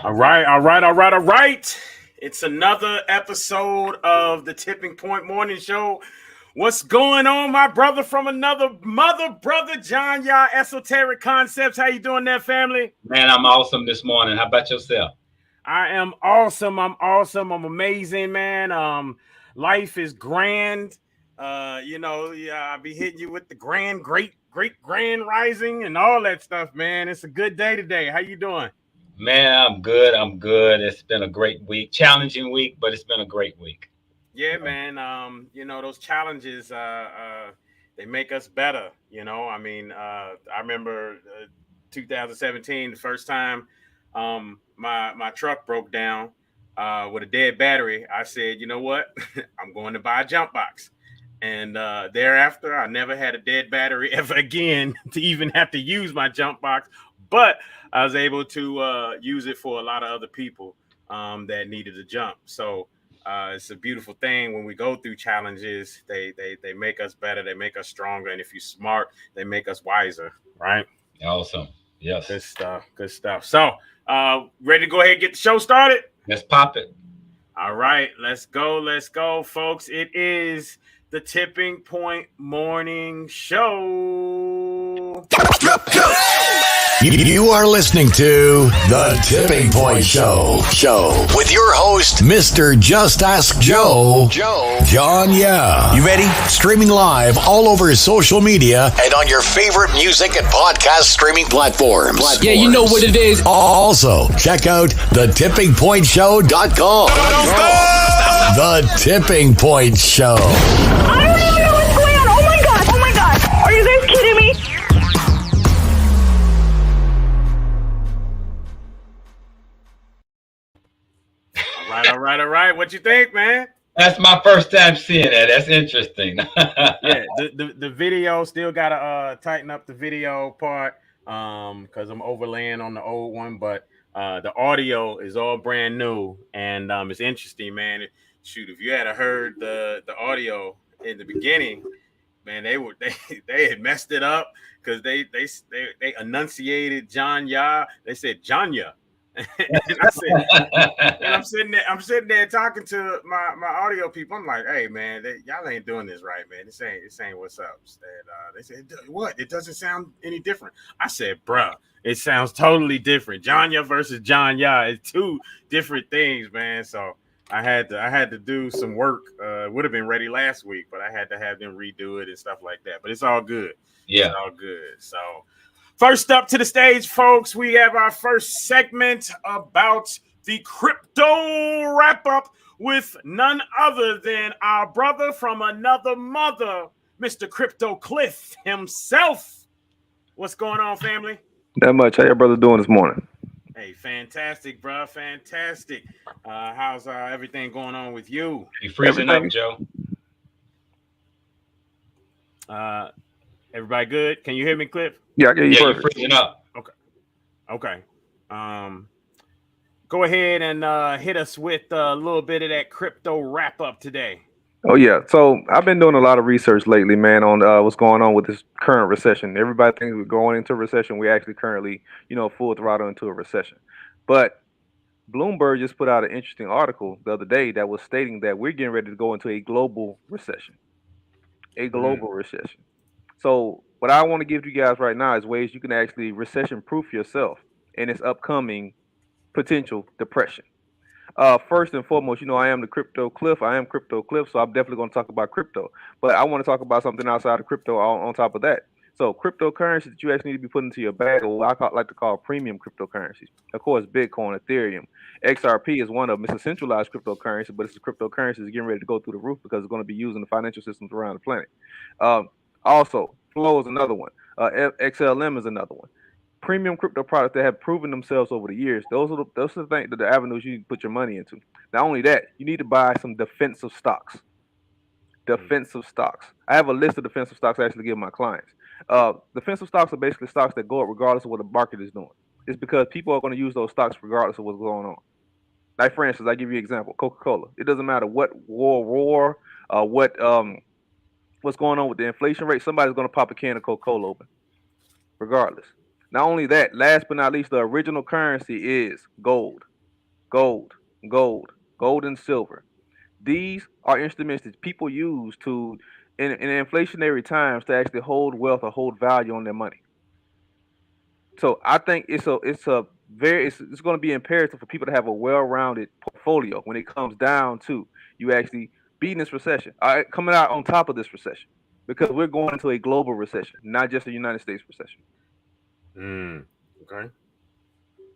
All right. It's another episode of the Tipping Point Morning Show. What's going on, my brother from another mother, brother John Yah, Esoteric Concepts? How you doing there, family? Man, I'm awesome this morning. How about yourself? I am awesome. I'm awesome. I'm amazing, man. Life is grand. I'll be hitting you with the great grand rising and all that stuff, man. It's a good day today. How you doing? Man, I'm good. I'm good. It's been a great week, challenging week, but it's been a great week. Yeah, man. Those challenges, they make us better. I remember 2017, the first time my truck broke down with a dead battery. I said, you know what? I'm going to buy a jump box. And thereafter, I never had a dead battery ever again to even have to use my jump box. But I was able to use it for a lot of other people that needed a jump. So it's a beautiful thing when we go through challenges. They make us better. They make us stronger. And if you're smart, they make us wiser. Right? Awesome. Yes. Good stuff. Good stuff. So ready to go ahead and get the show started? Let's pop it. All right. Let's go. Let's go, folks. It is the Tipping Point Morning Show. You are listening to The Tipping Point Show with your host, Mr. Just Ask Joe, John Yah. You ready? Streaming live all over social media and on your favorite music and podcast streaming platforms. Yeah, you know what it is. Also, check out thetippingpointshow.com. The Tipping Point Show. I don't even know what's going on. Oh my god. Are you guys kidding me? All right. What you think, man? That's my first time seeing that. That's interesting. Yeah, the video still gotta tighten up the video part because I'm overlaying on the old one, but the audio is all brand new and it's interesting, man. Shoot, if you had heard the audio in the beginning, man, they had messed it up because they enunciated John Yah. They said John Yah. And I'm sitting there talking to my audio people. I'm like, hey man, y'all ain't doing this right, man. This ain't what's up. And they said, what? It doesn't sound any different. I said, bruh, it sounds totally different. John Yah versus John Yah is two different things, man. So I had to do some work. Would have been ready last week, but I had to have them redo it and stuff like that. But it's all good. Yeah, it's all good. So. First up to the stage, folks, we have our first segment about the crypto wrap-up with none other than our brother from another mother, Mr. Crypto Cliff himself. What's going on, family? Not much. How your brother doing this morning? Hey, fantastic, bro. Fantastic. How's everything going on with you? You freezing up, Joe? Everybody good? Can you hear me, Cliff? Yeah, I get you perfect. You're freezing up. Okay. Go ahead and hit us with a little bit of that crypto wrap up today. Oh yeah. So I've been doing a lot of research lately, man, on what's going on with this current recession. Everybody thinks we're going into a recession. We're actually currently, full throttle into a recession. But Bloomberg just put out an interesting article the other day that was stating that we're getting ready to go into a global recession. Recession. So what I want to give to you guys right now is ways you can actually recession-proof yourself in this upcoming potential depression. First and foremost, I am the Crypto Cliff. I am Crypto Cliff, so I'm definitely going to talk about crypto. But I want to talk about something outside of crypto on top of that. So cryptocurrencies that you actually need to be putting into your bag, or what I like to call premium cryptocurrencies. Of course, Bitcoin, Ethereum. XRP is one of them. It's a centralized cryptocurrency, but it's a cryptocurrency that's getting ready to go through the roof because it's going to be used in the financial systems around the planet. Also, Flow is another one. XLM is another one. Premium crypto products that have proven themselves over the years. Those are the things, the avenues you can put your money into. Not only that, you need to buy some defensive stocks. I have a list of defensive stocks I actually give my clients. Defensive stocks are basically stocks that go up regardless of what the market is doing. It's because people are going to use those stocks regardless of what's going on. Like, for instance, I give you an example. Coca-Cola. It doesn't matter what what's going on with the inflation rate. Somebody's going to pop a can of Coca-Cola open, regardless. Not only that, last but not least, the original currency is gold. gold, gold and silver. These are instruments that people use to, in inflationary times, to actually hold wealth or hold value on their money. So I think it's going to be imperative for people to have a well-rounded portfolio when it comes down to you actually beating this recession, all right, coming out on top of this recession, because we're going into a global recession, not just a United States recession. Okay,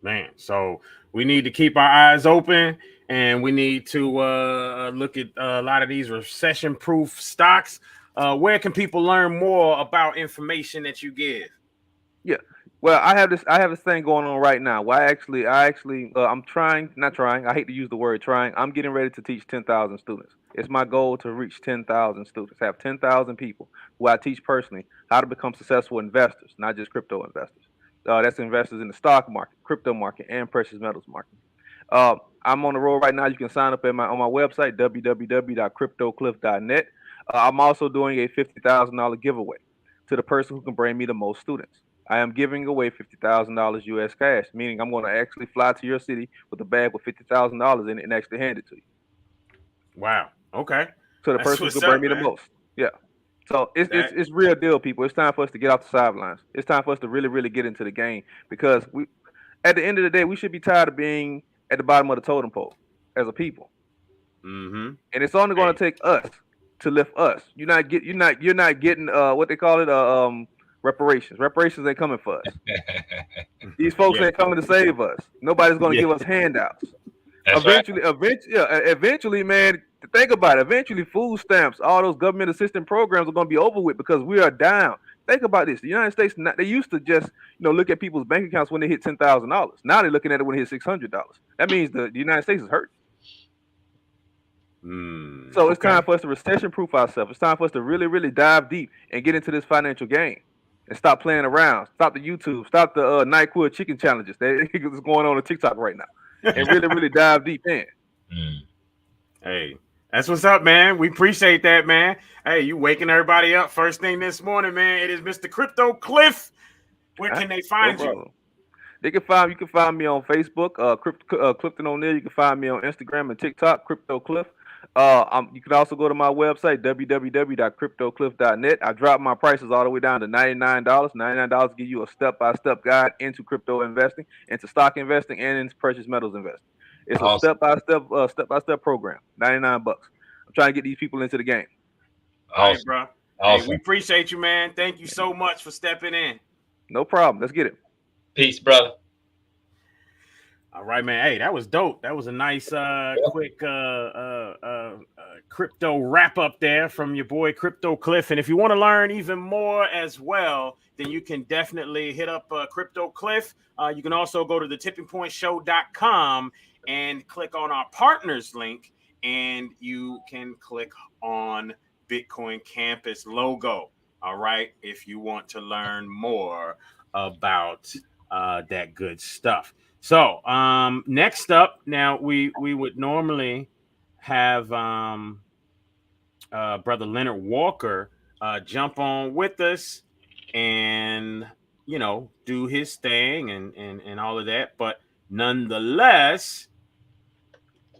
man. So we need to keep our eyes open, and we need to look at a lot of these recession-proof stocks. Where can people learn more about information that you give? Yeah. Well, I have this thing going on right now. Well, I'm trying, not trying. I hate to use the word trying. I'm getting ready to teach 10,000 students. It's my goal to reach 10,000 students, have 10,000 people who I teach personally how to become successful investors, not just crypto investors. That's investors in the stock market, crypto market, and precious metals market. I'm on the road right now. You can sign up on my website, www.cryptocliff.net. I'm also doing a $50,000 giveaway to the person who can bring me the most students. I am giving away $50,000 US cash, meaning I'm going to actually fly to your city with a bag with $50,000 in it and actually hand it to you. Wow. Okay. To the That's person who what's can bring up, me the man. most. Yeah. So it's, it's That it's real deal, people. It's time for us to get off the sidelines. It's time for us to really, really get into the game because at the end of the day, we should be tired of being at the bottom of the totem pole as a people, mm-hmm. and it's only going to Hey. take us to lift us. You're not getting what they call it reparations. Reparations ain't coming for us. These folks Yeah. ain't coming to save us. Nobody's going to Yeah, give us handouts. that's right. Eventually, man. Think about it. Eventually, food stamps, all those government assistance programs are going to be over with because we are down. Think about this. The United States, they used to just look at people's bank accounts when they hit $10,000. Now they're looking at it when it hits $600. That means the United States is hurt. So it's time Okay. for us to recession-proof ourselves. It's time for us to really, really dive deep and get into this financial game and stop playing around. Stop the YouTube. Stop the NyQuil chicken challenges that is going on TikTok right now, and really, really dive deep in. Mm. Hey, that's what's up, man. We appreciate that, man. Hey, you waking everybody up first thing this morning, man. It is Mr. Crypto Cliff. Where All right? can they No find you? problem. You can find me on Facebook, Clifton O'Neill. You can find me on Instagram and TikTok, Crypto Cliff. You can also go to my website, www.cryptocliff.net. I dropped my prices all the way down to $99. $99 give you a step-by-step guide into crypto investing, into stock investing, and into precious metals investing. It's a Awesome. step-by-step program. $99. I'm trying to get these people into the game. All right, Awesome. bro. Hey, we Awesome. appreciate you, man. Thank you so much for stepping in. No problem. Let's get it. Peace, brother. All right, man. Hey, that was dope. That was a nice, quick crypto wrap up there from your boy Crypto Cliff. And if you want to learn even more as well, then you can definitely hit up Crypto Cliff. You can also go to the tippingpointshow.com and click on our partners link, and you can click on Bitcoin Campus logo. All right, if you want to learn more about that good stuff. So next up, now we would normally have Brother Leonard Walker jump on with us and do his thing and all of that. But nonetheless,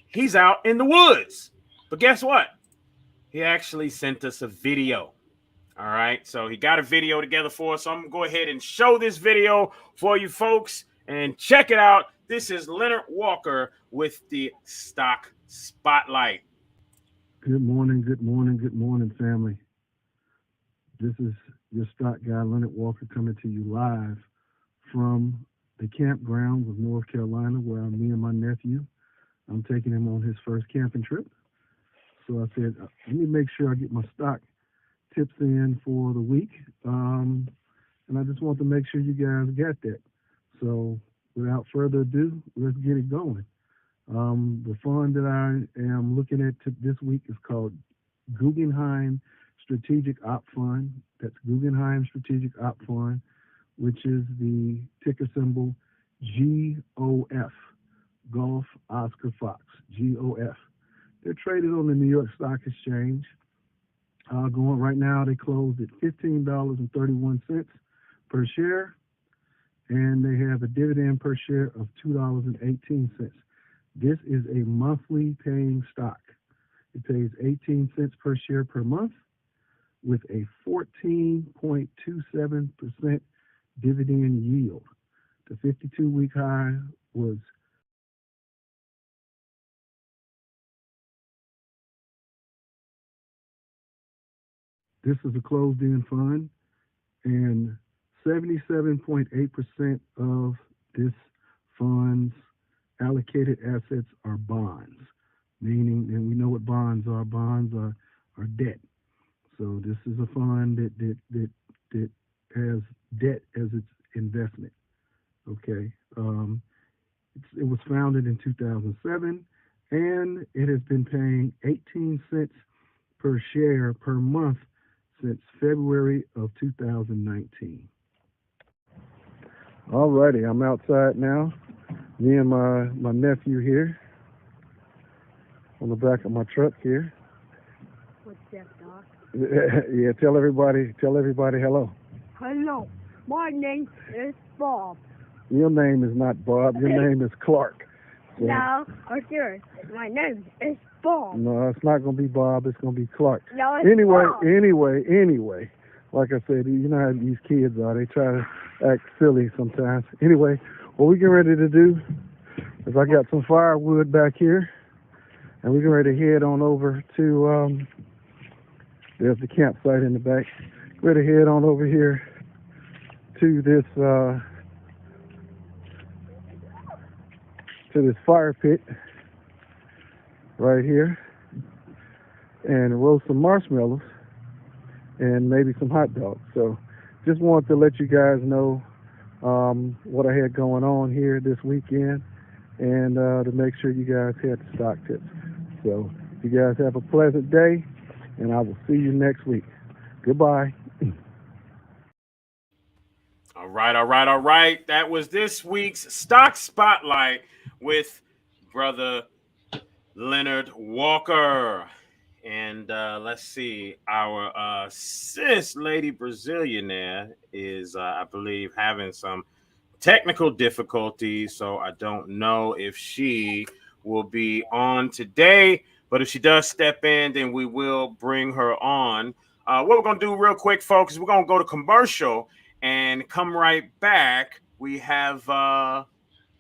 he's out in the woods. But guess what? He actually sent us a video. All right, so he got a video together for us. So I'm gonna go ahead and show this video for you folks and check it out. This is Leonard Walker with the Stock Spotlight. Good morning, family. This is your stock guy, Leonard Walker, coming to you live from the campgrounds of North Carolina, where me and my nephew, I'm taking him on his first camping trip. So I said, let me make sure I get my stock tips in for the week, and I just want to make sure you guys got that. So without further ado, let's get it going. The fund that I am looking at this week is called Guggenheim Strategic Op Fund. That's Guggenheim Strategic Op Fund, which is the ticker symbol GOF, Golf Oscar Fox, GOF. They're traded on the New York Stock Exchange. Going right now, they closed at $15.31 per share, and they have a dividend per share of $2.18. This is a monthly paying stock. It pays 18 cents per share per month with a 14.27% dividend yield. The 52-week high was this is a closed-end fund, and 77.8% of this fund's allocated assets are bonds, meaning, and we know what bonds are. Bonds are debt. So this is a fund that has debt as its investment. Okay, it was founded in 2007, and it has been paying 18 cents per share per month since February of 2019. All righty, I'm outside now. Me and my nephew here on the back of my truck here. What's that, Doc? Yeah, tell everybody hello. Hello, my name is Bob. Your name is not Bob. Your name is Clark. So, No, or yours. My name is Bob. no, it's not going to be Bob. It's going to be Clark. No, it's Anyway, Bob. anyway. Like I said, you know how these kids are. They try to act silly sometimes. Anyway, what we get ready to do is I got some firewood back here, and we're getting ready to head on over to, there's the campsite in the back. Ready to head on over here to this fire pit right here and roast some marshmallows and maybe some hot dogs. So just wanted to let you guys know what I had going on here this weekend, and to make sure you guys had the stock tips. So you guys have a pleasant day, and I will see you next week. Goodbye. All right. That was this week's Stock Spotlight with Brother Leonard Walker. And let's see, our sis Lady Brazilianaire is, I believe, having some technical difficulties. So I don't know if she will be on today. But if she does step in, then we will bring her on. What we're going to do real quick, folks, is we're going to go to commercial and come right back. We have our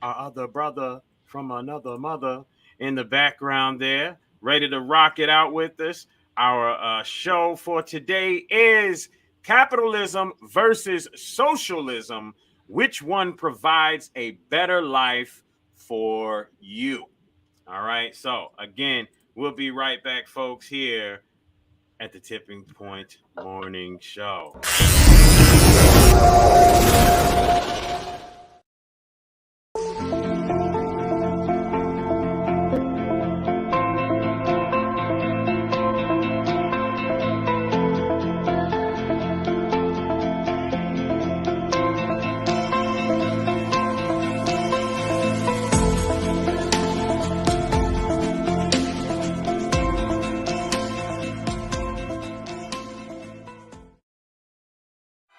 other brother from another mother in the background there, ready to rock it out with us. Our show for today is Capitalism versus Socialism. Which one provides a better life for you? All right. So, again, we'll be right back, folks, here at the Tipping Point Morning Show.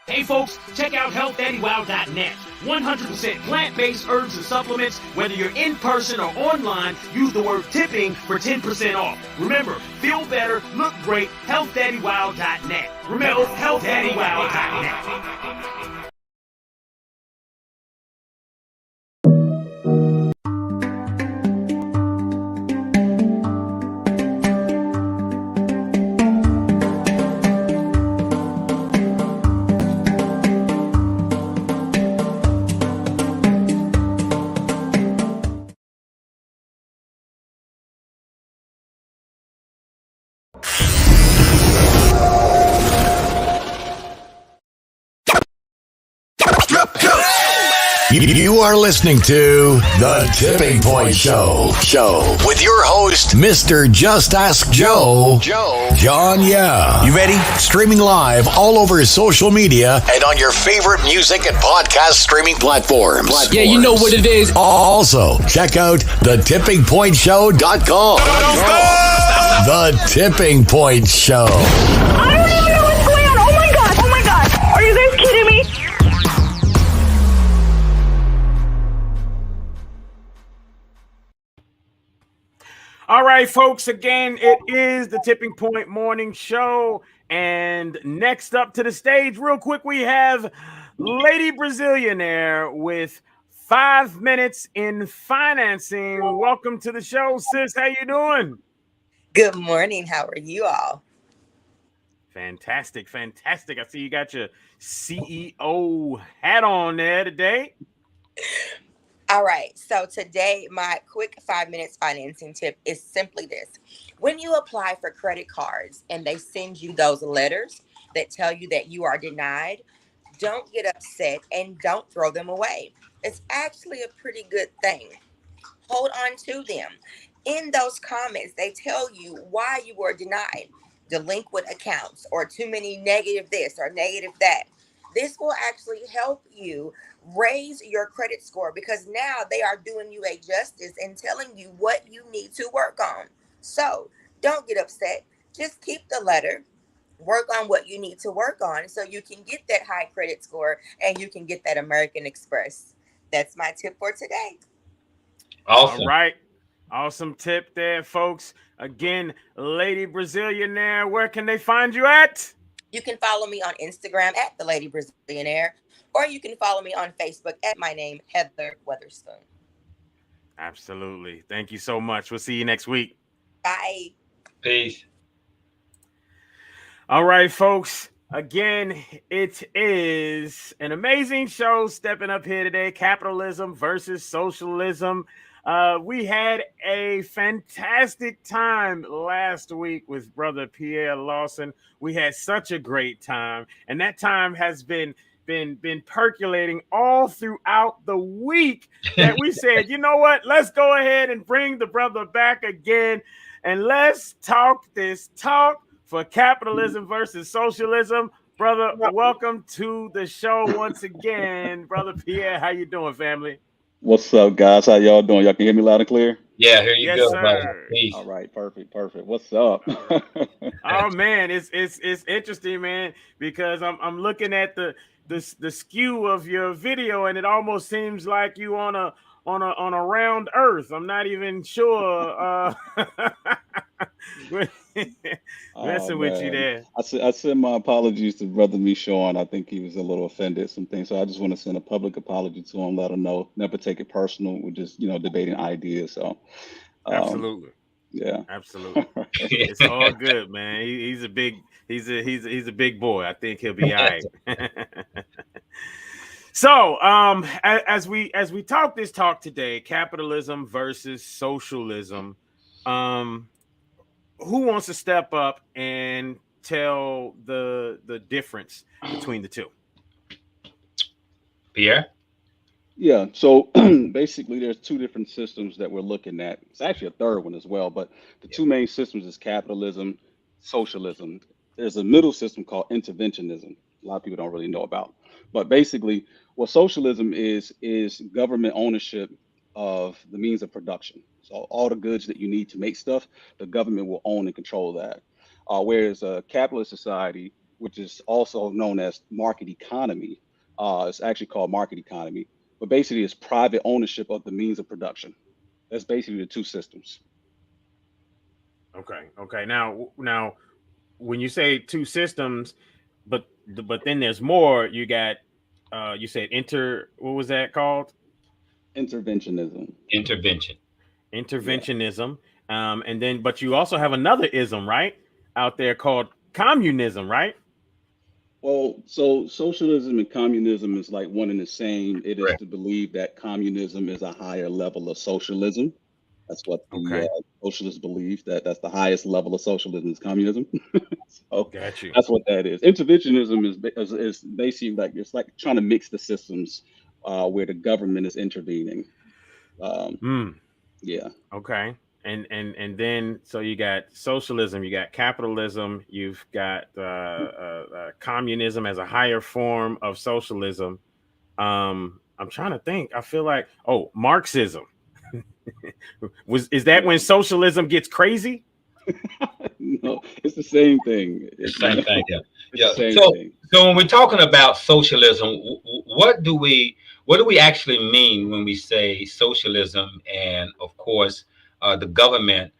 Hey folks, check out healthdaddywow.net. 100% plant-based herbs and supplements. Whether you're in person or online, use the word tipping for 10% off. Remember, feel better, look great, healthdaddywow.net. Remember, healthdaddywow.net. You are listening to The Tipping Point Show with your host, Mr. Just Ask Joe, John Yeah. You ready? Streaming live all over social media and on your favorite music and podcast streaming platforms. Yeah, you know what it is. Also, check out thetippingpointshow.com. The Tipping Point Show. I don't even know what's going on. Oh my god. Are you guys kidding me? All right, folks. Again, it is the Tipping Point Morning Show. And next up to the stage, real quick, we have Lady Brazilianaire with 5 minutes in financing. Welcome to the show, sis. How you doing? Good morning. How are you all? Fantastic, fantastic. I see you got your CEO hat on there today. All right. So today, my quick 5 minutes financing tip is simply this. When you apply for credit cards and they send you those letters that tell you that you are denied, don't get upset and don't throw them away. It's actually a pretty good thing. Hold on to them. In those comments, they tell you why you were denied. Delinquent accounts or too many negative this or negative that. This will actually help you raise your credit score because now they are doing you a justice and telling you what you need to work on. So don't get upset. Just keep the letter. Work on what you need to work on so you can get that high credit score and you can get that American Express. That's my tip for today. Awesome. All right. Awesome tip there, folks. Again, Lady Brazilianaire, where can they find you at? You can follow me on Instagram at the Lady Brazilianaire, or you can follow me on Facebook at my name, Heather Weatherspoon. Absolutely. Thank you so much. We'll see you next week. Bye. Peace. All right, folks. Again, it is an amazing show stepping up here today. Capitalism versus socialism. We had a fantastic time last week with Brother Pierre Lawson. We had such a great time, and that time has been percolating all throughout the week that we said, you know what, let's go ahead and bring the brother back again, and let's talk this talk for capitalism versus socialism. Brother, welcome to the show once again. Brother Pierre, how you doing, family? What's up, guys? How y'all doing? Y'all can hear me loud and clear? Yeah, here you Yes, go, sir. brother. Peace. All right, perfect. What's up? Oh man, it's interesting, man, because I'm looking at the skew of your video, and it almost seems like you on a round Earth. I'm not even sure. Messing with you there. I send my apologies to Brother Michon. I think he was a little offended some things, so I just want to send a public apology to him. Let him know. Never take it personal. We're just debating ideas. So Absolutely. Yeah. Absolutely. It's all good, man. He's a big boy. I think he'll be all right. So, as we talk this talk today, capitalism versus socialism, who wants to step up and tell the difference between the two? Pierre? Yeah, so basically there's two different systems that we're looking at. It's actually a third one as well, but the two main systems is capitalism, socialism. There's a middle system called interventionism. A lot of people don't really know about. But basically what socialism is government ownership of the means of production. So all the goods that you need to make stuff, the government will own and control that. Whereas a capitalist society, which is also known as market economy, it's actually called market economy, but basically it's private ownership of the means of production. That's basically the two systems. Okay. Now, when you say two systems, but then there's more. You got, you said what was that called? Interventionism. Interventionism. Yeah. And then, but you also have another ism, right, out there called communism, right? Well, so socialism and communism is like one and the same. It is to believe that communism is a higher level of socialism. That's what the socialists believe, that's the highest level of socialism is communism. So got you. That's what that is. Interventionism is basically like, it's like trying to mix the systems where the government is intervening. Yeah. Okay. And then, so you got socialism, you got capitalism, you've got communism as a higher form of socialism. I'm trying to think. I feel like, Marxism. Is that when socialism gets crazy? No, it's the same thing. It's the same thing. Yeah. Thing. So when we're talking about socialism, what do we actually mean when we say socialism? And of course, the government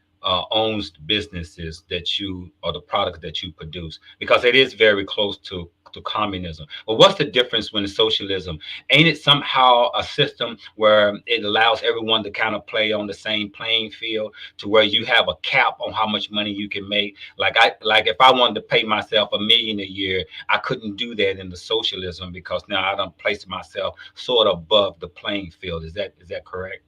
owns the businesses that you or the product that you produce, because it is very close to communism. But what's the difference when it's socialism? Ain't it somehow a system where it allows everyone to kind of play on the same playing field, to where you have a cap on how much money you can make? Like if I wanted to pay myself $1 million a year, I couldn't do that in the socialism, because now I don't place myself sort of above the playing field. Is that correct?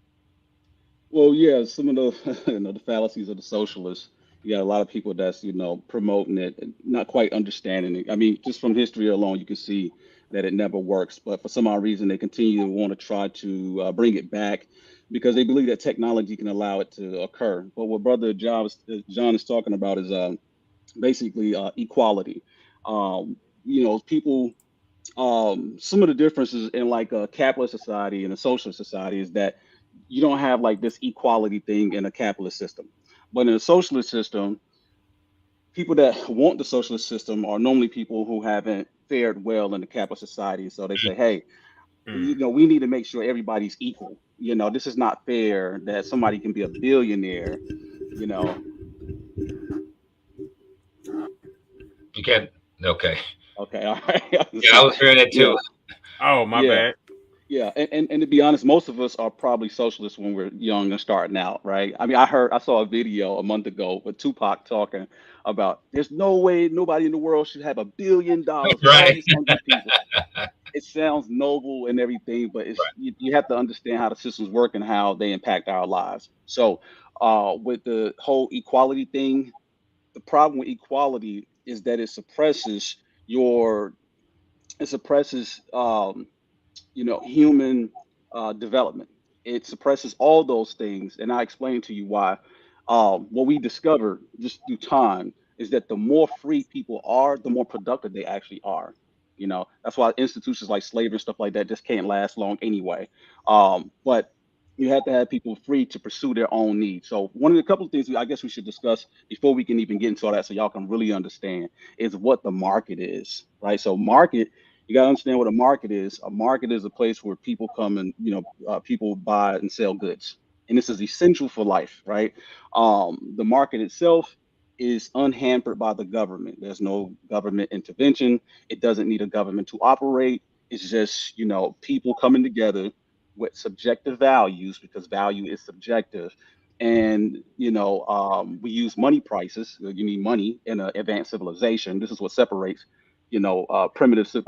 Well, yeah, some of the the fallacies of the socialists. You got a lot of people that's promoting it and not quite understanding it. I mean, just from history alone, you can see that it never works. But for some odd reason, they continue to want to try to bring it back because they believe that technology can allow it to occur. But what Brother John is talking about is basically equality. People some of the differences in like a capitalist society and a socialist society is that you don't have like this equality thing in a capitalist system. But in a socialist system, people that want the socialist system are normally people who haven't fared well in the capitalist society. So they say, hey, Mm. we need to make sure everybody's equal. This is not fair that somebody can be a billionaire, you know. You can't. Okay. Okay, all right. Yeah, I was hearing that Yeah, too. Oh, my yeah. bad. Yeah, and to be honest, most of us are probably socialists when we're young and starting out, right? I mean, I saw a video a month ago with Tupac talking about there's no way nobody in the world should have $1 billion with all Right. these hungry people. It sounds noble and everything, but you have to understand how the systems work and how they impact our lives. So, with the whole equality thing, the problem with equality is that your it suppresses human development. It suppresses all those things, and I explained to you why. What we discovered just through time is that the more free people are, the more productive they actually are. That's why institutions like slavery and stuff like that just can't last long anyway. But you have to have people free to pursue their own needs. So one of the couple of things I guess we should discuss before we can even get into all that, so y'all can really understand, is what the market is, right? So market, you got to understand what a market is. A market is a place where people come and people buy and sell goods, and this is essential for life, right? The market itself is unhampered by the government. There's no government intervention. It doesn't need a government to operate. It's just people coming together with subjective values, because value is subjective. And we use money prices. You need money in an advanced civilization. This is what separates primitive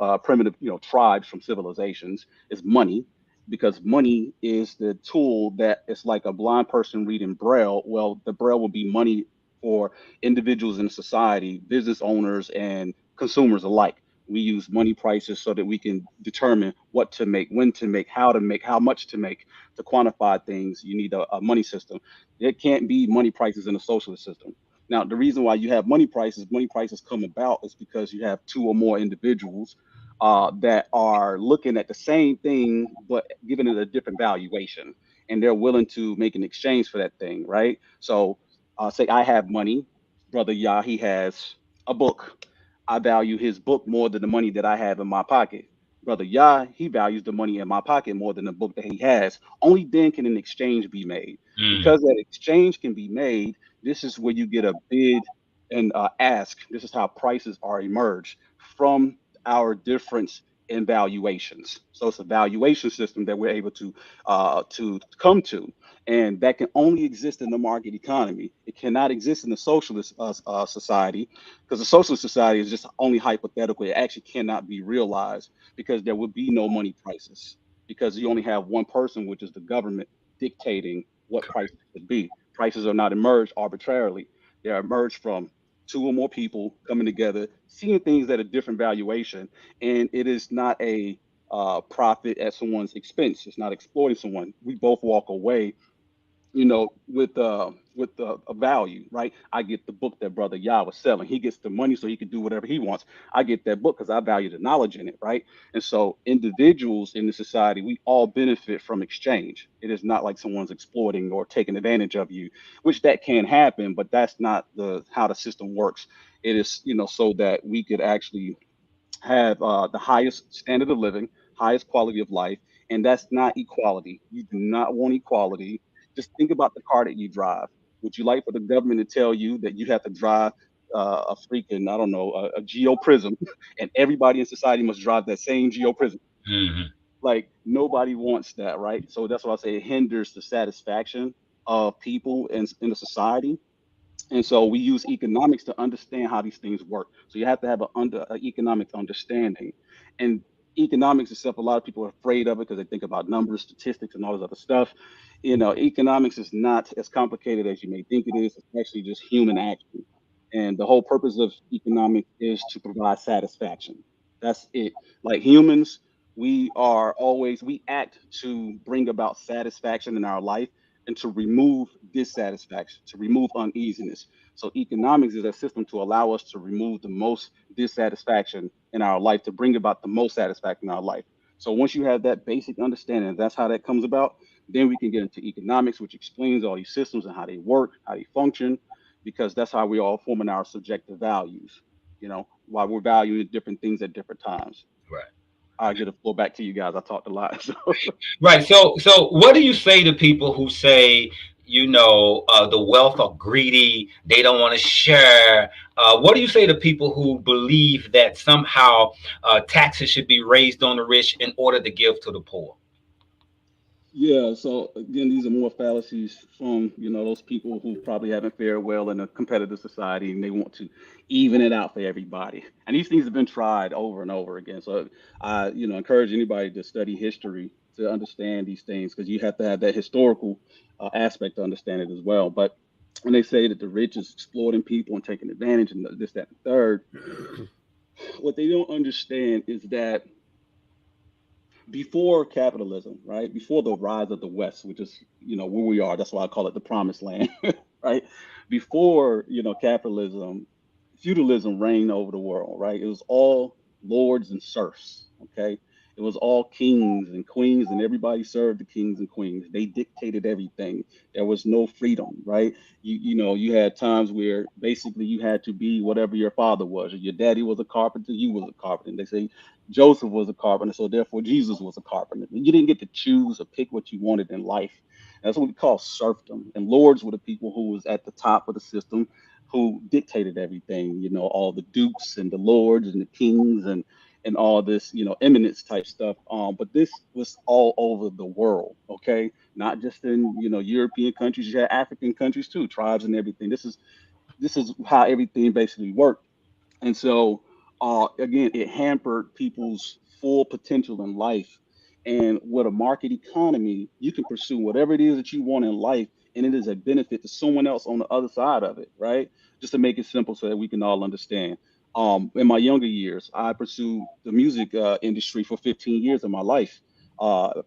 tribes from civilizations, is money, because money is the tool that it's like a blind person reading braille. Well, the braille will be money for individuals in society, business owners and consumers alike. We use money prices so that we can determine what to make, when to make, how much to make. To quantify things, you need a money system. There can't be money prices in a socialist system. Now, the reason why you have money prices come about is because you have two or more individuals that are looking at the same thing but giving it a different valuation, and they're willing to make an exchange for that thing, right? So, say I have money, brother Yah, he has a book. I value his book more than the money that I have in my pocket. Brother Yah, he values the money in my pocket more than the book that he has. Only then can an exchange be made. Mm. Because that exchange can be made, this is where you get a bid and ask. This is how prices are emerged from our difference in valuations. So it's a valuation system that we're able to come to, and that can only exist in the market economy. It cannot exist in the socialist society, because the socialist society is just only hypothetical. It actually cannot be realized because there would be no money prices, because you only have one person, which is the government, dictating what prices should be. Prices are not emerged arbitrarily. They are emerged from two or more people coming together, seeing things at a different valuation, and it is not a profit at someone's expense. It's not exploiting someone. We both walk away, with a value, right? I get the book that Brother Yah was selling. He gets the money so he can do whatever he wants. I get that book because I value the knowledge in it, right? And so individuals in the society, we all benefit from exchange. It is not like someone's exploiting or taking advantage of you, which that can happen, but that's not the how the system works. It is, so that we could actually have the highest standard of living, highest quality of life, and that's not equality. You do not want equality. Just think about the car that you drive. Would you like for the government to tell you that you have to drive a freaking, I don't know, a Geo Prism, and everybody in society must drive that same Geo Prism? Hmm. Like nobody wants that, right? So that's why I say it hinders the satisfaction of people in the society. And so we use economics to understand how these things work. So you have to have an economic understanding. And economics itself, a lot of people are afraid of it because they think about numbers, statistics, and all this other stuff. Economics is not as complicated as you may think it is. It's actually just human action. And the whole purpose of economics is to provide satisfaction. That's it. Like humans, we act to bring about satisfaction in our life and to remove dissatisfaction, to remove uneasiness. So economics is a system to allow us to remove the most dissatisfaction in our life, to bring about the most satisfaction in our life. So once you have that basic understanding, that's how that comes about, then we can get into economics, which explains all these systems and how they work, how they function, because that's how we all forming our subjective values, why we're valuing different things at different times. Right. I get a floor back to you guys. I talked a lot. So Right. So what do you say to people who say, the wealth are greedy, they don't want to share? What do you say to people who believe that somehow taxes should be raised on the rich in order to give to the poor? yeah, so again, these are more fallacies from, those people who probably haven't fared well in a competitive society and they want to even it out for everybody. And these things have been tried over and over again. So I, encourage anybody to study history to understand these things because you have to have that historical aspect to understand it as well. But when they say that the rich is exploiting people and taking advantage and this, that, and the third, what they don't understand is that before capitalism, right? Before the rise of the West, which is, where we are, that's why I call it the promised land, right? Before, capitalism, feudalism reigned over the world, right? It was all lords and serfs, okay? It was all kings and queens, and everybody served the kings and queens. They dictated everything. There was no freedom, right? You had times where basically you had to be whatever your father was. Your daddy was a carpenter, you was a carpenter. They say Joseph was a carpenter, so therefore Jesus was a carpenter. You didn't get to choose or pick what you wanted in life. That's what we call serfdom. And lords were the people who was at the top of the system, who dictated everything. All the dukes and the lords and the kings and all this, eminence type stuff. But this was all over the world. Okay, not just in European countries. You had African countries too, tribes and everything. This is how everything basically worked. And so, again, it hampered people's full potential in life. And with a market economy, you can pursue whatever it is that you want in life, and it is a benefit to someone else on the other side of it, right? Just to make it simple so that we can all understand. In my younger years, I pursued the music industry for 15 years of my life.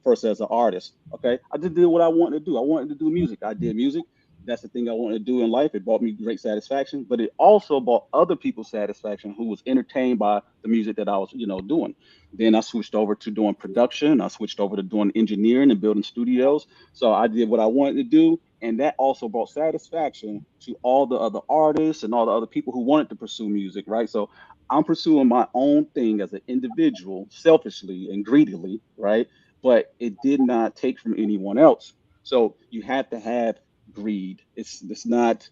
First as an artist, okay, I just did what I wanted to do. I wanted to do music. I did music. That's the thing I wanted to do in life. It brought me great satisfaction, but it also brought other people satisfaction who was entertained by the music that I was, doing. Then I switched over to doing production. I switched over to doing engineering and building studios. So I did what I wanted to do, and that also brought satisfaction to all the other artists and all the other people who wanted to pursue music, right? So I'm pursuing my own thing as an individual, selfishly and greedily, right? But it did not take from anyone else. So you have to have greed. It's not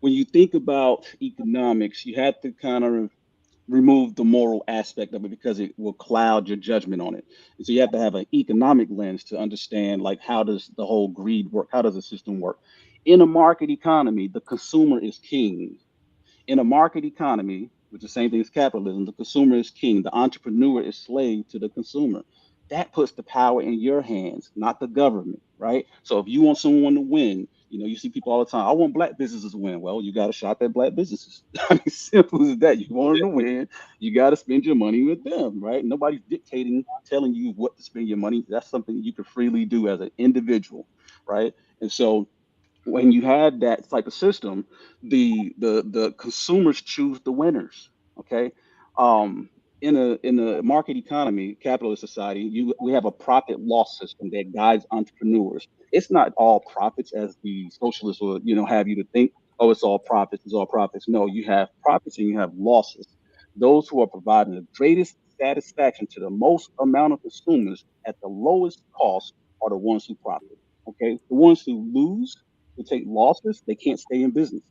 when you think about economics, you have to kind of remove the moral aspect of it because it will cloud your judgment on it. And so you have to have an economic lens to understand like how does the whole greed work? How does the system work? In a market economy, the consumer is king. In a market economy, which is the same thing as capitalism, the consumer is king. The entrepreneur is slave to the consumer. That puts the power in your hands, not the government, right? So if you want someone to win, you see people all the time. I want black businesses to win. Well, you got to shop at black businesses. I mean, simple as that. You want them to win, you got to spend your money with them, right? Nobody's dictating, telling you what to spend your money. That's something you can freely do as an individual, right? And so when you had that type of system, the consumers choose the winners. Okay, in a market economy, capitalist society, we have a profit loss system that guides entrepreneurs. It's not all profits as the socialists would have you to think. Oh, it's all profits. It's all profits. No, you have profits and you have losses. Those who are providing the greatest satisfaction to the most amount of consumers at the lowest cost are the ones who profit. Okay, the ones who lose, people take losses, they can't stay in business.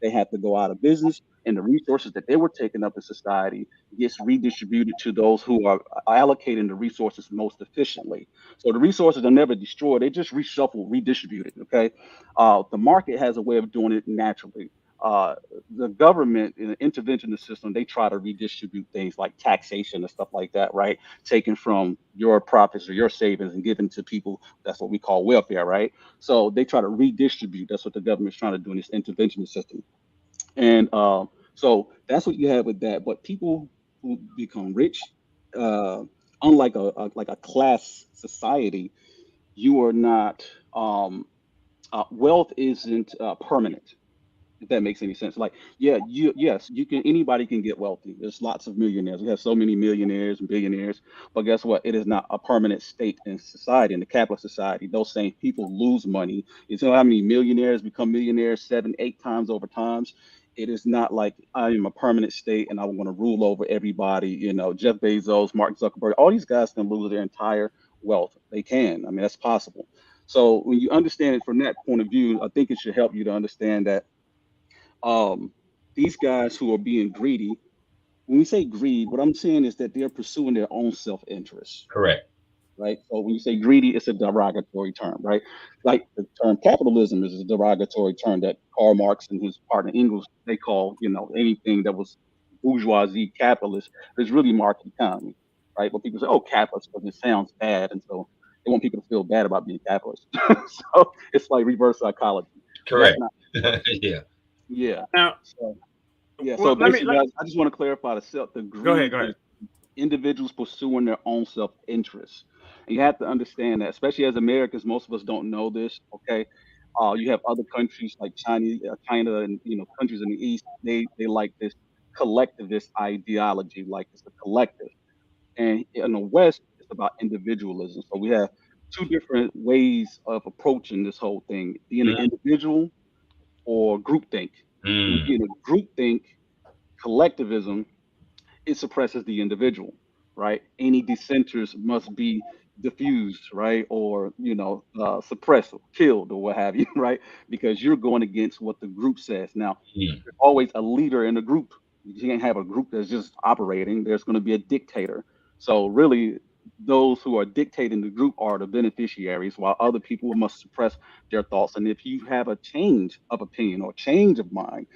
They have to go out of business, and the resources that they were taking up in society gets redistributed to those who are allocating the resources most efficiently. So the resources are never destroyed; they just reshuffle, redistributed. Okay, the market has a way of doing it naturally. The government in the interventionist system, they try to redistribute things like taxation and stuff like that, right? Taken from your profits or your savings and given to people. That's what we call welfare, right? So they try to redistribute. That's what the government's trying to do in this interventionist system. And so that's what you have with that. But people who become rich, uh, unlike like a class society, you are not. Wealth isn't permanent, if that makes any sense. Like, yeah, yes, you can. Anybody can get wealthy. There's lots of millionaires. We have so many millionaires and billionaires. But guess what? It is not a permanent state in society. In the capitalist society, those same people lose money. You know how many millionaires become millionaires 7, 8 times over times. It is not like I am a permanent state and I want to rule over everybody. You know, Jeff Bezos, Mark Zuckerberg, all these guys can lose their entire wealth. They can. I mean, that's possible. So when you understand it from that point of view, I think it should help you to understand that um, these guys who are being greedy, when we say greed, what I'm saying is that they're pursuing their own self-interest, Correct. right? So when you say greedy, it's a derogatory term, right? Like the term capitalism is a derogatory term that Karl Marx and his partner Engels, they call, you know, anything that was bourgeoisie capitalist, but it's really market economy, right? But people say, oh, capitalist, because it sounds bad. And so they want people to feel bad about being capitalist. So it's like reverse psychology. But that's Correct. not, Yeah. yeah. Now, So yeah, so well, basically, I just want to clarify the go ahead. greed Go is ahead. individuals pursuing their own self-interest. And you have to understand that, especially as Americans, most of us don't know this. Okay, you have other countries like China, and you know countries in the East. They like this collectivist ideology, like it's a collective. And in the West, it's about individualism. So we have two different ways of approaching this whole thing: being an individual or groupthink. And Mm. being a groupthink, collectivism, it suppresses the individual, right? Any dissenters must be diffused, right? Or, you know, suppressed or killed or what have you, right? Because you're going against what the group says. Now, Mm. there's always a leader in the group. You can't have a group that's just operating. There's going to be a dictator. So really, those who are dictating the group are the beneficiaries, while other people must suppress their thoughts. And if you have a change of opinion or change of mind,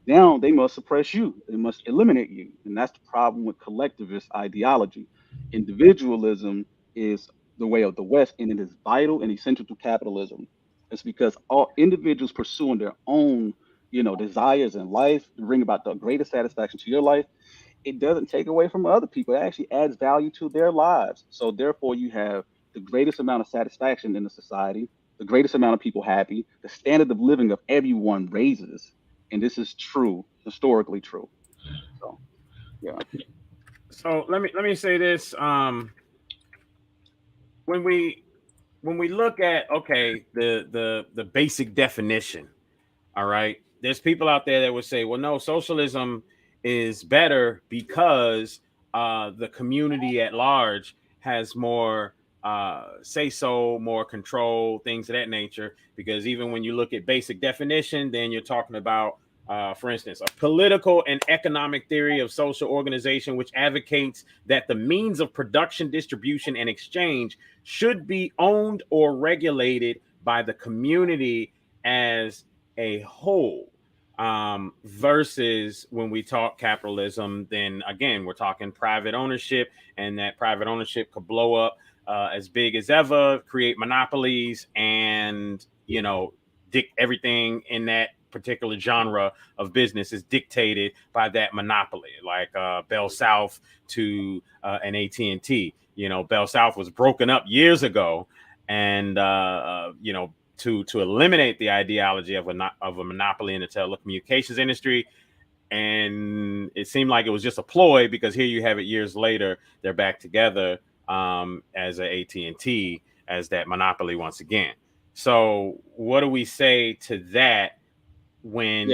now they must suppress you. They must eliminate you. And that's the problem with collectivist ideology. Individualism is the way of the West, and it is vital and essential to capitalism. It's because all individuals pursuing their own, you know, desires in life to bring about the greatest satisfaction to your life, it doesn't take away from other people. It actually adds value to their lives. So therefore you have the greatest amount of satisfaction in the society, the greatest amount of people happy, the standard of living of everyone raises. And this is true, historically true. So yeah. So let me say this. When we when we look at, okay, the basic definition, all right, there's people out there that would say, well, no, socialism is better because the community at large has more say so, more control, things of that nature. Because even when you look at basic definition, then you're talking about, for instance, a political and economic theory of social organization, which advocates that the means of production, distribution, and exchange should be owned or regulated by the community as a whole. Versus when we talk capitalism, then again, we're talking private ownership, and that private ownership could blow up as big as ever, create monopolies, and, you know, everything in that particular genre of business is dictated by that monopoly, like Bell South to an AT&T. You know, Bell South was broken up years ago, and you know, to eliminate the ideology of a monopoly in the telecommunications industry. And it seemed like it was just a ploy, because here you have it years later, they're back together as a AT&T, as that monopoly once again. So what do we say to that Yeah. when,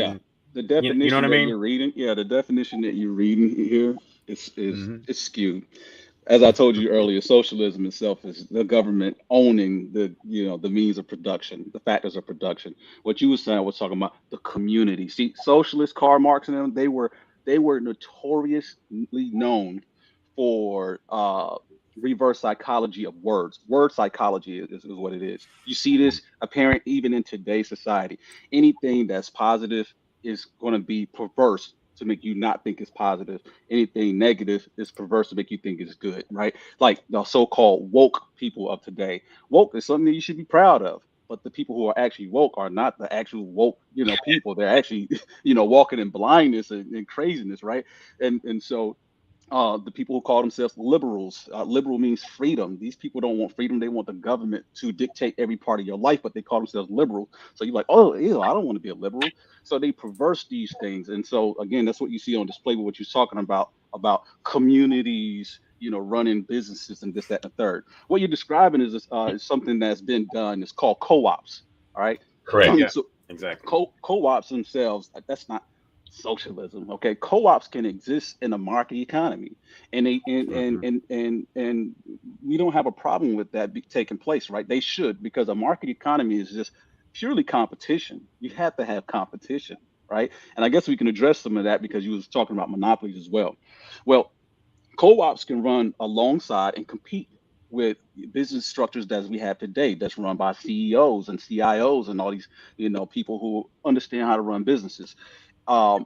The you know what definition I that mean? you're reading, yeah, the definition that you're reading here is Mm-hmm. is skewed. As I told you earlier, socialism itself is the government owning the, the means of production, the factors of production. What you were saying was talking about the community. See, socialists, Karl Marx and them, they were notoriously known for reverse psychology of words. Word psychology is what it is. You see this apparent even in today's society. Anything that's positive is going to be perverse to make you not think it's positive. Anything negative is perverse to make you think it's good, right? Like the so-called woke people of today. Woke is something that you should be proud of. But the people who are actually woke are not the actual woke, people. They're actually, walking in blindness and craziness, right? And so the people who call themselves liberals. Liberal means freedom. These people don't want freedom. They want the government to dictate every part of your life, but they call themselves liberal. So you're like, oh, ew, I don't want to be a liberal. So they perverse these things. And so, again, that's what you see on display with what you're talking about communities, running businesses and this, that, and the third. What you're describing is something that's been done. It's called co-ops. All right. Correct. Yeah, So exactly. co-ops themselves, that's not socialism. Okay, co-ops can exist in a market economy, and they and we don't have a problem with that taking place, right? They should, because a market economy is just purely competition. You have to have competition, right? And I guess we can address some of that because you was talking about monopolies as well. Well, co-ops can run alongside and compete with business structures that we have today that's run by CEOs and CIOs and all these people who understand how to run businesses.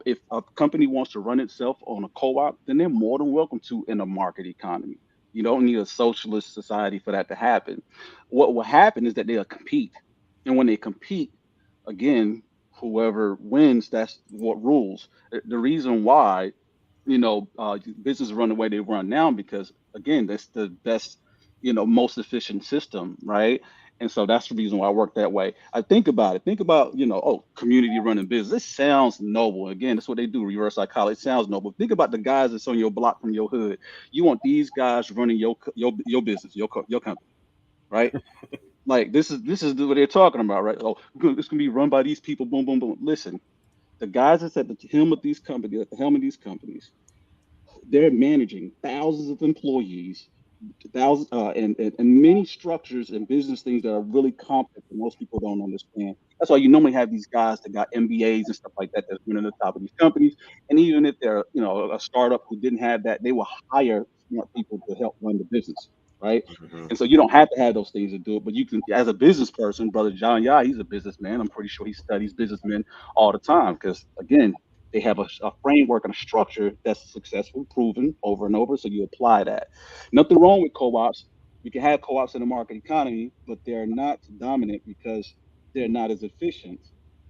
If a company wants to run itself on a co-op, then they're more than welcome to in a market economy. You don't need a socialist society for that to happen. What will happen is that they'll compete, and when they compete, again, whoever wins, that's what rules. The reason why businesses run the way they run now because again, that's the best, most efficient system, right? And so that's the reason why I work that way. I think about it. Think about, community running business. This sounds noble. Again, that's what they do. Reverse psychology. It sounds noble. Think about the guys that's on your block from your hood. You want these guys running your business, your company, right? Like this is what they're talking about, right? Oh, it's gonna be run by these people. Boom, boom, boom. Listen, the guys that's at the helm of these companies, they're managing thousands of employees, thousands and many structures and business things that are really complex that most people don't understand. That's why you normally have these guys that got MBAs and stuff like that that's running the top of these companies. And even if they're a startup who didn't have that, they will hire smart people to help run the business, right? Hmm. And so you don't have to have those things to do it, but you can, as a business person, brother John, yeah, he's a businessman. I'm pretty sure he studies businessmen all the time because again, they have a framework and a structure that's successful, proven over and over. So you apply that. Nothing wrong with co-ops. You can have co-ops in the market economy, but they're not dominant because they're not as efficient.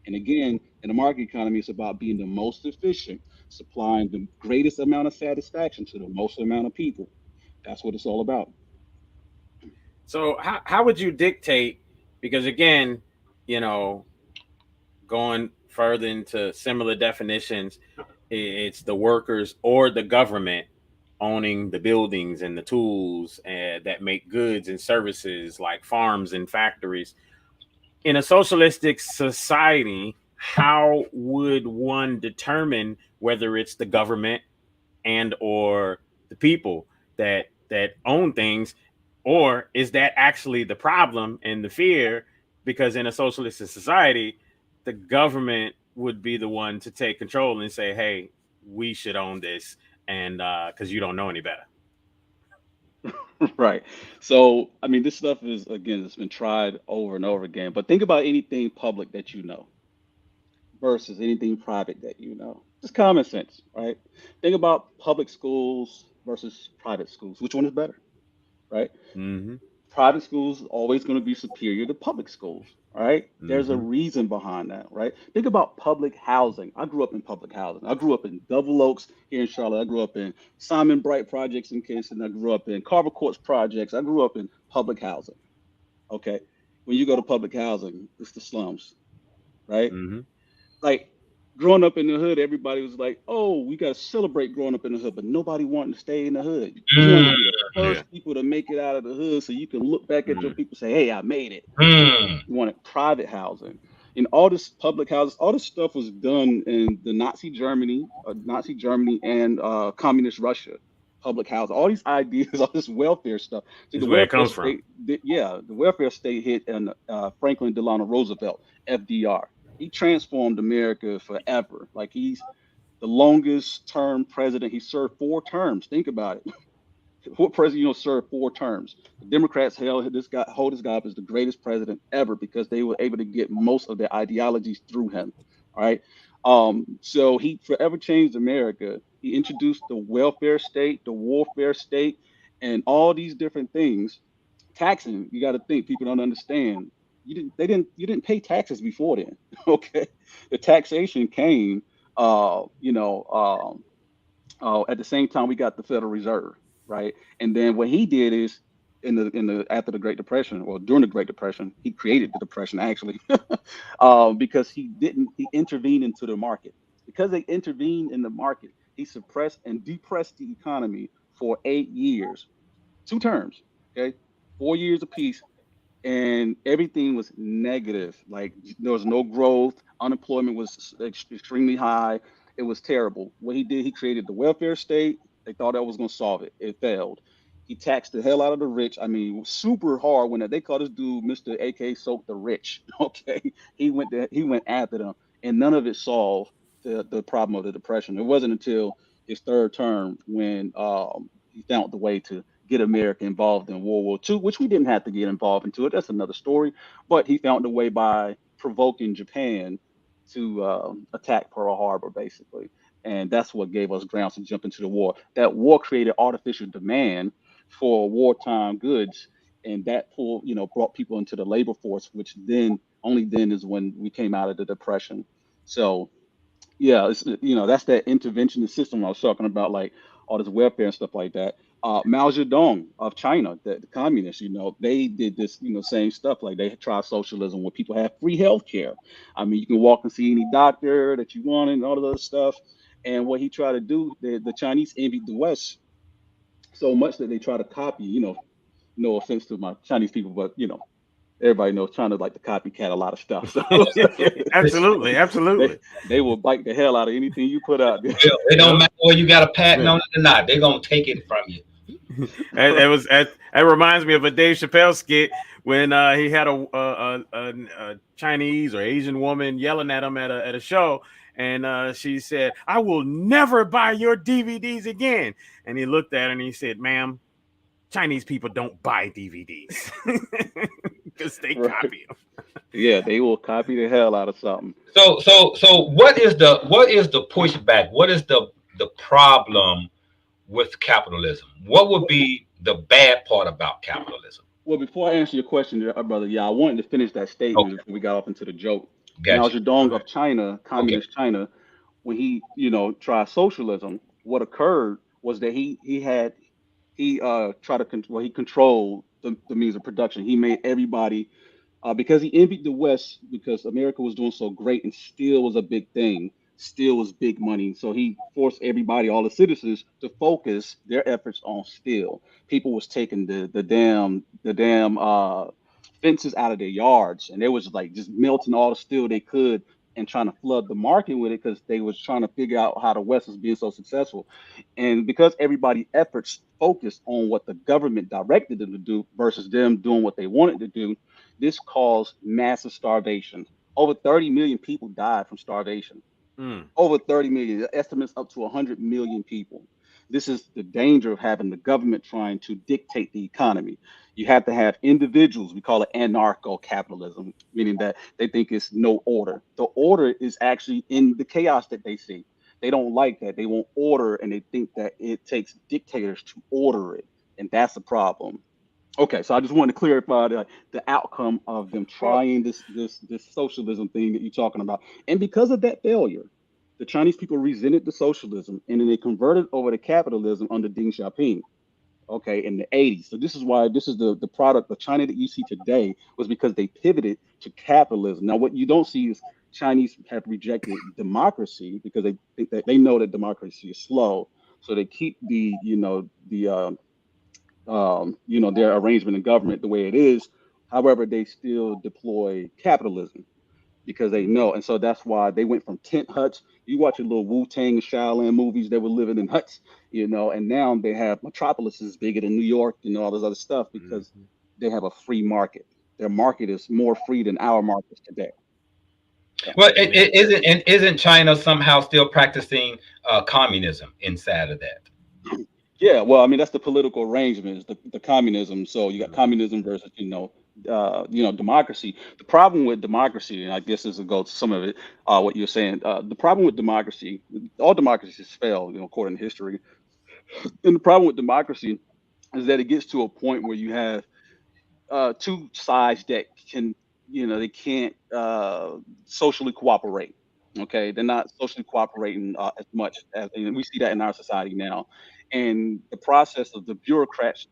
And again, in the market economy, it's about being the most efficient, supplying the greatest amount of satisfaction to the most amount of people. That's what it's all about. So how would you dictate? Because again, you know, going further into similar definitions, it's the workers or the government owning the buildings and the tools that make goods and services like farms and factories. In a socialistic society, how would one determine whether it's the government and or the people that own things, or is that actually the problem and the fear? Because in a socialist society, the government would be the one to take control and say, hey, we should own this, and because you don't know any better. Right. So, I mean, this stuff is, again, it's been tried over and over again. But think about anything public that you know versus anything private that you know. Just common sense, right? Think about public schools versus private schools. Which one is better, right? Mm-hmm. Private schools are always going to be superior to public schools, right? There's a Mm-hmm. reason behind that, right? Think about public housing. I grew up in public housing. I grew up in Double Oaks here in Charlotte. I grew up in Simon Bright projects in Kingston. I grew up in Carver Courts projects. I grew up in public housing. Okay. When you go to public housing, it's the slums, right? Mm-hmm. Like growing up in the hood, everybody was like, "Oh, we gotta celebrate growing up in the hood," but nobody wanted to stay in the hood. You want to Mm, be the Yeah. first people to make it out of the hood, so you can look back at your Mm. people and say, "Hey, I made it." mm. You wanted private housing, and all this public houses, all this stuff was done in the Nazi Germany and communist Russia. public housing, all these ideas, all this welfare stuff. See, This the is where it welfare comes from. state, yeah, the welfare state hit in Franklin Delano Roosevelt, FDR. He transformed America forever. Like he's the longest term president. He served 4 terms. Think about it. What president served 4 terms? The Democrats hold this guy up as the greatest president ever because they were able to get most of their ideologies through him. All right. So he forever changed America. He introduced the welfare state, the warfare state, and all these different things. Taxing, you got to think people don't understand. You didn't pay taxes before then. Okay. The taxation came at the same time we got the Federal Reserve, right? And then what he did is in the after the Great Depression, or during the Great Depression, he created the Depression actually, because he intervened into the market. Because they intervened in the market, he suppressed and depressed the economy for 8 years, 2 terms, okay, 4 years apiece, and everything was negative. Like there was no growth, unemployment was extremely high. It was terrible. What he did, he created the welfare state. They thought that was going to solve it. It failed. He taxed the hell out of the rich. I mean, super hard. When they call this dude Mr. AK Soak the Rich. Okay, he went after them, and none of it solved the problem of the depression. It wasn't until his 3rd term when he found the way to get America involved in World War II, which we didn't have to get involved into it. That's another story. But he found a way by provoking Japan to attack Pearl Harbor, basically. And that's what gave us grounds to jump into the war. That war created artificial demand for wartime goods, and that brought people into the labor force, which then only then is when we came out of the Depression. So yeah, that's that interventionist system I was talking about, like all this welfare and stuff like that. Mao Zedong of China, the communists, they did this, same stuff. Like they tried socialism where people have free health care. I mean, you can walk and see any doctor that you want and all of that stuff. And what he tried to do, the Chinese envied the West so much that they try to copy. No offense to my Chinese people, but everybody knows China like to copycat a lot of stuff. So Absolutely, they absolutely. they will bite the hell out of anything you put out there. It don't Yep. matter whether you got a patent Yeah. on it or not. They're gonna take it from you. That reminds me of a Dave Chappelle skit when he had a Chinese or Asian woman yelling at him at a show, and she said, "I will never buy your DVDs again." And he looked at her and he said, "Ma'am, Chinese people don't buy DVDs because they Right. copy them." Yeah, they will copy the hell out of something. So what is the pushback? What is the problem with capitalism? What would be the bad part about capitalism? Well, before I answer your question, brother, yeah, I wanted to finish that statement Okay, before we got off into the joke. Mao got you. Go Zedong ahead. of China, Okay. communist China, when he, tried socialism, what occurred was that he tried to he controlled the means of production. He made everybody because he envied the West because America was doing so great and steel was a big thing. Steel was big money. So he forced everybody, all the citizens, to focus their efforts on steel. People was taking the damn fences out of their yards, and they was like just melting all the steel they could and trying to flood the market with it because they was trying to figure out how the West was being so successful. And because everybody efforts focused on what the government directed them to do versus them doing what they wanted to do, this caused massive starvation. Over 30 million people died from starvation. Mm. Over 30 million, estimates up to 100 million people. This is the danger of having the government trying to dictate the economy. You have to have individuals, we call it anarcho capitalism, meaning that they think it's no order. The order is actually in the chaos that they see. They don't like that. They want order and they think that it takes dictators to order it. And that's the problem. Okay, so I just wanted to clarify the outcome of them Well, trying this socialism thing that you're talking about. And because of that failure, the Chinese people resented the socialism and then they converted over to capitalism under Deng Xiaoping, okay, in the 80s. So this is why this is the product of China that you see today was because they pivoted to capitalism. Now, what you don't see is Chinese have rejected democracy because they think that they know that democracy is slow. So they keep their arrangement in government the way it is. However, they still deploy capitalism. because they know. And so that's why they went from tent huts. You watch your little Wu-Tang and Shaolin movies, they were living in huts, and now they have metropolises bigger than New York and all this other stuff because Mhm. they have a free market. Their market is more free than our markets today. So, Well, Amen. isn't China somehow still practicing communism inside of that? yeah, well, I mean that's the political arrangement, is the communism. So you got Mhm. communism versus democracy. The problem with democracy, and I guess this will go to some of it, what you're saying. The problem with democracy, all democracies fail, according to history. And the problem with democracy is that it gets to a point where you have two sides that can, they can't socially cooperate. Okay, they're not socially cooperating as much as, and we see that in our society now. And the process of the bureaucrats,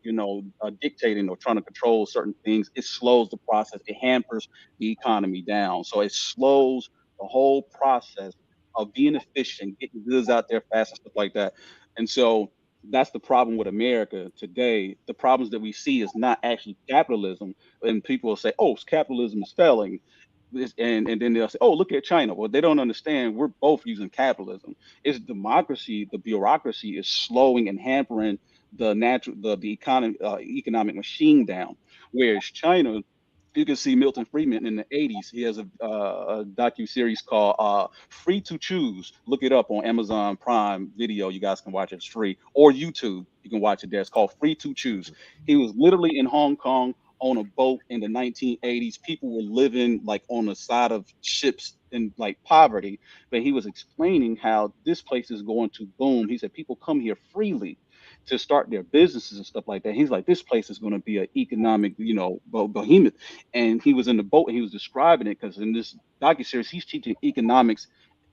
dictating or trying to control certain things, it slows the process. It hampers the economy down. So it slows the whole process of being efficient, getting goods out there fast and stuff like that. And so that's the problem with America today. The problems that we see is not actually capitalism, and people will say, "Oh, capitalism is failing," and then they'll say, "Oh, look at China." Well, they don't understand. We're both using capitalism. It's democracy. The bureaucracy is slowing and hampering the economy economic machine down. Whereas China, you can see Milton Friedman in the 80s. He has a docu series called Free to Choose. Look it up on Amazon Prime Video. You guys can watch it. It's free. Or YouTube. You can watch it there. It's called Free to Choose. He was literally in Hong Kong on a boat in the 1980s. People were living like on the side of ships in like poverty. But he was explaining how this place is going to boom. He said people come here freely to start their businesses and stuff like that. He's like, this place is going to be an economic, behemoth. And he was in the boat and he was describing it because in this docuseries, he's teaching economics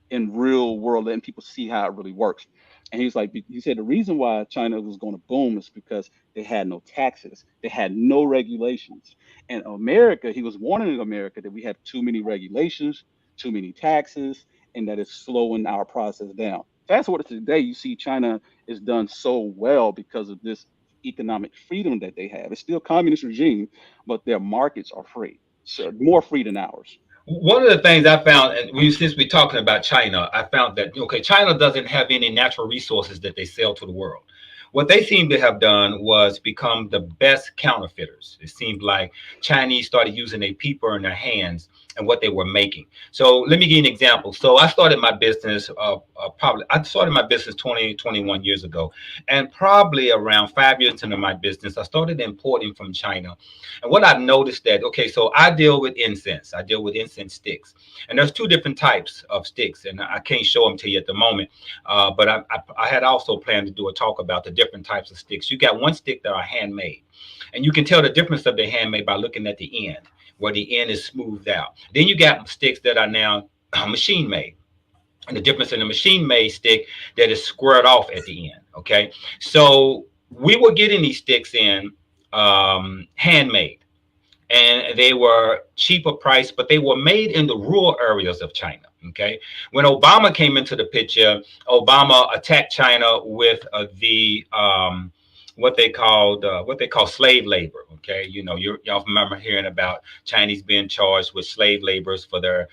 in real world, letting people see how it really works. And he's like, he said the reason why China was going to boom is because they had no taxes, they had no regulations. And America, he was warning America that we have too many regulations, too many taxes, and that it's slowing our process down. Fast forward to today, you see China is done so well because of this economic freedom that they have. It's still a communist regime, but their markets are free, so more free than ours. One of the things I found, and since we're talking about China, I found that okay, China doesn't have any natural resources that they sell to the world. What they seem to have done was become the best counterfeiters. It seemed like Chinese started using their people in their hands and what they were making. So let me give you an example. So I started my business I started my business 21 years ago, and probably around 5 years into my business, I started importing from China. And what I've noticed that, okay, so I deal with incense. I deal with incense sticks. And there's two different types of sticks, and I can't show them to you at the moment. But I had also planned to do a talk about the different types of sticks. You got one stick that are handmade, and you can tell the difference of the handmade by looking at the end, where the end is smoothed out. Then you got sticks that are now machine made. And the difference in the machine made stick that is squared off at the end. Okay. So we were getting these sticks in handmade, and they were cheaper price, but they were made in the rural areas of China. Okay. When Obama came into the picture, Obama attacked China with the what they call slave labor. Okay, y'all remember hearing about Chinese being charged with slave laborers for their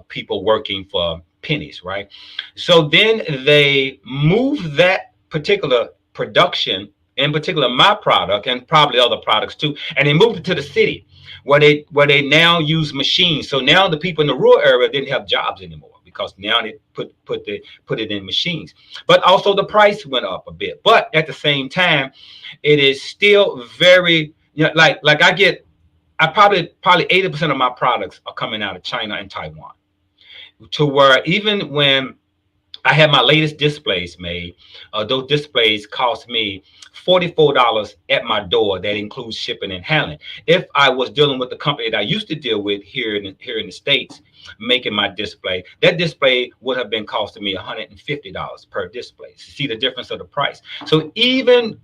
people working for pennies, right? So then they moved that particular production, in particular my product and probably other products too, and they moved it to the city where they now use machines. So now the people in the rural area didn't have jobs anymore because now they put it in machines. But also the price went up a bit. But at the same time, it is still very, like I probably 80% of my products are coming out of China and Taiwan, to where even when I had my latest displays made, those displays cost me $44 at my door. That includes shipping and handling. If I was dealing with the company that I used to deal with here in the States, making my display. That display would have been costing me $150 per display. See the difference of the price. So even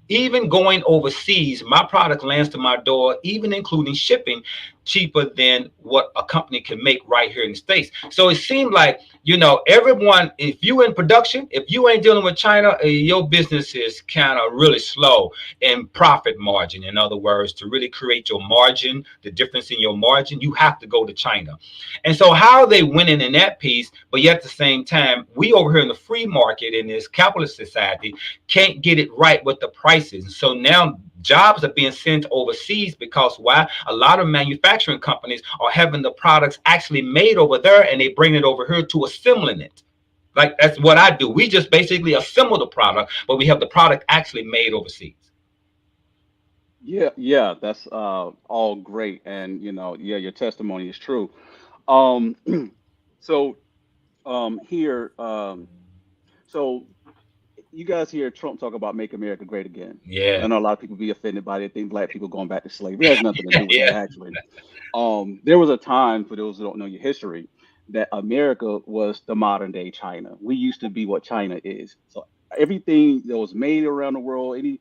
going overseas, my product lands to my door, even including shipping, cheaper than what a company can make right here in the States. So it seemed like, everyone, if you in production, if you ain't dealing with China, your business is kind of really slow in profit margin. In other words, to really create your margin, the difference in your margin, you have to go to China. And so how are they winning in that piece? But yet at the same time, we over here in the free market in this capitalist society can't get it right with the prices. So now jobs are being sent overseas because why? A lot of manufacturing companies are having the products actually made over there and they bring it over here to assembling it. Like that's what I do. We just basically assemble the product, but we have the product actually made overseas. Yeah, yeah, that's all great, and yeah, your testimony is true. Um, so here, so you guys hear Trump talk about "Make America Great Again." I Yeah. know a lot of people be offended by it, think black people going back to slavery. It has nothing to do with that, Yeah. actually. There was a time, for those who don't know your history, that America was the modern day China. We used to be what China is. So everything that was made around the world, any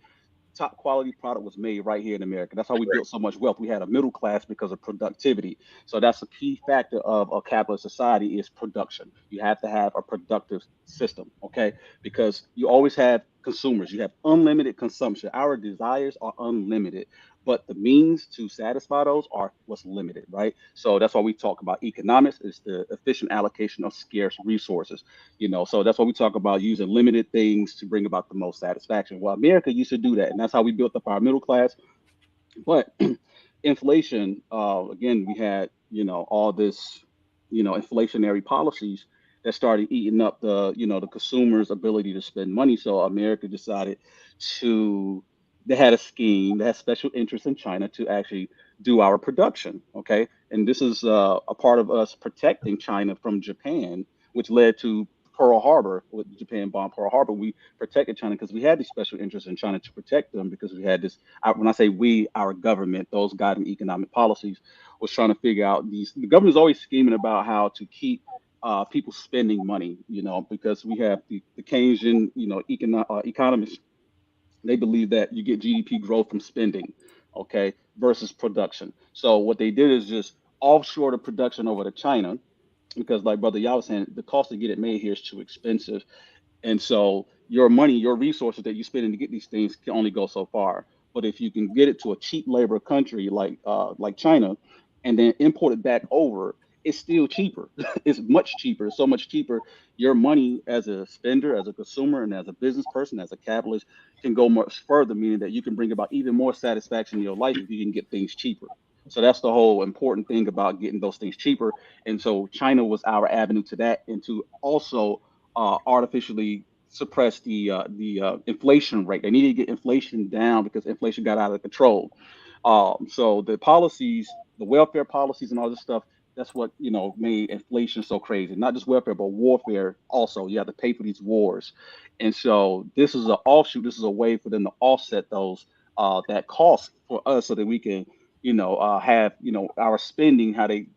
top quality product was made right here in America. That's how we built so much wealth. We had a middle class because of productivity. So that's a key factor of a capitalist society is production. You have to have a productive system, okay? Because you always have consumers. You have unlimited consumption. Our desires are unlimited, but the means to satisfy those are what's limited, right? So that's why we talk about economics is the efficient allocation of scarce resources. So that's why we talk about using limited things to bring about the most satisfaction. Well, America used to do that, and that's how we built up our middle class. But inflation, again, we had all this inflationary policies that started eating up the consumer's ability to spend money. So America decided to they had a scheme, they had special interest in China to actually do our production. Okay, and this is a part of us protecting China from Japan, which led to Pearl Harbor. With Japan bombed Pearl Harbor, we protected China because we had these special interests in China to protect them because we had this. When I say we, our government, those guiding economic policies, was trying to figure out these. The government is always scheming about how to keep people spending money, because we have the Keynesian, economists. They believe that you get GDP growth from spending, okay, versus production. So what they did is just offshore the production over to China because, like Brother Yao was saying, the cost to get it made here is too expensive. And so your money, your resources that you spend to get these things can only go so far. But if you can get it to a cheap labor country like China, and then import it back over, it's still cheaper. It's much cheaper. So much cheaper. Your money as a spender, as a consumer, and as a business person, as a capitalist, can go much further, meaning that you can bring about even more satisfaction in your life if you can get things cheaper. So that's the whole important thing about getting those things cheaper. And so China was our avenue to that, and to also artificially suppress the inflation rate. They needed to get inflation down because inflation got out of control. So the policies, the welfare policies, and all this stuff. That's what made inflation so crazy. Not just welfare, but warfare also. You have to pay for these wars, and so this is an offshoot. This is a way for them to offset those that cost for us, so that we can have our spending, how they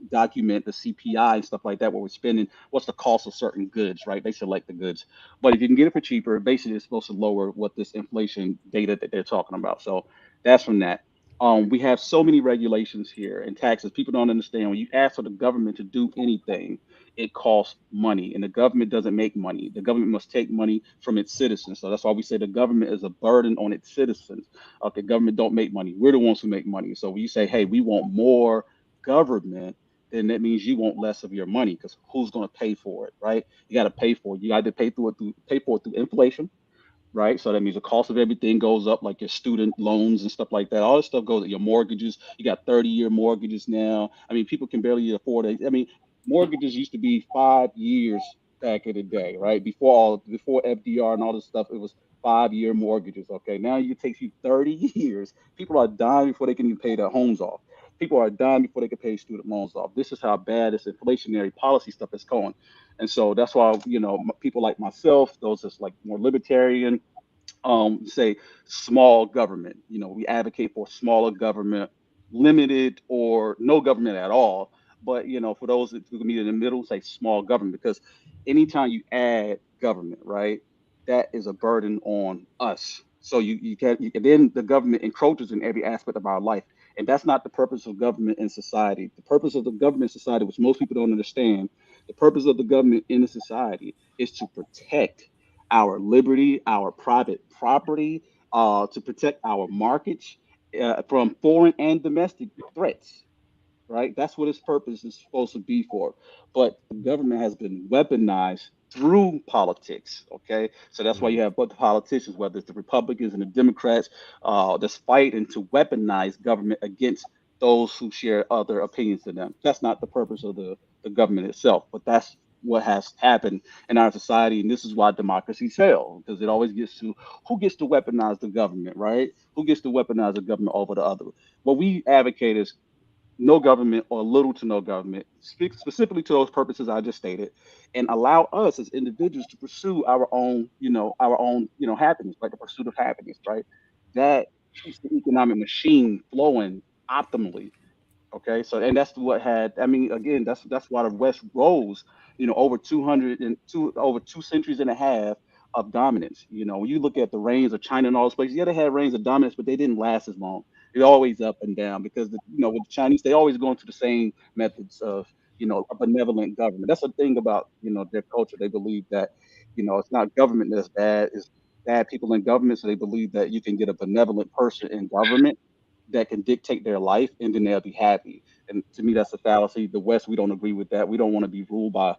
document the CPI and stuff like that, what we're spending, what's the cost of certain goods, right? They select the goods. But if you can get it for cheaper, basically it's supposed to lower what this inflation data that they're talking about. So that's from that. We have so many regulations here and taxes. People don't understand when you ask for the government to do anything, it costs money, and the government doesn't make money. The government must take money from its citizens. So that's why we say the government is a burden on its citizens. Okay, government don't make money. We're the ones who make money. So when you say, hey, we want more government, then that means you want less of your money because who's going to pay for it, right? You got to pay for it. You got to pay for it through inflation, right? So that means the cost of everything goes up, like your student loans and stuff like that. All this stuff goes. Your mortgages. You got 30-year mortgages now. I mean, people can barely afford it. I mean, mortgages used to be 5 years back in the day, right? Before FDR and all this stuff, it was 5-year mortgages. Okay, now it takes you 30 years. People are dying before they can even pay their homes off. People are dying before they can pay student loans off. This is how bad this inflationary policy stuff is going. And so that's why, people like myself, those that's like more libertarian, say small government. We advocate for smaller government, limited or no government at all. but for those that who can meet in the middle, say small government, because anytime you add government, right, that is a burden on us. So you can then the government encroaches in every aspect of our life, and that's not the purpose of government in society. The purpose of the government in society, which most people don't understand, the purpose of the government in the society is to protect our liberty, our private property, to protect our markets from foreign and domestic threats, right? That's what its purpose is supposed to be for. But the government has been weaponized through politics. Okay, so that's why you have both the politicians, whether it's the Republicans and the Democrats, that's fighting to weaponize government against those who share other opinions than them. That's not the purpose of the government itself, but that's what has happened in our society, and this is why democracies fail, because it always gets to who gets to weaponize the government, right? Who gets to weaponize the government over the other? What we advocate is no government or little to no government, speak specifically to those purposes I just stated, and allow us as individuals to pursue our own happiness, like the pursuit of happiness, right? That keeps the economic machine flowing optimally. Okay, so and that's what had. I mean, again, that's why the West rose. Over 202 over 2 centuries and a half of dominance. When you look at the reigns of China and all those places, yeah, they had reigns of dominance, but they didn't last as long. They're always up and down because with the Chinese, they always go into the same methods of a benevolent government. That's the thing about their culture. They believe that it's not government that's bad, it's bad people in government. So they believe that you can get a benevolent person in government that can dictate their life, and then they'll be happy. And to me, that's a fallacy. The West, we don't agree with that. We don't want to be ruled by,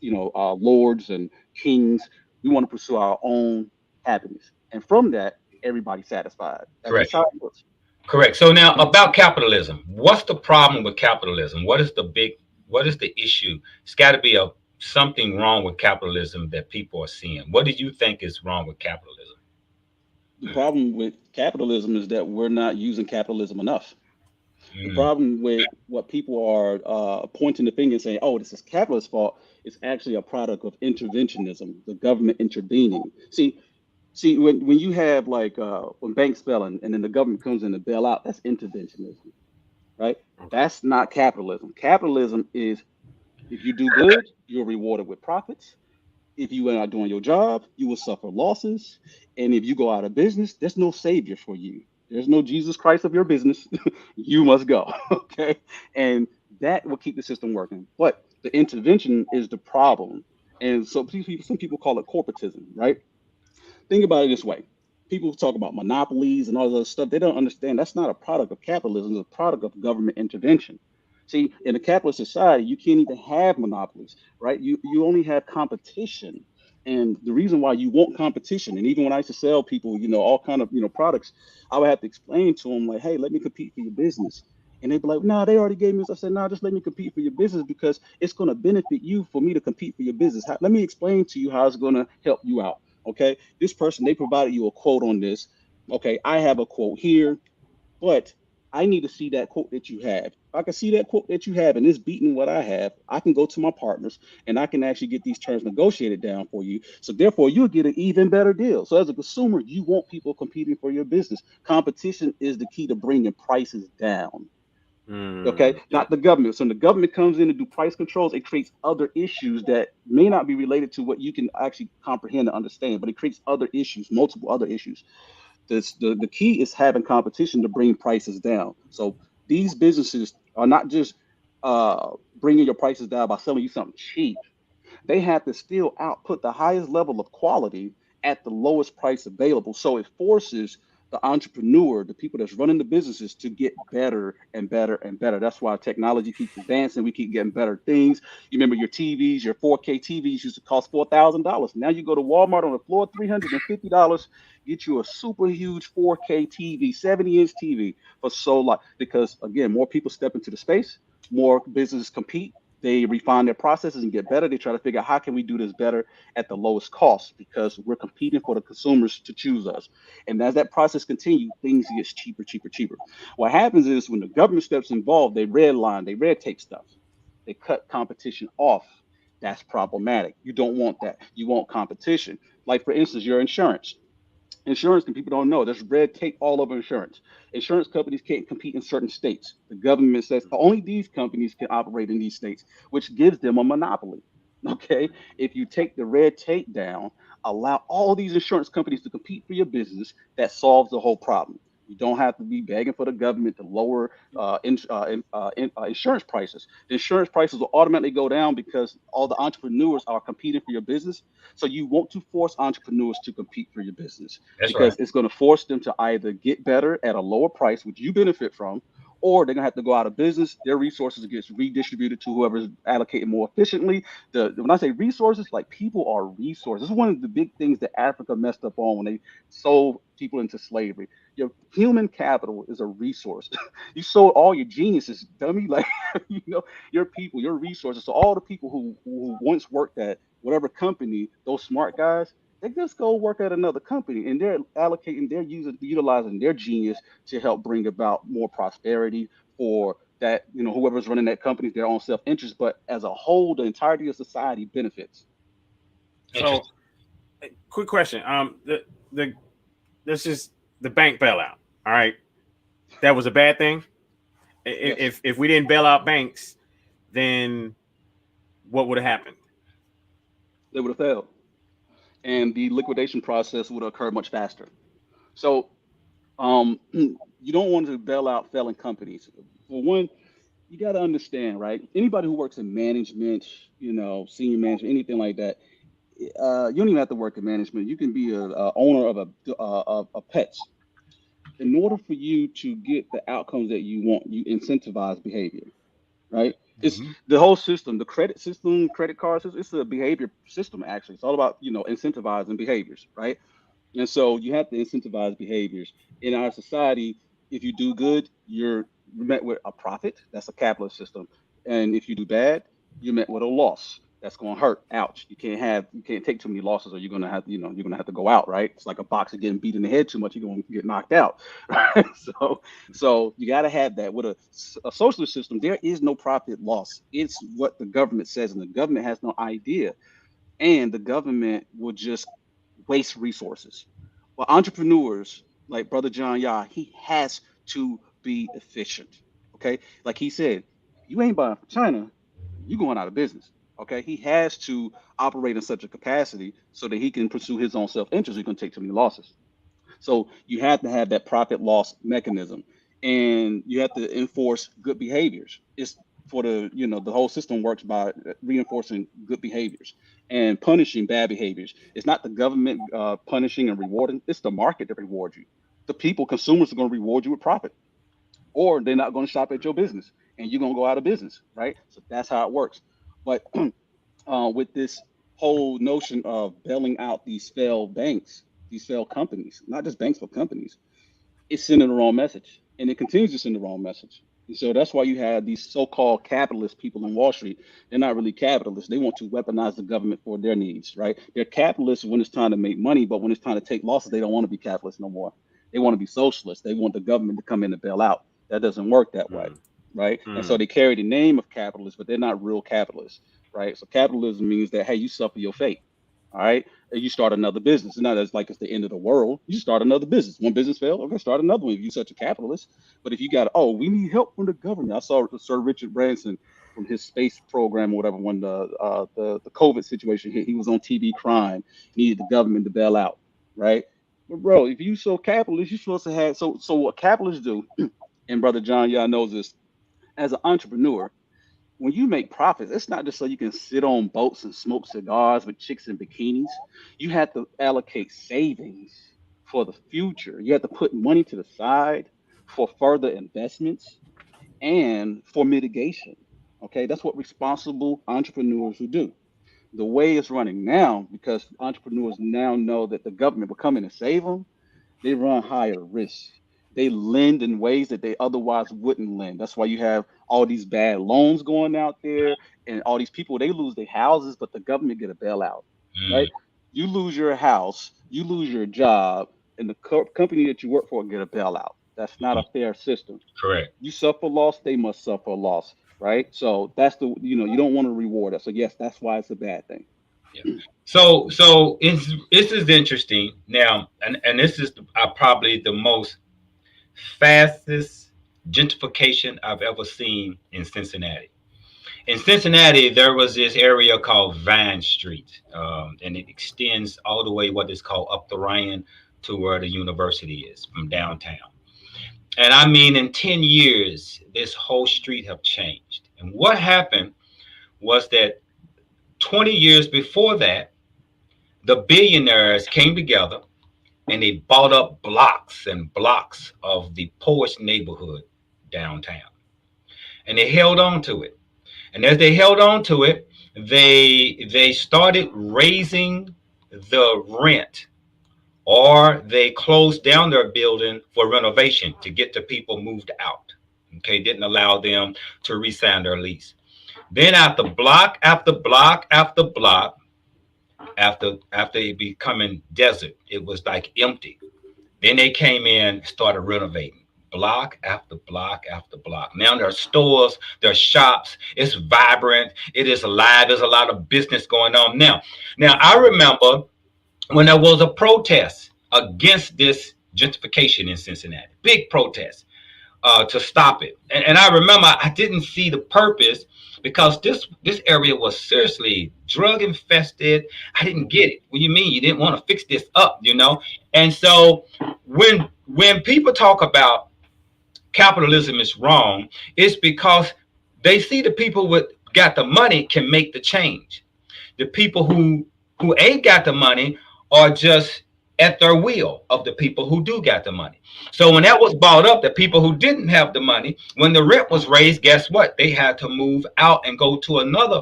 lords and kings. We want to pursue our own happiness, and from that, everybody's satisfied. That's just Correct. how it works. Correct. So now about capitalism. What's the problem with capitalism? What is the issue? It's got to be something wrong with capitalism that people are seeing. What do you think is wrong with capitalism? The problem with capitalism is that we're not using capitalism enough. The Mm, problem with what people are pointing the finger and saying, "Oh, this is capitalist fault," is actually a product of interventionism, the government intervening. See, when you have like when banks failing and then the government comes in to bail out, that's interventionism, right? Okay. That's not capitalism. Capitalism is if you do good, you're rewarded with profits. If you are not doing your job, you will suffer losses. And if you go out of business, there's no savior for you. There's no Jesus Christ of your business. You must go. Okay. And that will keep the system working. But the intervention is the problem. And so some people call it corporatism, right? Think about it this way. People talk about monopolies and all this other stuff. They don't understand that's not a product of capitalism, it's a product of government intervention. See, in a capitalist society, you can't even have monopolies, right? You only have competition. And the reason why you want competition, and even when I used to sell people, all kind of products, I would have to explain to them like, hey, let me compete for your business. And they'd be like, no, they already gave me this. I said, no, just let me compete for your business because it's going to benefit you for me to compete for your business. Let me explain to you how it's going to help you out. Okay. This person, they provided you a quote on this. Okay. I have a quote here, but I need to see that quote that you have. If I can see that quote that you have and it's beating what I have, I can go to my partners and I can actually get these terms negotiated down for you. So therefore, you'll get an even better deal. So as a consumer, you want people competing for your business. Competition is the key to bringing prices down. Okay, Yep. not the government. So when the government comes in to do price controls, it creates other issues that may not be related to what you can actually comprehend and understand, but it creates other issues, multiple other issues. The key is having competition to bring prices down. So these businesses are not just bringing your prices down by selling you something cheap. They have to still output the highest level of quality at the lowest price available. So it forces the entrepreneur, the people that's running the businesses, to get better and better and better. That's why technology keeps advancing. We keep getting better things. You remember your TVs, your 4K TVs used to cost $4,000. Now you go to Walmart on the floor, $350, get you a super huge 4K TV, 70-inch TV for so long. Because again, more people step into the space, more businesses compete, they refine their processes and get better. They try to figure out how can we do this better at the lowest cost because we're competing for the consumers to choose us. And as that process continues, things get cheaper, cheaper, cheaper. What happens is when the government steps involved, they redline, they red tape stuff. They cut competition off. That's problematic. You don't want that. You want competition. Like for instance, your insurance. Insurance, and people don't know, there's red tape all over insurance. Insurance companies can't compete in certain states. The government says only these companies can operate in these states, which gives them a monopoly. Okay, if you take the red tape down, allow all these insurance companies to compete for your business, that solves the whole problem. You don't have to be begging for the government to lower insurance prices. The insurance prices will automatically go down because all the entrepreneurs are competing for your business. So you want to force entrepreneurs to compete for your business That's right. because it's going to force them to either get better at a lower price, which you benefit from, or they're gonna have to go out of business. Their resources gets redistributed to whoever's allocated more efficiently. When I say resources, like people are resources. This is one of the big things that Africa messed up on when they sold people into slavery. Your human capital is a resource. You sold all your geniuses, dummy. Like your people, your resources. So all the people who once worked at whatever company, those smart guys, they just go work at another company and they're allocating, they're utilizing their genius to help bring about more prosperity for that, whoever's running that company, their own self-interest, but as a whole, the entirety of society benefits. So, Interesting. quick question. The this is the bank bailout. All right, that was a bad thing. Yes, If we didn't bail out banks, then what would have happened? they would have failed. And the liquidation process would occur much faster. So you don't want to bail out failing companies. For one, you got to understand, right? Anybody who works in management, senior management, anything like that, you don't even have to work in management. You can be a owner of pets. In order for you to get the outcomes that you want, you incentivize behavior, right? It's Hmm. the whole system, the credit system, credit card system. It's a behavior system, actually. It's all about incentivizing behaviors, right? And so you have to incentivize behaviors in our society. If you do good, you're met with a profit. That's a capitalist system. And if you do bad, you're met with a loss. That's going to hurt. Ouch. You can't take too many losses or you're going to have to go out, right? It's like a boxer getting beat in the head too much, you're going to get knocked out. Right? So you got to have that with a socialist system. There is no profit loss. It's what the government says, and the government has no idea, and the government will just waste resources. Well, entrepreneurs like Brother John Yah, he has to be efficient. Okay, like he said, if you ain't buying from China, you going out of business. Okay, he has to operate in such a capacity so that he can pursue his own self-interest. He's going to take too many losses. So you have to have that profit loss mechanism, and you have to enforce good behaviors. It's for the whole system works by reinforcing good behaviors and punishing bad behaviors. It's not the government punishing and rewarding; it's the market that rewards you. The people, consumers, are going to reward you with profit, or they're not going to shop at your business, and you're going to go out of business, right? So that's how it works. But with this whole notion of bailing out these failed banks, these failed companies, not just banks, but companies, it's sending the wrong message. And it continues to send the wrong message. And so that's why you have these so called capitalist people in Wall Street. They're not really capitalists. They want to weaponize the government for their needs, right? They're capitalists when it's time to make money, but when it's time to take losses, they don't want to be capitalists no more. They want to be socialists. They want the government to come in and bail out. That doesn't work that way, Mm, right? And so mm. they carry the name of capitalists, but they're not real capitalists, right? So capitalism means that, hey, you suffer your fate, all right? And you start another business. It's not as like it's the end of the world. You start another business. One business failed, okay, start another one if you're such a capitalist. But if you got, oh, we need help from the government. I saw Sir Richard Branson from his space program or whatever when the COVID situation hit. He was on TV crying, needed the government to bail out, right? But bro, if you so capitalist, you're supposed to have so what capitalists do, and Brother John, y'all knows this, as an entrepreneur, when you make profits, it's not just so you can sit on boats and smoke cigars with chicks in bikinis. You have to allocate savings for the future. You have to put money to the side for further investments and for mitigation. Okay, that's what responsible entrepreneurs will do. The way it's running now, because entrepreneurs now know that the government will come in and save them, they run higher risk. They lend in ways that they otherwise wouldn't lend. That's why you have all these bad loans going out there, and all these people, they lose their houses, but the government get a bailout, Mm, right? You lose your house, you lose your job, and the company that you work for get a bailout. That's not a fair system. correct. You suffer loss, they must suffer loss, right? So that's you don't want to reward us. So yes, that's why it's a bad thing. Yeah. So this is interesting now, and this is probably the most fastest gentrification I've ever seen in Cincinnati. In Cincinnati, there was this area called Vine Street, and it extends all the way what is called up the Ryan to where the university is from downtown. And I mean, in 10 years, this whole street have changed. And what happened was that 20 years before that, the billionaires came together and they bought up blocks and blocks of the poorest neighborhood downtown. And they held on to it. And as they held on to it, they started raising the rent, or they closed down their building for renovation to get the people moved out. Okay, didn't allow them to re-sign their lease. Then after block after block after block, after it becoming desert, it was like empty. Then they came in and started renovating block after block after block. Now there are stores, there are shops, it's vibrant, it is alive, there's a lot of business going on. Now I remember when there was a protest against this gentrification in Cincinnati, big protest to stop it. And I remember I didn't see the purpose because this area was seriously drug infested. I didn't get it. What do you mean you didn't want to fix this up, you know? And so when people talk about capitalism is wrong, it's because they see the people with got the money can make the change. The people who ain't got the money are just at their will of the people who do got the money. So when that was bought up, the people who didn't have the money, when the rent was raised, guess what? They had to move out and go to another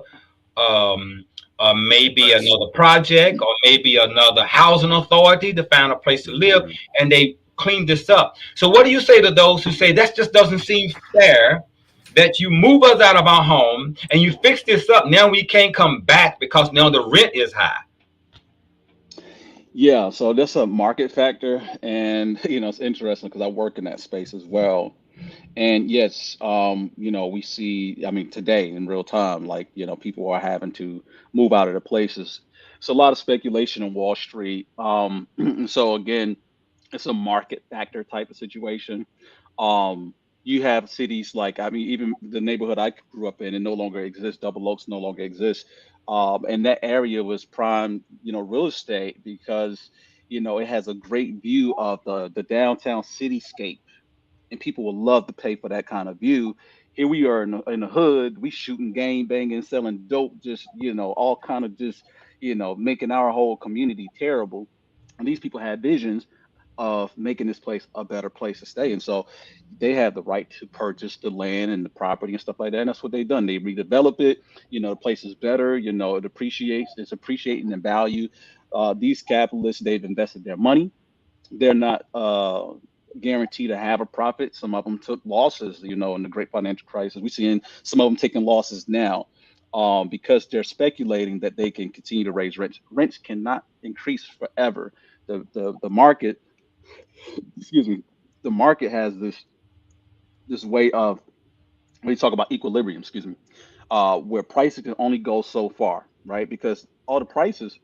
maybe another project or maybe another housing authority to find a place to live, and they cleaned this up. So what do you say to those who say that just doesn't seem fair? That you move us out of our home and you fix this up. Now we can't come back because now the rent is high. Yeah, so that's a market factor, and it's interesting because I work in that space as well. And yes, we see, I mean, today in real time, like, people are having to move out of their places. It's a lot of speculation on Wall Street. So again, it's a market factor type of situation. You have cities like, I mean, even the neighborhood I grew up in, it no longer exists. Double Oaks no longer exists. And that area was prime, real estate because, it has a great view of the downtown cityscape, and people will love to pay for that kind of view. Here we are in the hood, we shooting game banging, selling dope, just all kind of just making our whole community terrible. And these people had visions of making this place a better place to stay, and so they have the right to purchase the land and the property and stuff like that. And that's what they've done. They redevelop it. The place is better. It appreciates. It's appreciating in value. These capitalists, they've invested their money. They're not guaranteed to have a profit. Some of them took losses, in the great financial crisis. We're seeing some of them taking losses now because they're speculating that they can continue to raise rents. Rents cannot increase forever. The market, excuse me, the market has this way of, when you talk about equilibrium, excuse me, where prices can only go so far, right? Because all the prices,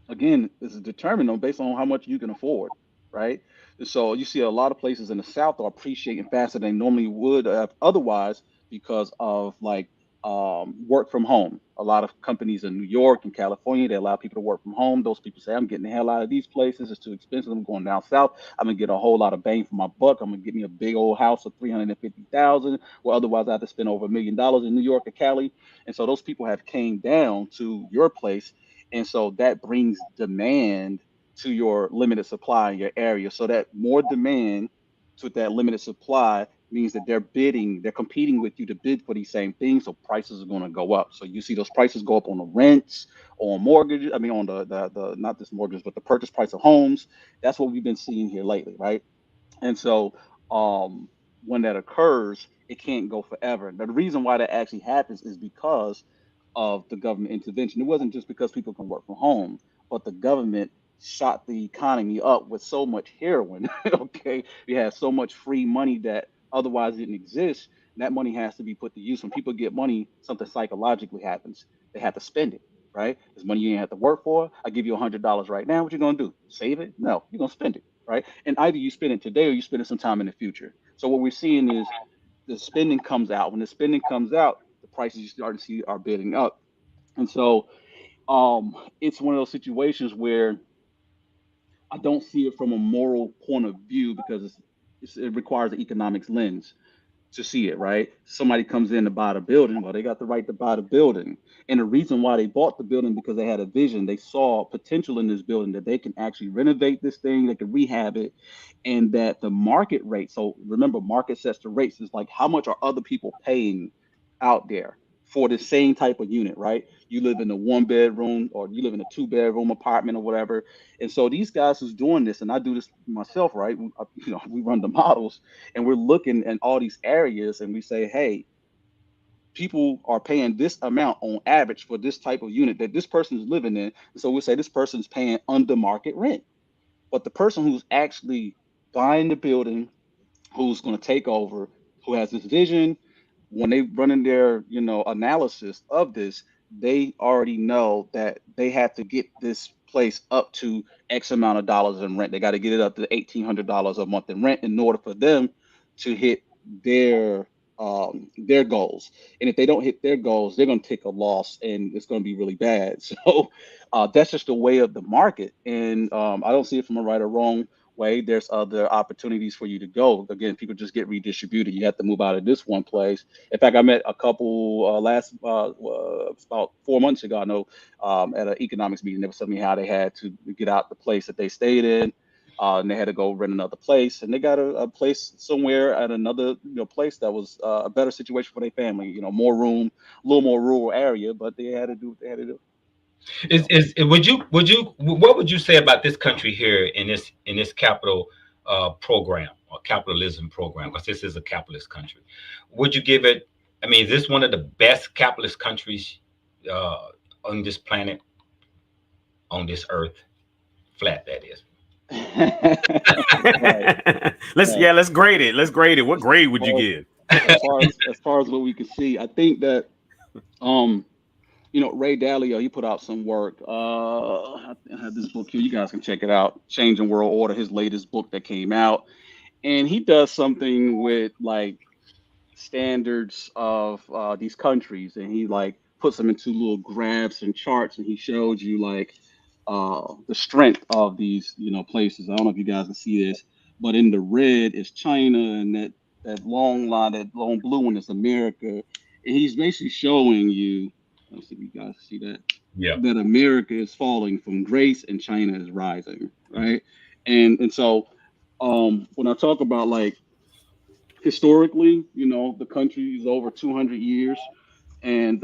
again, is determined based on how much you can afford, right? So you see a lot of places in the South are appreciating faster than they normally would have otherwise because of like work from home. A lot of companies in New York and California, they allow people to work from home. Those people say, I'm getting the hell out of these places. It's too expensive. I'm going down south. I'm gonna get a whole lot of bang for my buck. I'm gonna get me a big old house of 350,000, where otherwise I have to spend over $1 million in New York or Cali. And so those people have came down to your place, and so that brings demand to your limited supply in your area. So that more demand to that limited supply means that they're competing with you to bid for these same things. So prices are going to go up. So you see those prices go up on the rents, on mortgages. I mean, on the not just mortgages, but the purchase price of homes. That's what we've been seeing here lately, right? And so when that occurs, it can't go forever. Now, the reason why that actually happens is because of the government intervention. It wasn't just because people can work from home, but the government shot the economy up with so much heroin. Okay, we have so much free money that otherwise didn't exist. That money has to be put to use. When people get money, something psychologically happens. They have to spend it, right? It's money you ain't have to work for. I give you $100 right now. What you gonna do? Save it? No, you're gonna spend it, right? And either you spend it today or you spend it sometime in the future. So what we're seeing is the spending comes out. When the spending comes out, the prices you start to see are bidding up. And so it's one of those situations where I don't see it from a moral point of view because it requires an economics lens to see it, right? Somebody comes in to buy the building, well, they got the right to buy the building. And the reason why they bought the building because they had a vision. They saw potential in this building that they can actually renovate this thing, they can rehab it, and that the market rate. So remember, market sets the rates. Is like how much are other people paying out there for the same type of unit, right? You live in a 1 bedroom or you live in a 2 bedroom apartment or whatever. And so these guys who's doing this, and I do this myself, right? We run the models and we're looking at all these areas and we say, hey, people are paying this amount on average for this type of unit that this person is living in. And so we say this person's paying under market rent. But the person who's actually buying the building, who's going to take over, who has this vision, when they run in their analysis of this, they already know that they have to get this place up to X amount of dollars in rent. They got to get it up to $1,800 a month in rent in order for them to hit their goals. And if they don't hit their goals, they're going to take a loss, and it's going to be really bad. So that's just the way of the market, and I don't see it from a right or wrong way. There's other opportunities for you to go. Again, people just get redistributed. You have to move out of this one place. In fact, I met a couple about 4 months ago, I know, at an economics meeting. They were telling me how they had to get out the place that they stayed in, and they had to go rent another place, and they got a place somewhere at another place that was a better situation for their family. More room, a little more rural area, but they had to do what they had to do. What would you say about this country here in this capital program or capitalism program? Because this is a capitalist country. Would you give it? I mean, is this one of the best capitalist countries on this planet, on this earth, flat that is? Right. Let's grade it. Let's grade it. What grade would you give? As far as what we can see, I think that Ray Dalio, he put out some work. I have this book here. You guys can check it out. Changing World Order, his latest book that came out. And he does something with like standards of these countries. And he like puts them into little graphs and charts. And he shows you like the strength of these, places. I don't know if you guys can see this, but in the red is China, and that long line, that long blue one is America. And he's basically showing you, let's see if you guys see that. Yeah. That America is falling from grace and China is rising, right? And so when I talk about like historically, the country is over 200 years, and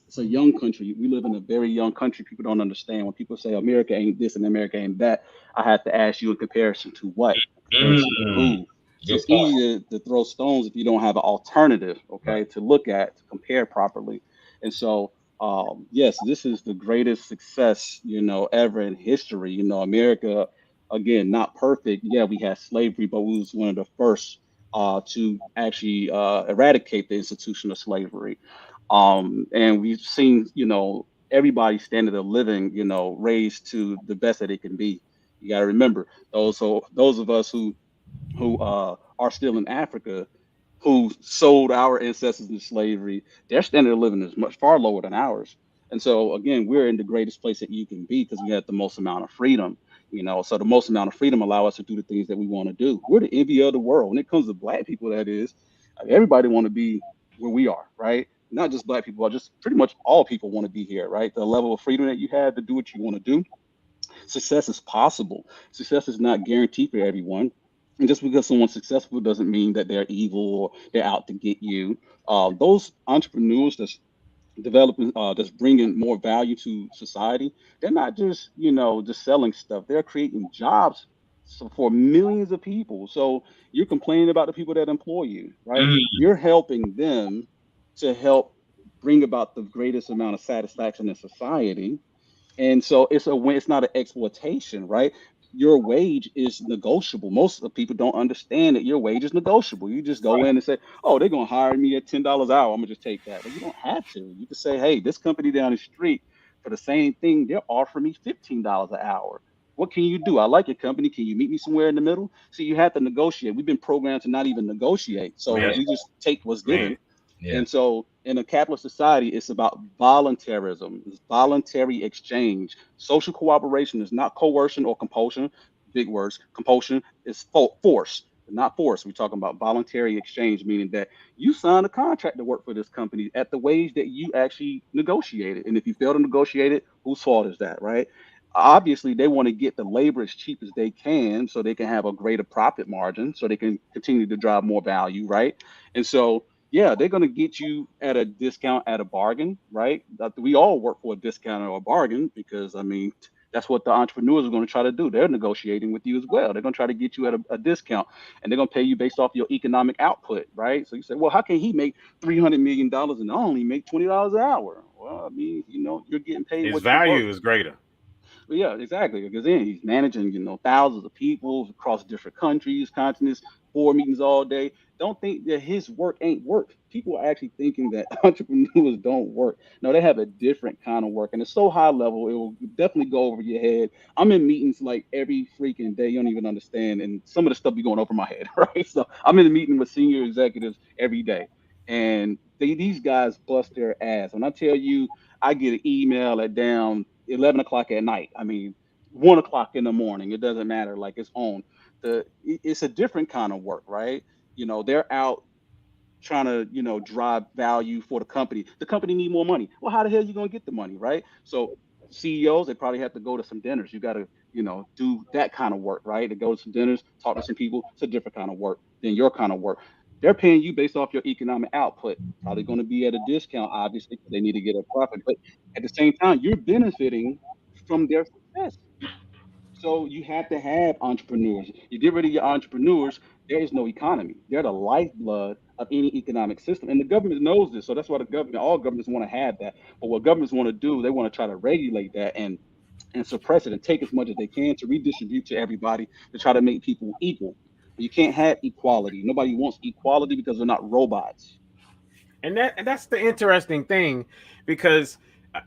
it's a young country. We live in a very young country. People don't understand when people say America ain't this and America ain't that. I have to ask you in comparison to what? Comparison to who? So it's easy to throw stones if you don't have an alternative, okay, to look at, to compare properly. And so, yes, this is the greatest success, ever in history. America, again, not perfect. Yeah, we had slavery, but we was one of the first to actually eradicate the institution of slavery. And we've seen, everybody's standard of living, raised to the best that it can be. You got to remember those of us who are still in Africa, who sold our ancestors into slavery, their standard of living is far lower than ours. And so again, we're in the greatest place that you can be because we have the most amount of freedom. So the most amount of freedom allow us to do the things that we want to do. We're the envy of the world. When it comes to Black people, that is, everybody want to be where we are, right? Not just Black people, but just pretty much all people want to be here, right? The level of freedom that you have to do what you want to do. Success is possible. Success is not guaranteed for everyone. And just because someone's successful doesn't mean that they're evil or they're out to get you. Those entrepreneurs that's developing, that's bringing more value to society, they're not just, just selling stuff. They're creating jobs for millions of people. So you're complaining about the people that employ you, right? You're helping them to help bring about the greatest amount of satisfaction in society. And so it's not an exploitation, right? Your wage is negotiable. Most of the people don't understand that your wage is negotiable. You just go in and say, oh, they're going to hire me at $10 an hour. I'm going to just take that. But you don't have to. You can say, hey, this company down the street for the same thing, they're offering me $15 an hour. What can you do? I like your company. Can you meet me somewhere in the middle? See, you have to negotiate. We've been programmed to not even negotiate. So Right. we just take what's Man. given. Yeah. And so in a capitalist society, it's about voluntarism, it's voluntary exchange. Social cooperation is not coercion or compulsion. Big words. Compulsion is force, not force. We're talking about voluntary exchange, meaning that you sign a contract to work for this company at the wage that you actually negotiated. And if you fail to negotiate it, whose fault is that, right? Obviously, they want to get the labor as cheap as they can so they can have a greater profit margin so they can continue to drive more value, right? And so yeah, they're going to get you at a discount, at a bargain, right? We all work for a discount or a bargain because, I mean, that's what the entrepreneurs are going to try to do. They're negotiating with you as well. They're going to try to get you at a discount, and they're going to pay you based off your economic output, right? So you say, well, how can he make $300 million and I only make $20 an hour? Well, I mean, you're getting paid His what you're worth. value is greater. Well, yeah, exactly. Because then he's managing, thousands of people across different countries, continents, board meetings all day. Don't think that his work ain't work. People are actually thinking that entrepreneurs don't work. No, they have a different kind of work, and it's so high level, it will definitely go over your head. I'm in meetings like every freaking day. You don't even understand, and some of the stuff be going over my head, right? So I'm in a meeting with senior executives every day, and these guys bust their ass. When I tell you, I get an email at down 11 o'clock at night. I mean, 1 o'clock in the morning. It doesn't matter. Like it's on. It's a different kind of work, right? They're out trying to, drive value for the company. The company need more money. Well, how the hell are you gonna get the money, right? So CEOs, they probably have to go to some dinners. You got to, do that kind of work, right? To go to some dinners, talk to some people. It's a different kind of work than your kind of work. They're paying you based off your economic output. Probably going to be at a discount, obviously, because they need to get a profit. But at the same time, you're benefiting from their success. So you have to have entrepreneurs. You get rid of your entrepreneurs, there is no economy. They're the lifeblood of any economic system. And the government knows this. So that's why all governments want to have that. But what governments want to do, they want to try to regulate that and suppress it and take as much as they can to redistribute to everybody to try to make people equal. You can't have equality. Nobody wants equality because they're not robots. And that's the interesting thing, because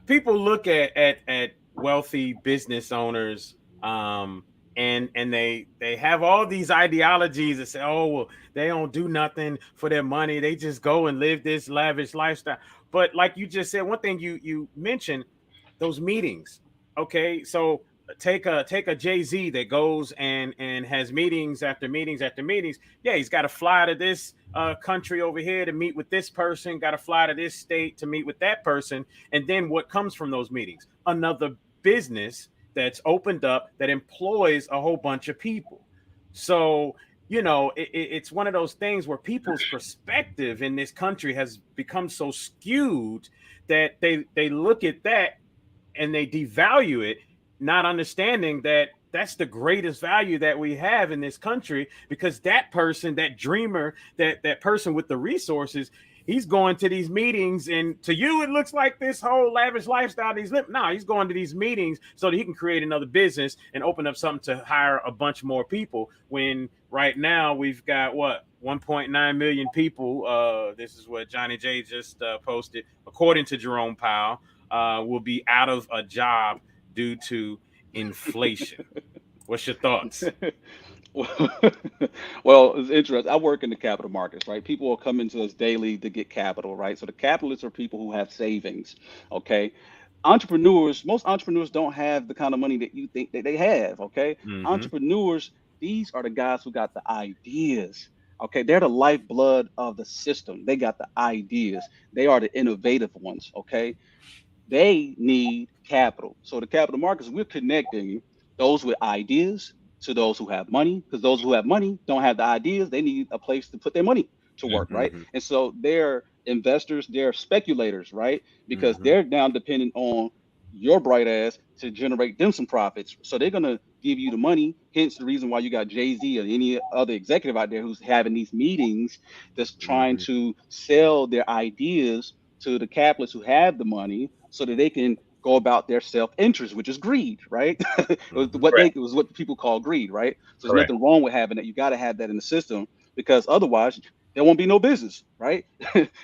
people look at wealthy business owners, and they have all these ideologies that say, oh well, they don't do nothing for their money, they just go and live this lavish lifestyle. But like you just said, one thing you mentioned, those meetings. Okay, so take a Jay-Z that goes and has meetings after meetings after meetings. Yeah, he's got to fly to this country over here to meet with this person, got to fly to this state to meet with that person. And then what comes from those meetings? Another business that's opened up that employs a whole bunch of people. So it's one of those things where people's perspective in this country has become so skewed that they look at that and they devalue it, not understanding that that's the greatest value that we have in this country, because that person, that dreamer, that person with the resources, he's going to these meetings, and to you it looks like this whole lavish lifestyle he's living. No, he's going to these meetings so that he can create another business and open up something to hire a bunch more people, when right now we've got 1.9 million people. This is what Johnny J just posted, according to Jerome Powell, will be out of a job due to inflation. What's your thoughts? Well, it's interesting. I work in the capital markets, right? People will come into us daily to get capital, right? So the capitalists are people who have savings, okay? Most entrepreneurs don't have the kind of money that you think that they have, okay? Mm-hmm. Entrepreneurs, these are the guys who got the ideas, okay? They're the lifeblood of the system. They got the ideas. They are the innovative ones, okay? They need capital. So the capital markets, we're connecting those with ideas to those who have money, because those who have money don't have the ideas. They need a place to put their money to work, right? Mm-hmm. And so they're investors, they're speculators, right? Because Mm-hmm. they're now dependent on your bright ass to generate them some profits. So they're going to give you the money. Hence the reason why you got Jay-Z or any other executive out there who's having these meetings that's trying Mm-hmm. to sell their ideas to the capitalists who have the money so that they can go about their self-interest, which is greed, right? It was Correct. it was what people call greed, right? So there's Correct. nothing wrong with having that. You got to have that in the system, because otherwise there won't be no business, right?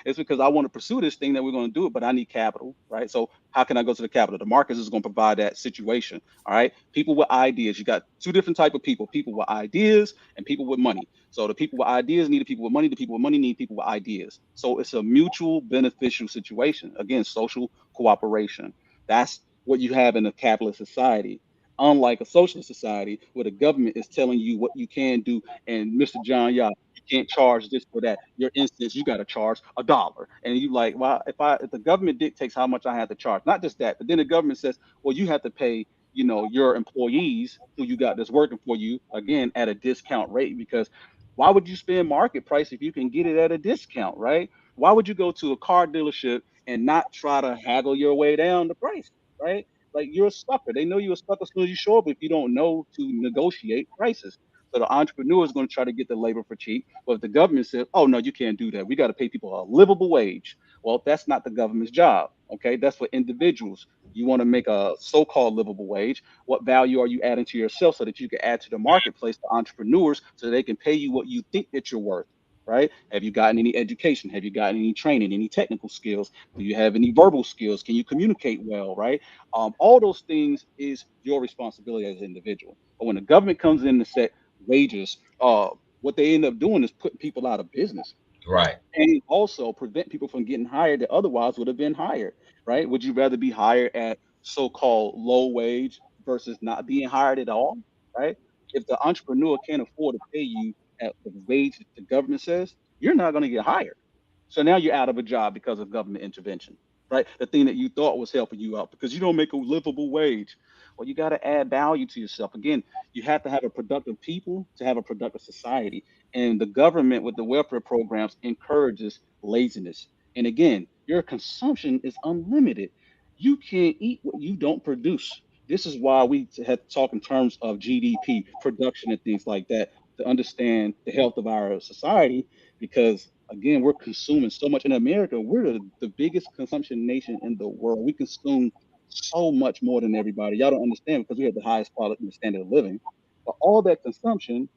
It's because I want to pursue this thing that we're going to do it, but I need capital, right? So how can I go to the capital? The markets is going to provide that situation, all right? People with ideas. You got two different type of people: people with ideas and people with money. So the people with ideas need the people with money. The people with money need people with ideas. So it's a mutual beneficial situation. Again, social cooperation. That's what you have in a capitalist society. Unlike a socialist society where the government is telling you what you can do, and Mr. John, yeah, you can't charge this or that. Your instance, you got to charge $1, and you like, well, if the government dictates how much I have to charge, not just that, but then the government says, well, you have to pay, your employees who you got that's working for you again at a discount rate, because why would you spend market price if you can get it at a discount, right? Why would you go to a car dealership and not try to haggle your way down the price, right? Like, you're a sucker. They know you're a sucker as soon as you show up if you don't know to negotiate prices. So the entrepreneur is going to try to get the labor for cheap. But if the government says, oh, no, you can't do that, we got to pay people a livable wage. Well, that's not the government's job. Okay. That's for individuals. You want to make a so called livable wage. What value are you adding to yourself so that you can add to the marketplace to entrepreneurs so they can pay you what you think that you're worth? Right? Have you gotten any education? Have you gotten any training, any technical skills? Do you have any verbal skills? Can you communicate well? Right? All those things is your responsibility as an individual. But when the government comes in to set wages, what they end up doing is putting people out of business Right. and also prevent people from getting hired that otherwise would have been hired, right? Would you rather be hired at so-called low wage versus not being hired at all, right? If the entrepreneur can't afford to pay you at the wage that the government says, you're not going to get hired. So now you're out of a job because of government intervention, right? The thing that you thought was helping you out because you don't make a livable wage. Well, you got to add value to yourself. Again, you have to have a productive people to have a productive society. And the government with the welfare programs encourages laziness. And again, your consumption is unlimited. You can't eat what you don't produce. This is why we have to talk in terms of GDP, production, and things like that to understand the health of our society. Because again, we're consuming so much in America. We're the biggest consumption nation in the world. We consume so much more than everybody. Y'all don't understand because we have the highest quality and standard of living. But all that consumption,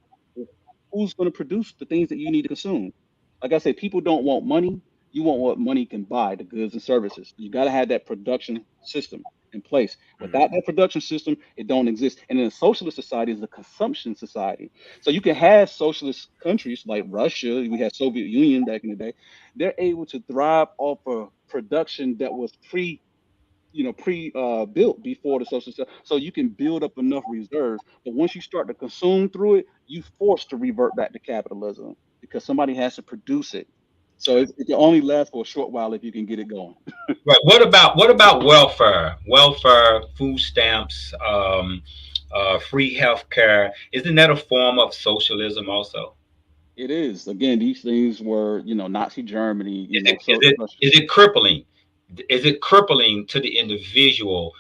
who's going to produce the things that you need to consume? Like I said, people don't want money. You want what money can buy, the goods and services. You got to have that production system in place. Without that production system, it don't exist. And in a socialist society, is a consumption society. So you can have socialist countries like Russia. We had Soviet Union back in the day. They're able to thrive off of production that was built before the social system, so you can build up enough reserves. But once you start to consume through it, you forced to revert back to capitalism because somebody has to produce it. So it can only last for a short while if you can get it going. Right. What about welfare? Welfare, food stamps, free health care. Isn't that a form of socialism also? It is. Again, these things were, Nazi Germany, Is it is so it is it crippling? Is it crippling to the individual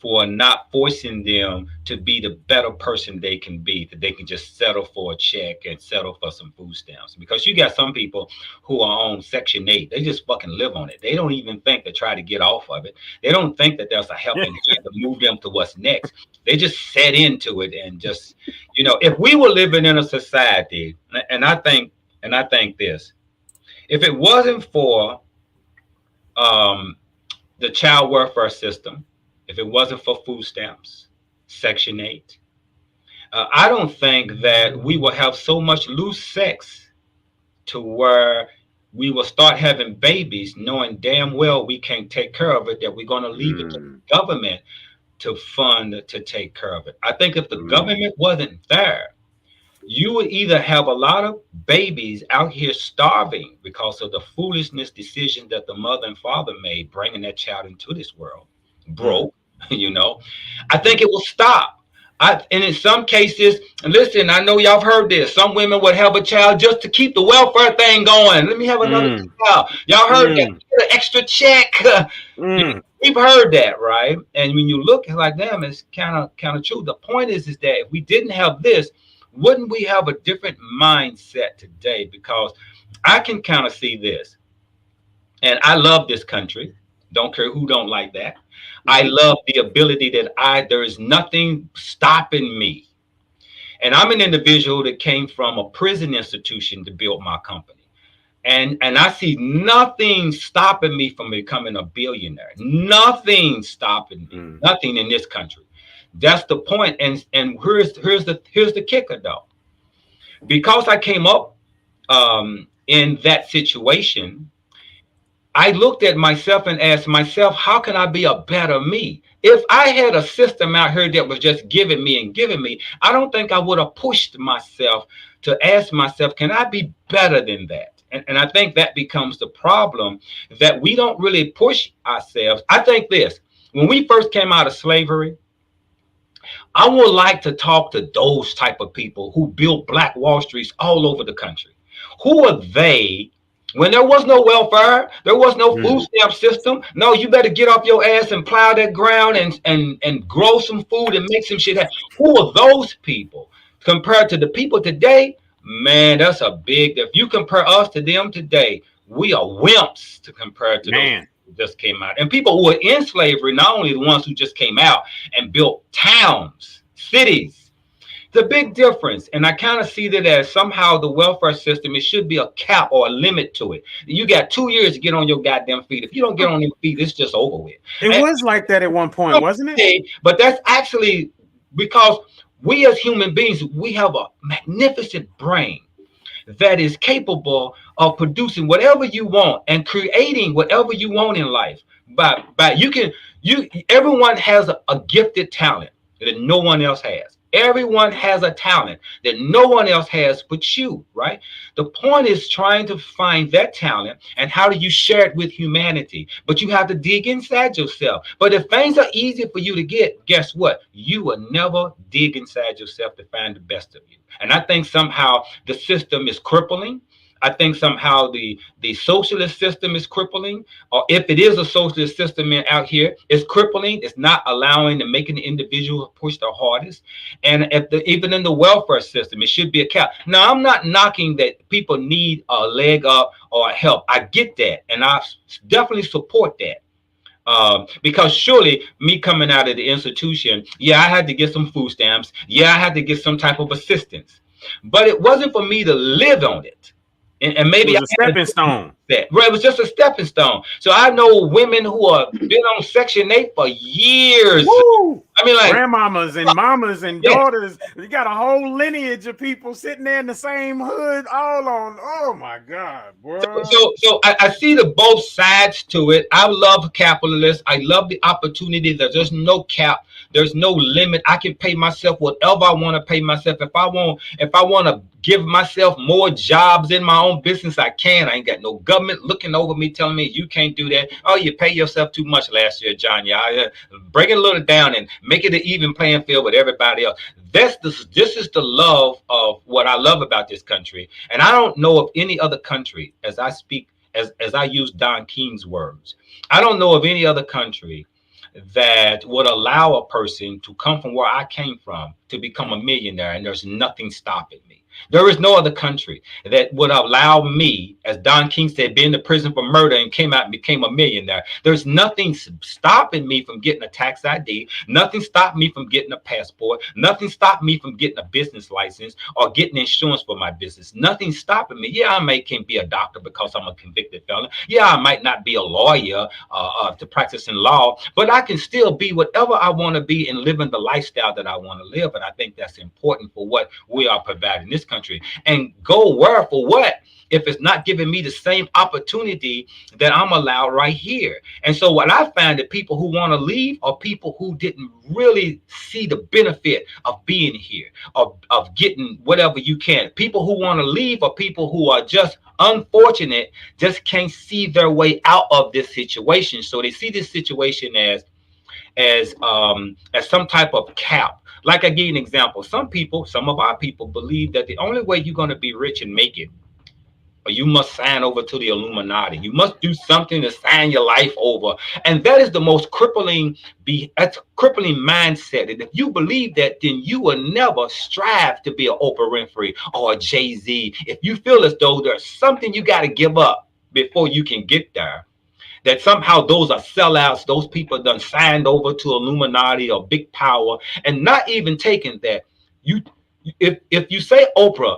for not forcing them to be the better person they can be, that they can just settle for a check and settle for some food stamps? Because you got some people who are on Section 8, they just fucking live on it. They don't even think to try to get off of it. They don't think that there's a helping hand to move them to what's next. They just set into it and just, if we were living in a society, and I think this, if it wasn't for um, the child welfare system, if it wasn't for food stamps, Section 8, I don't think that we will have so much loose sex to where we will start having babies knowing damn well we can't take care of it, that we're going to leave it to the government to fund to take care of it. I think if the government wasn't there, you would either have a lot of babies out here starving because of the foolishness decision that the mother and father made bringing that child into this world broke. I think it will stop. And in some cases, listen, I know y'all have heard this, some women would have a child just to keep the welfare thing going. Let me have another child. Y'all heard that? Get an extra check. We've heard that, right? And when you look like them, it's kind of true. The point is that if we didn't have this, wouldn't we have a different mindset today? Because I can kind of see this, and I love this country. Don't care who don't like that. I love the ability that there is nothing stopping me. And I'm an individual that came from a prison institution to build my company. And I see nothing stopping me from becoming a billionaire. Nothing stopping me. Mm. Nothing in this country. That's the point. And here's the kicker though. Because I came up in that situation, I looked at myself and asked myself, how can I be a better me? If I had a system out here that was just giving me and giving me, I don't think I would have pushed myself to ask myself, can I be better than that? And I think that becomes the problem, that we don't really push ourselves. I think this, when we first came out of slavery, I would like to talk to those type of people who built Black Wall Streets all over the country. Who are they when there was no welfare, there was no food Mm. stamp system? No, you better get off your ass and plow that ground and grow some food and make some shit happen. Who are those people compared to the people today? Man, that's a big. If you compare us to them today, we are wimps to compare to those Man. who just came out. And people who were in slavery, not only the ones who just came out and built towns, cities. The big difference, and I kind of see that as somehow the welfare system, it should be a cap or a limit to it. You got 2 years to get on your goddamn feet. If you don't get on your feet, it's just over with. It was like that at one point, wasn't it? Okay, but that's actually because we as human beings, we have a magnificent brain that is capable of producing whatever you want and creating whatever you want in life. But everyone has a gifted talent that no one else has. Everyone has a talent that no one else has but you, right? The point is trying to find that talent and how do you share it with humanity? But you have to dig inside yourself. But if things are easy for you to get, guess what? You will never dig inside yourself to find the best of you. And I think somehow the system is crippling. I think somehow the socialist system is crippling, or if it is a socialist system out here, it's crippling. It's not allowing and making the individual push their hardest. And even in the welfare system, it should be a cap. Now, I'm not knocking that people need a leg up or help. I get that, and I definitely support that. Because surely me coming out of the institution, yeah, I had to get some food stamps. Yeah, I had to get some type of assistance, but it wasn't for me to live on it. And maybe it was a stepping stone. That right, it was just a stepping stone. So I know women who have been on Section 8 for years. Woo! I mean, like grandmamas and mamas and Yeah. daughters. You got a whole lineage of people sitting there in the same hood, all on. Oh my God, bro. So I see the both sides to it. I love capitalists. I love the opportunity. There's no cap. There's no limit. I can pay myself whatever I want to pay myself. If I want to give myself more jobs in my own business, I can. I ain't got no government looking over me telling me you can't do that. Oh, you pay yourself too much last year, John. Yeah, break it a little down and make it an even playing field with everybody else. This is the love of what I love about this country. And I don't know of any other country, as I speak, as I use Don King's words, I don't know of any other country that would allow a person to come from where I came from to become a millionaire, and there's nothing stopping me. There is no other country that would allow me, as Don King said, being in prison for murder and came out and became a millionaire. There's nothing stopping me from getting a tax ID. Nothing stopped me from getting a passport. Nothing stopped me from getting a business license or getting insurance for my business. Nothing stopping me. Yeah, I can't be a doctor because I'm a convicted felon. Yeah, I might not be a lawyer to practice in law, but I can still be whatever I want to be and living the lifestyle that I want to live. And I think that's important for what we are providing this country. And go where for what if it's not giving me the same opportunity that I'm allowed right here? And so what I find that people who want to leave are people who didn't really see the benefit of being here, of getting whatever you can. People who want to leave are people who are just unfortunate, just can't see their way out of this situation. So they see this situation as some type of cap. Like I give you an example. Some of our people believe that the only way you're going to be rich and make it, or you must sign over to the Illuminati. You must do something to sign your life over. And that is the most crippling mindset. And if you believe that, then you will never strive to be an Oprah Winfrey or a Jay-Z. If you feel as though there's something you got to give up before you can get there, that somehow those are sellouts, those people done signed over to Illuminati or big power, and not even taking that. If you say Oprah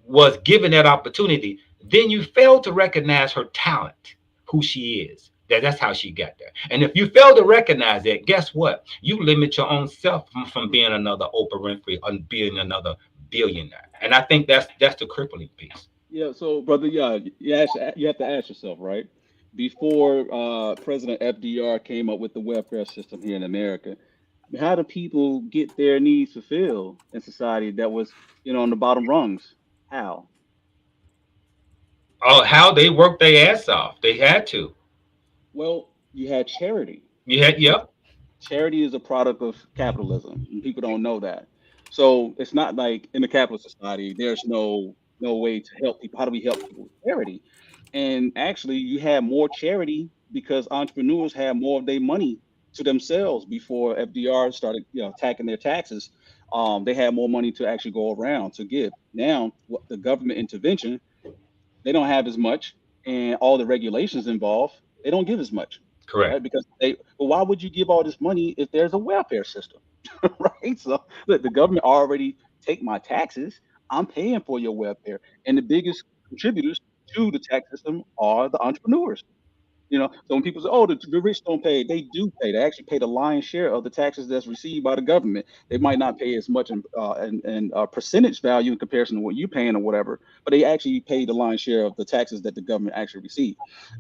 was given that opportunity, then you fail to recognize her talent, who she is. That's how she got there. And if you fail to recognize that, guess what? You limit your own self from being another Oprah Winfrey and being another billionaire. And I think that's the crippling piece. Yeah, so brother, yeah, you have to ask yourself, right? Before President FDR came up with the welfare system here in America, how do people get their needs fulfilled in society that was, on the bottom rungs? How? Oh, how they worked their ass off. They had to. Well, you had charity. You had, yep. Charity is a product of capitalism, and people don't know that. So it's not like in a capitalist society, there's no way to help people. How do we help people with charity? And actually, you had more charity because entrepreneurs had more of their money to themselves before FDR started, attacking their taxes. They had more money to actually go around to give. Now, what the government intervention, they don't have as much, and all the regulations involved, they don't give as much, Correct. right? Because well, why would you give all this money if there's a welfare system, right? So look, the government already take my taxes. I'm paying for your welfare, and the biggest contributors to the tax system are the entrepreneurs. So when people say, "Oh, the rich don't pay," they do pay. They actually pay the lion's share of the taxes that's received by the government. They might not pay as much in percentage value in comparison to what you're paying or whatever, but they actually pay the lion's share of the taxes that the government actually receives.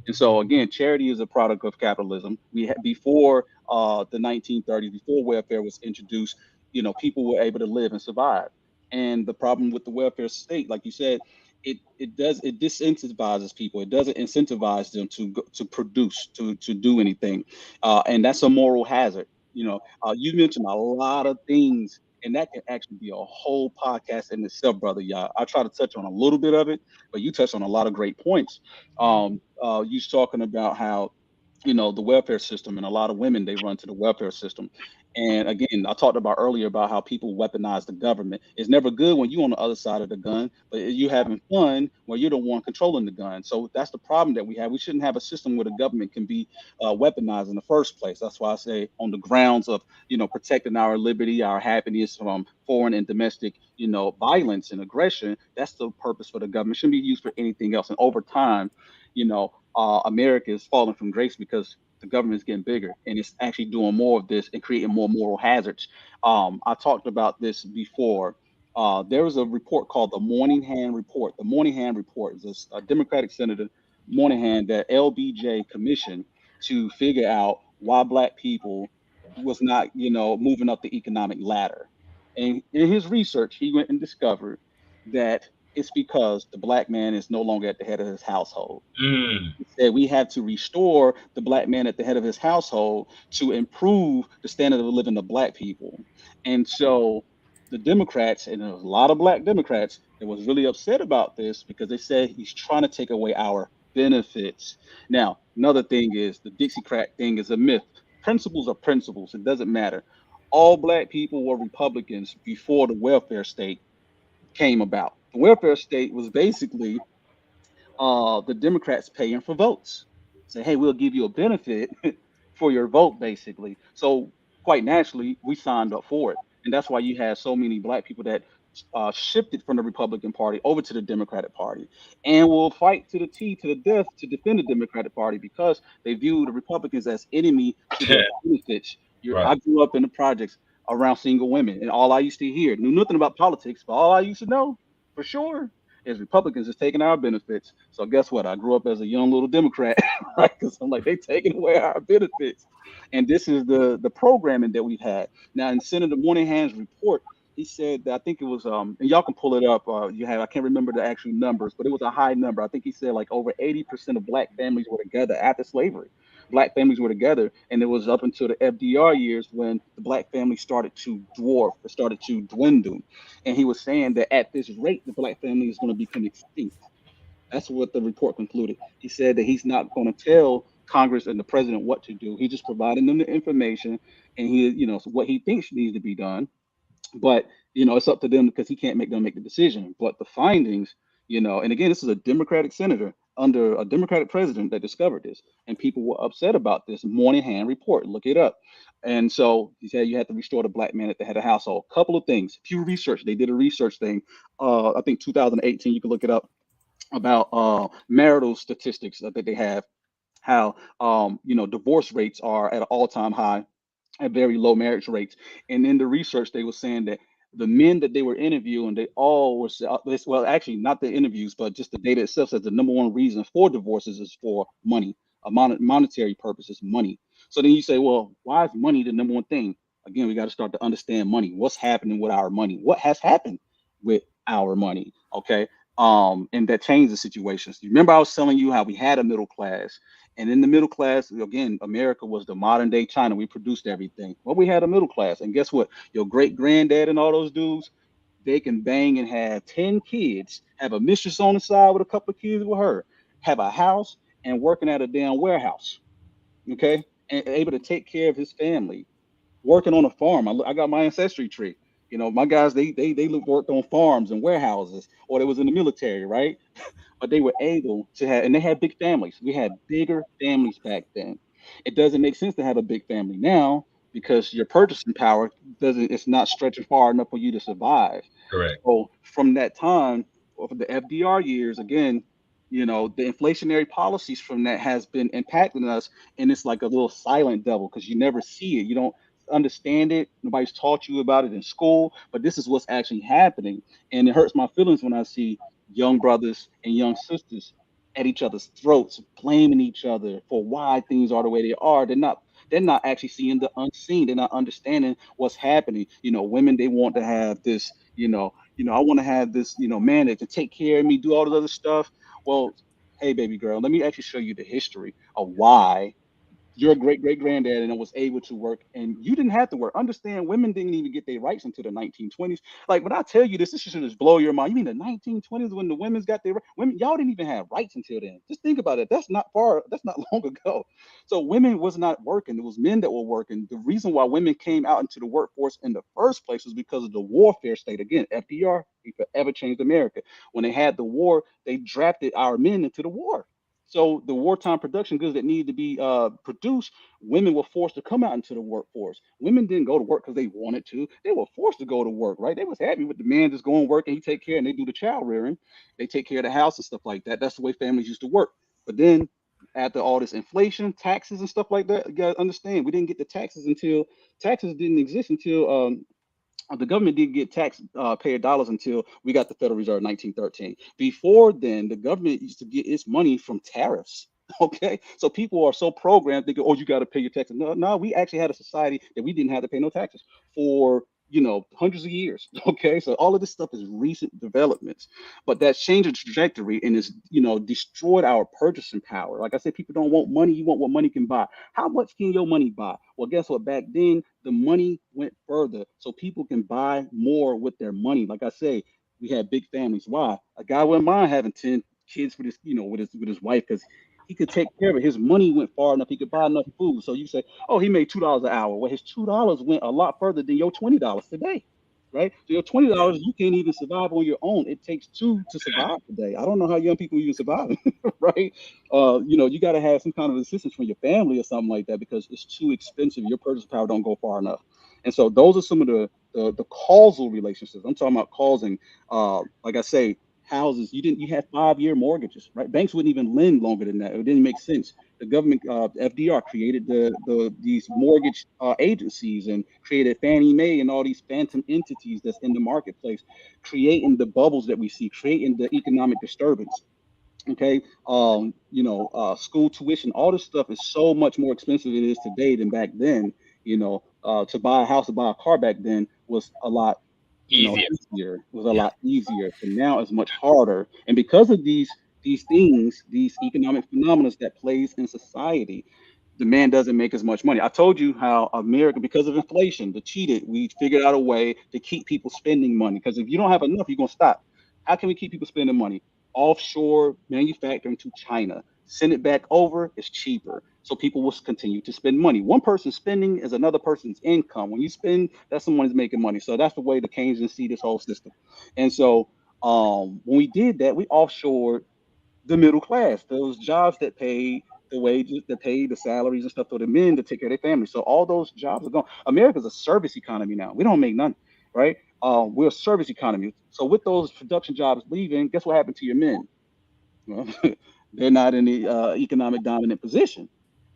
And so again, charity is a product of capitalism. We had before the 1930s, before welfare was introduced, people were able to live and survive. And the problem with the welfare state, like you said, it disincentivizes people. It doesn't incentivize them to produce, to do anything, and that's a moral hazard. You mentioned a lot of things, and that can actually be a whole podcast in itself, brother. Yeah, I try to touch on a little bit of it, but you touched on a lot of great points. You was talking about how the welfare system, and a lot of women, they run to the welfare system. And again, I talked about earlier about how people weaponize the government. It's never good when you on the other side of the gun, but you having fun where you're the one controlling the gun. So that's the problem that we have. We shouldn't have a system where the government can be weaponized in the first place. That's why I say on the grounds of protecting our liberty, our happiness from foreign and domestic violence and aggression. That's the purpose for the government. It shouldn't be used for anything else. And over time, America is falling from grace because the government is getting bigger and it's actually doing more of this and creating more moral hazards. I talked about this before. There was a report called the Moynihan Report. The Moynihan Report is a Democratic Senator, Moynihan, that LBJ commissioned to figure out why Black people was not, moving up the economic ladder. And in his research, he went and discovered that it's because the Black man is no longer at the head of his household. Mm. He said we have to restore the Black man at the head of his household to improve the standard of living of Black people. And so the Democrats, and there was a lot of Black Democrats that was really upset about this because they said he's trying to take away our benefits. Now, another thing is the Dixiecrat thing is a myth. Principles are principles. It doesn't matter. All Black people were Republicans before the welfare state came about. The welfare state was basically the Democrats paying for votes. Say, hey, we'll give you a benefit for your vote, basically. So quite naturally, we signed up for it, and that's why you had so many Black people that shifted from the Republican Party over to the Democratic Party, and will fight to the to the death to defend the Democratic Party because they view the Republicans as enemy to their benefits. Right. I grew up in the projects around single women, and all I used to hear, knew nothing about politics, but all I used to know for sure is Republicans is taking our benefits. So guess what? I grew up as a young little Democrat, right? Because I'm like, they taking away our benefits. And this is the programming that we've had. Now in Senator Moynihan's report, he said that I think it was and y'all can pull it up. I can't remember the actual numbers, but it was a high number. I think he said like over 80% of Black families were together after slavery. Black families were together, and it was up until the FDR years when the Black family started to dwarf, started to dwindle. And he was saying that at this rate, the Black family is going to become extinct. That's what the report concluded. He said that he's not going to tell Congress and the president what to do. He's just providing them the information, and what he thinks needs to be done. But it's up to them because he can't make them make the decision. But the findings, and again, this is a Democratic senator under a Democratic president that discovered this, and people were upset about this Moynihan report. Look it up. And so he said you had to restore the Black man at the head of the household. Couple of things. Pew Research, they did a research thing. I think 2018. You can look it up. about marital statistics that they have, how divorce rates are at an all-time high, at very low marriage rates. And in the research, they were saying that the men that they were interviewing, they all were well, actually not the interviews, but just the data itself says the number one reason for divorces is for money, monetary purposes, money. So then you say, well, why is money the number one thing? Again, we got to start to understand money. What's happening with our money? What has happened with our money? Okay. And that changed the situations. You remember I was telling you how we had a middle class, and in the middle class, again, America was the modern day China. We produced everything. Well, we had a middle class. And guess what? Your great granddad and all those dudes, they can bang and have 10 kids, have a mistress on the side with a couple of kids with her, have a house, and working at a damn warehouse. Okay. And able to take care of his family, working on a farm. I got my ancestry tree. My guys, worked on farms and warehouses, or they was in the military, right? But they were able to have, and they had big families. We had bigger families back then. It doesn't make sense to have a big family now because your purchasing power doesn't, it's not stretching far enough for you to survive. Correct. So from that time, over the FDR years, again, the inflationary policies from that has been impacting us, and it's like a little silent devil because you never see it. You don't understand it. Nobody's taught you about it in school, but this is what's actually happening, and it hurts my feelings when I see young brothers and young sisters at each other's throats, blaming each other for why things are the way they are. They're not actually seeing the unseen. They're not understanding what's happening. Women, they want to have this, I want to have this, man that can take care of me, do all this other stuff. Well, hey, baby girl, let me actually show you the history of why your great great granddad and was able to work, and you didn't have to work. Understand, women didn't even get their rights until the 1920s. Like when I tell you this should just blow your mind. You mean the 1920s when the women's got their women? Y'all didn't even have rights until then. Just think about it. That's not far. That's not long ago. So women was not working. It was men that were working. The reason why women came out into the workforce in the first place was because of the warfare state. Again, FDR, he forever changed America. When they had the war, they drafted our men into the war. So the wartime production goods that needed to be produced, women were forced to come out into the workforce. Women didn't go to work because they wanted to; they were forced to go to work. Right? They was happy with the man just going to work and he take care and they do the child rearing, they take care of the house and stuff like that. That's the way families used to work. But then after all this inflation, taxes and stuff like that, you gotta understand we didn't get the taxes didn't exist until the government didn't get tax payer dollars until we got the Federal Reserve in 1913. Before then, the government used to get its money from tariffs. Okay, so people are so programmed, they go, "Oh, you got to pay your taxes." No, no, we actually had a society that we didn't have to pay no taxes for, hundreds of years. Okay, so all of this stuff is recent developments, but that's changed the trajectory and is, destroyed our purchasing power. Like I said, people don't want money. You want what money can buy. How much can your money buy? Well, guess what? Back then, the money went further, so people can buy more with their money. Like I say, we had big families. Why? A guy wouldn't mind having 10 kids with his wife because he could take care of it. His money went far enough. He could buy enough food. So you say, oh, he made $2 an hour. Well, his $2 went a lot further than your $20 today. Right? So your $20, you can't even survive on your own. It takes two to survive today. I don't know how young people even survive, right? You got to have some kind of assistance from your family or something like that because it's too expensive. Your purchase power don't go far enough. And so those are some of the causal relationships. I'm talking about causing. Like I say, houses. You had 5-year mortgages, right? Banks wouldn't even lend longer than that. It didn't make sense. The government, FDR, created these mortgage agencies and created Fannie Mae and all these phantom entities that's in the marketplace, creating the bubbles that we see, creating the economic disturbance. Okay, school tuition, all this stuff is so much more expensive it is today than back then. To buy a house, to buy a car back then was a lot, Easier. easier. It was a Yeah. lot easier. But now it's much harder. And because of these things, these economic phenomena that plays in society, the man doesn't make as much money. I told you how America, because of inflation, the cheated, we figured out a way to keep people spending money. Because if you don't have enough, you're gonna stop. How can we keep people spending money? Offshore manufacturing to China. Send it back over, it's cheaper. So people will continue to spend money. One person's spending is another person's income. When you spend, that's someone who's making money. So that's the way the Keynesians see this whole system. And so when we did that, we offshored the middle class, those jobs that pay the wages, that pay the salaries and stuff for the men to take care of their families. So all those jobs are gone. America's a service economy now. We don't make none, right? We're a service economy. So with those production jobs leaving, guess what happened to your men? Well, they're not in the economic dominant position.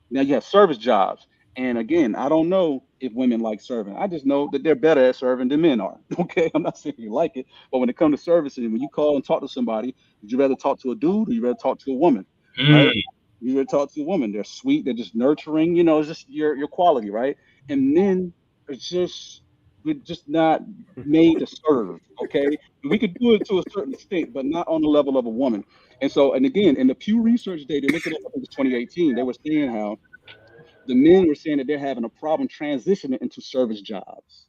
Now you have service jobs. And again, I don't know if women like serving. I just know that they're better at serving than men are. Okay. I'm not saying you like it, but when it comes to servicing, when you call and talk to somebody, would you rather talk to a dude or you rather talk to a woman? Right? Mm. You rather talk to a woman. They're sweet, they're just nurturing, it's just your quality, right? And men are just we're just not made to serve. Okay. We could do it to a certain extent, but not on the level of a woman. And so, and again, in the Pew Research data, look at it, I think it's 2018, they were saying how the men were saying that they're having a problem transitioning into service jobs.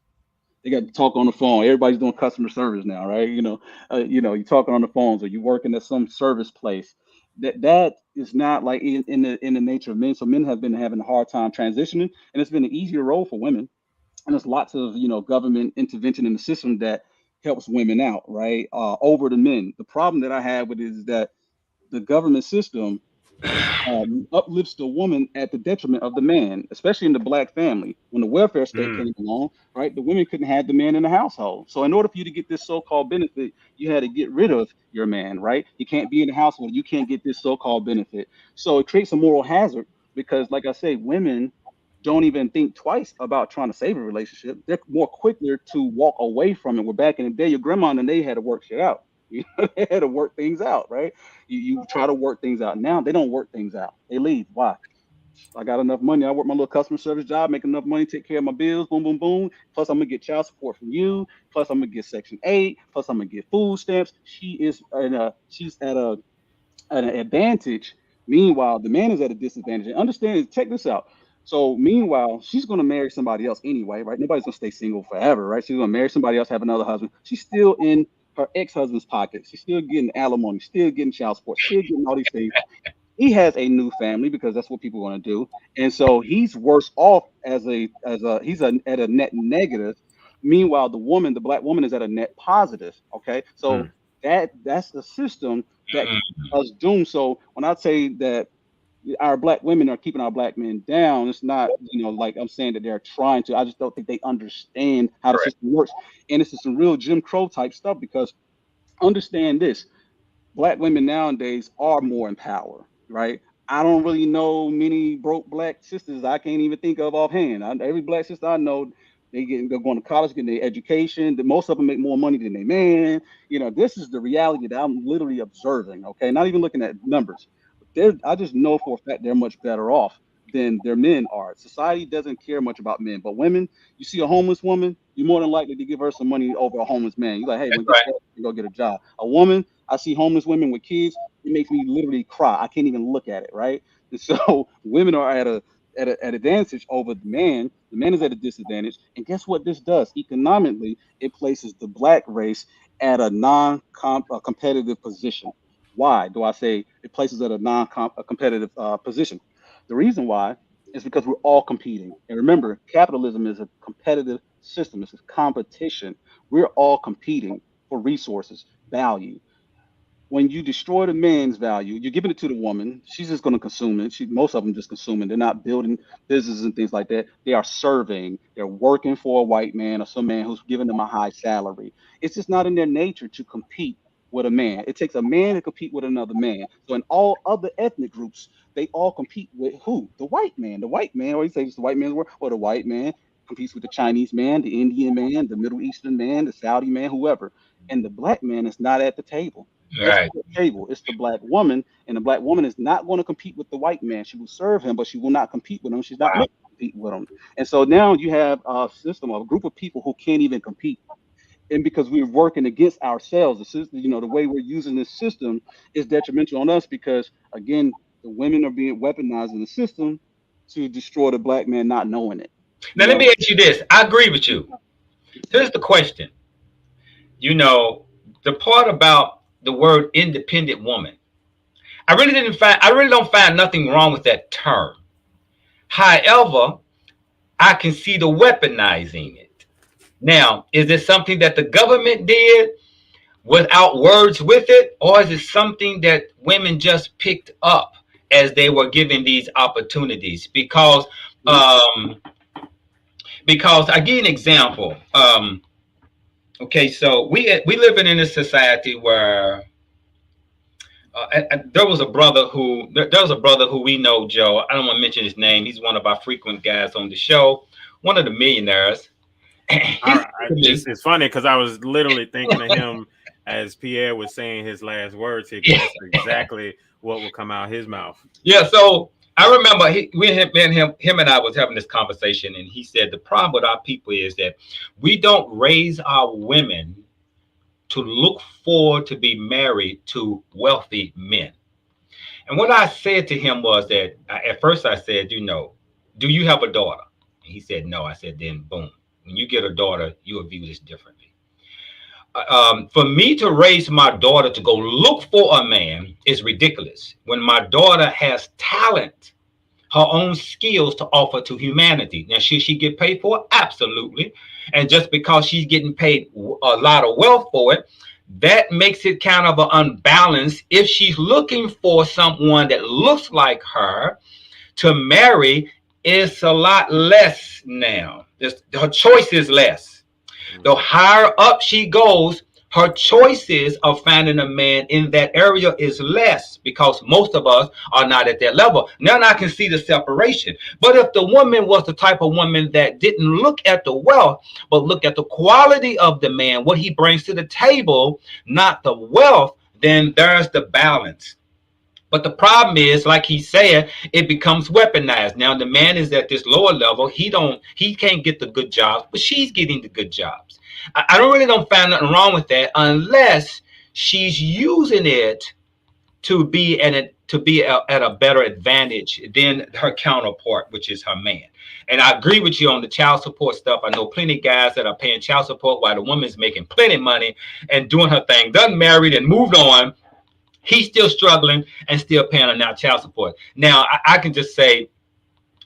They got to talk on the phone. Everybody's doing customer service now, right? You're talking on the phones or you're working at some service place. That is not like in the nature of men. So men have been having a hard time transitioning, and it's been an easier role for women. And there's lots of government intervention in the system that helps women out, right? Over the men. The problem that I have with it is that the government system uplifts the woman at the detriment of the man, especially in the black family. When the welfare state Mm. came along, right, the women couldn't have the man in the household. So in order for you to get this so-called benefit, you had to get rid of your man, right? You can't be in the household. You can't get this so-called benefit. So it creates a moral hazard because, like I say, women don't even think twice about trying to save a relationship. They're more quicker to walk away from it. We're back in the day, your grandma and they had to work shit out. They had to work things out, right? You try to work things out. Now they don't work things out. They leave. Why? I got enough money. I work my little customer service job, make enough money, take care of my bills, boom, boom, boom. Plus, I'm gonna get child support from you. Plus, I'm gonna get Section 8. Plus, I'm gonna get food stamps. She's at an advantage. Meanwhile, the man is at a disadvantage. And understand, check this out. So, meanwhile, she's gonna marry somebody else anyway, right? Nobody's gonna stay single forever, right? She's gonna marry somebody else, have another husband. She's still in her ex-husband's pocket. She's still getting alimony, still getting child support, still getting all these things. He has a new family because that's what people want to do, and so he's worse off at a net negative. Meanwhile, the black woman, is at a net positive. Okay, so Mm. that's the system that Mm. keeps us doomed. So when I say that our black women are keeping our black men down, it's not like I'm saying that they're trying to. I just don't think they understand how the Correct. system works, and this is some real Jim Crow type stuff because understand this black women nowadays are more in power, right? I don't really know many broke black sisters I can't even think of offhand. Every black sister I know, they're going to college, getting their education. Most of them make more money than they man. This is the reality that I'm literally observing. Okay, not even looking at numbers. I just know for a fact they're much better off than their men are. Society doesn't care much about men, but women, you see a homeless woman, you're more than likely to give her some money over a homeless man. You're like, hey, That's when you right. get that, go get a job. A woman, I see homeless women with kids, it makes me literally cry. I can't even look at it, right? And so women are at advantage over the man. The man is at a disadvantage. And guess what this does? Economically, it places the black race at a non-competitive position. Why do I say it places at a non-competitive position? The reason why is because we're all competing. And remember, capitalism is a competitive system. It's a competition. We're all competing for resources, value. When you destroy the man's value, you're giving it to the woman. She's just going to consume it. Most of them just consuming. They're not building businesses and things like that. They are serving. They're working for a white man or some man who's giving them a high salary. It's just not in their nature to compete with a man. It takes a man to compete with another man. So in all other ethnic groups, they all compete with who? The white man. The white man, or you say it's the white man's work, or the white man competes with the Chinese man, the Indian man, the Middle Eastern man, the Saudi man, whoever. And the black man is not at the table. Guess Right. who's at the table? It's the black woman, and the black woman is not going to compete with the white man. She will serve him, but she will not compete with him. She's not Wow. meant to compete with him. And so now you have a system, a group of people who can't even compete. And because we're working against ourselves, the system, the way we're using this system is detrimental on us because again, the women are being weaponized in the system to destroy the black man, not knowing it. You Now let know, me ask you this. I agree with you. Here's the question. You know, the part about the word independent woman. I really don't find nothing wrong with that term. However, I can see the weaponizing it. Now, is it something that the government did without words with it, or is it something that women just picked up as they were given these opportunities? Um, because I give you an example. Okay, so we living in a society where and there was a brother who there was a brother who we know, Joe. I don't want to mention his name. He's one of our frequent guys on the show, one of the millionaires. He said to me, It's funny because I was literally thinking of him as Pierre was saying his last words here, because that's exactly what will come out his mouth. yeah. So I remember him and I was having this conversation, and he said the problem with our people is that we don't raise our women to look forward to be married to wealthy men. And what I said to him was that at first I said, do you have a daughter? And he said, no. I said, then boom. When you get a daughter, you will view this differently. For me to raise my daughter to go look for a man is ridiculous. When my daughter has talent, her own skills to offer to humanity. Now, should she get paid for it? Absolutely. And just because she's getting paid a lot of wealth for it, that makes it kind of an unbalance. If she's looking for someone that looks like her to marry, it's a lot less now. Her choice is less. The higher up she goes, her choices of finding a man in that area is less, because most of us are not at that level. Now I can see the separation. But if the woman was the type of woman that didn't look at the wealth, but look at the quality of the man, what he brings to the table, not the wealth, then there's the balance. But the problem is, like he said, it becomes weaponized. Now the man is at this lower level. He can't get the good jobs, but she's getting the good jobs. I don't find nothing wrong with that, unless she's using it to be at a better advantage than her counterpart, which is her man. And I agree with you on the child support stuff. I know plenty of guys that are paying child support while the woman's making plenty of money and doing her thing, done married and moved on. He's still struggling and still paying her now child support. Now, I can just say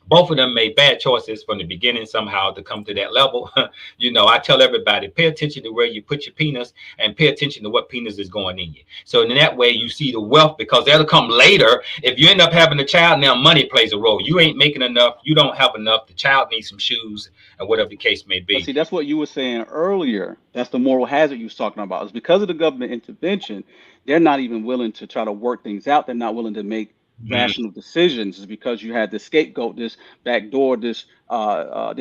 both of them made bad choices from the beginning somehow to come to that level. I tell everybody, pay attention to where you put your penis and pay attention to what penis is going in you. So in that way, you see the wealth, because that'll come later. If you end up having a child, now money plays a role. You ain't making enough. You don't have enough. The child needs some shoes, and whatever the case may be. But see, that's what you were saying earlier. That's the moral hazard you was talking about. It's because of the government intervention, they're not even willing to try to work things out. They're not willing to make rational decisions. Is because you had this scapegoat, this backdoor, this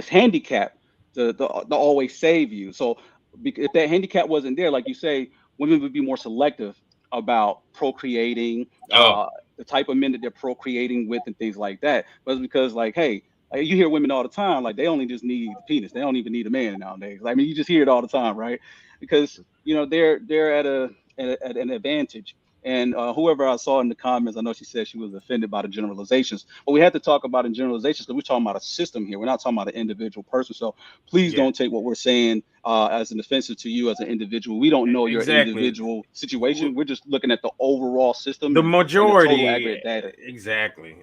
handicap to always save you. So if that handicap wasn't there, like you say, women would be more selective about procreating, the type of men that they're procreating with and things like that. But it's because, like, hey, you hear women all the time, like, they only just need the penis. They don't even need a man nowadays. I mean, you just hear it all the time, right? Because, they're at an advantage. And whoever I saw in the comments, I know she said she was offended by the generalizations. But we have to talk about in generalizations because we're talking about a system here. We're not talking about an individual person. So please don't take what we're saying as an offensive to you as an individual. We don't know your individual situation. We're just looking at the overall system. The majority. The aggregate data. Exactly.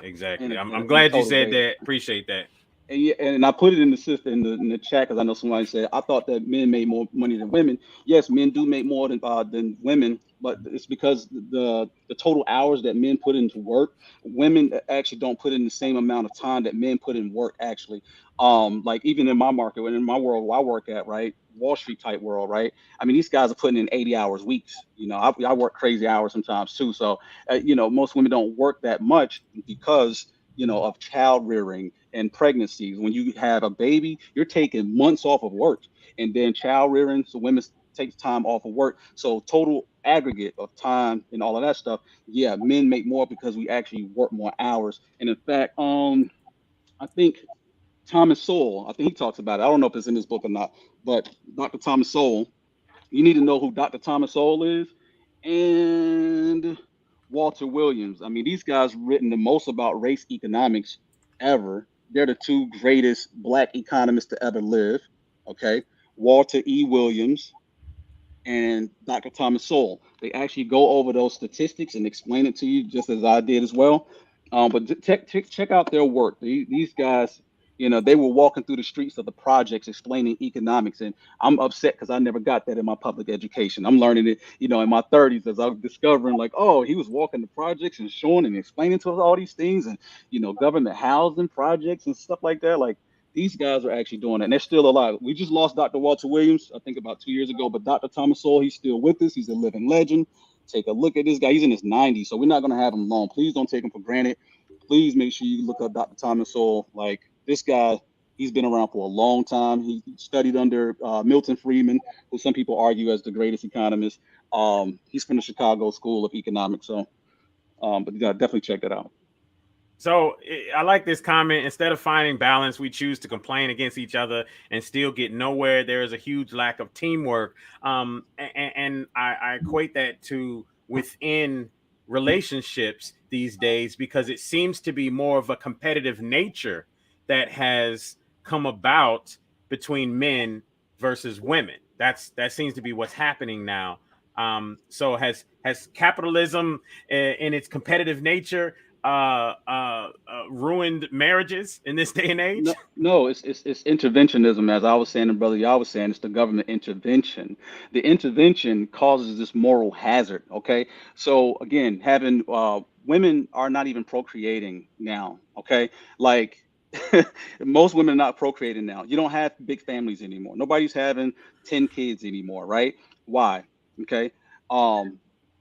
I'm glad you said that. Appreciate that. And I put it in the system in the chat because I know somebody said I thought that men made more money than women. Yes, men do make more than women, but it's because the total hours that men put into work, women actually don't put in the same amount of time that men put in work. Actually, like even in my market, in my world where I work at, right, Wall Street type world, right. I mean, these guys are putting in 80 hours weeks. I work crazy hours sometimes too. So most women don't work that much because of child rearing and pregnancies. When you have a baby, you're taking months off of work, and then child rearing, so women take time off of work. So total aggregate of time and all of that stuff, yeah, men make more because we actually work more hours. And in fact, I think Thomas Sowell, I think he talks about it. I don't know if it's in this book or not, but Dr. Thomas Sowell, you need to know who Dr. Thomas Sowell is, and Walter Williams. I mean, these guys written the most about race economics ever. They're the two greatest Black economists to ever live. Okay, Walter E. Williams and Dr. Thomas Sowell. They actually go over those statistics and explain it to you, just as I did as well. But check out their work. These guys, they were walking through the streets of the projects explaining economics, and I'm upset because I never got that in my public education. I'm learning it, in my 30s as I'm discovering, like, oh, he was walking the projects and showing and explaining to us all these things, and government housing projects and stuff like that. Like, these guys are actually doing it, and they're still alive. We just lost Dr. Walter Williams, I think about 2 years ago, but Dr. Thomas Sowell, he's still with us. He's a living legend. Take a look at this guy. He's in his 90s, so we're not going to have him long. Please don't take him for granted. Please make sure you look up Dr. Thomas Sowell. Like, this guy, he's been around for a long time. He studied under Milton Friedman, who some people argue as the greatest economist. He's from the Chicago School of Economics. So, but you got to definitely check that out. So I like this comment. Instead of finding balance, we choose to complain against each other and still get nowhere. There is a huge lack of teamwork. And I equate that to within relationships these days, because it seems to be more of a competitive nature that has come about between men versus women. That seems to be what's happening now. So has capitalism in its competitive nature ruined marriages in this day and age? No, it's interventionism, as I was saying and Brother Yah was saying. It's the government intervention. The intervention causes this moral hazard. Okay, so again, having women are not even procreating now. Okay, like most women are not procreating now. You don't have big families anymore. Nobody's having 10 kids anymore, right? Why? Okay.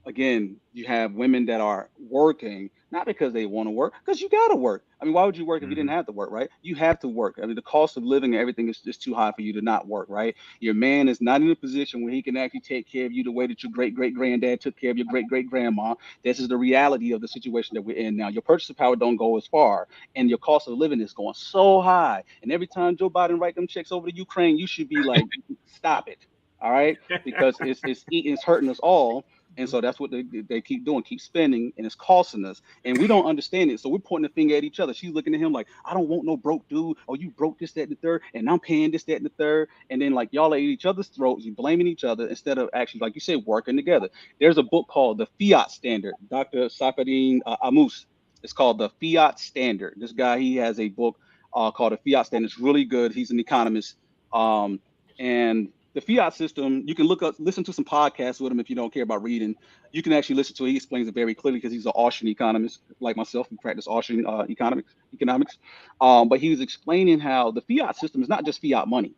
Again, you have women that are working, not because they want to work, because you got to work. I mean, why would you work if you didn't have to work, right? You have to work. I mean, the cost of living and everything is just too high for you to not work, right? Your man is not in a position where he can actually take care of you the way that your great-great-granddad took care of your great-great-grandma. This is the reality of the situation that we're in now. Your purchasing power don't go as far, and your cost of living is going so high. And every time Joe Biden write them checks over to Ukraine, you should be like, stop it, all right? Because it's hurting us all. And so that's what they keep doing, keep spending, and it's costing us. And we don't understand it. So we're pointing the finger at each other. She's looking at him like, I don't want no broke dude. Oh, you broke this, that, and the third. And I'm paying this, that, and the third. And then like y'all at each other's throats, you blaming each other instead of actually, like you said, working together. There's a book called The Fiat Standard, Dr. Safadine Amus. It's called The Fiat Standard. This guy, he has a book called The Fiat Standard. It's really good. He's an economist. And the fiat system, you can listen to some podcasts with him if you don't care about reading. You can actually listen to it. He explains it very clearly because he's an Austrian economist like myself. We practice Austrian economics. But he was explaining how the fiat system is not just fiat money.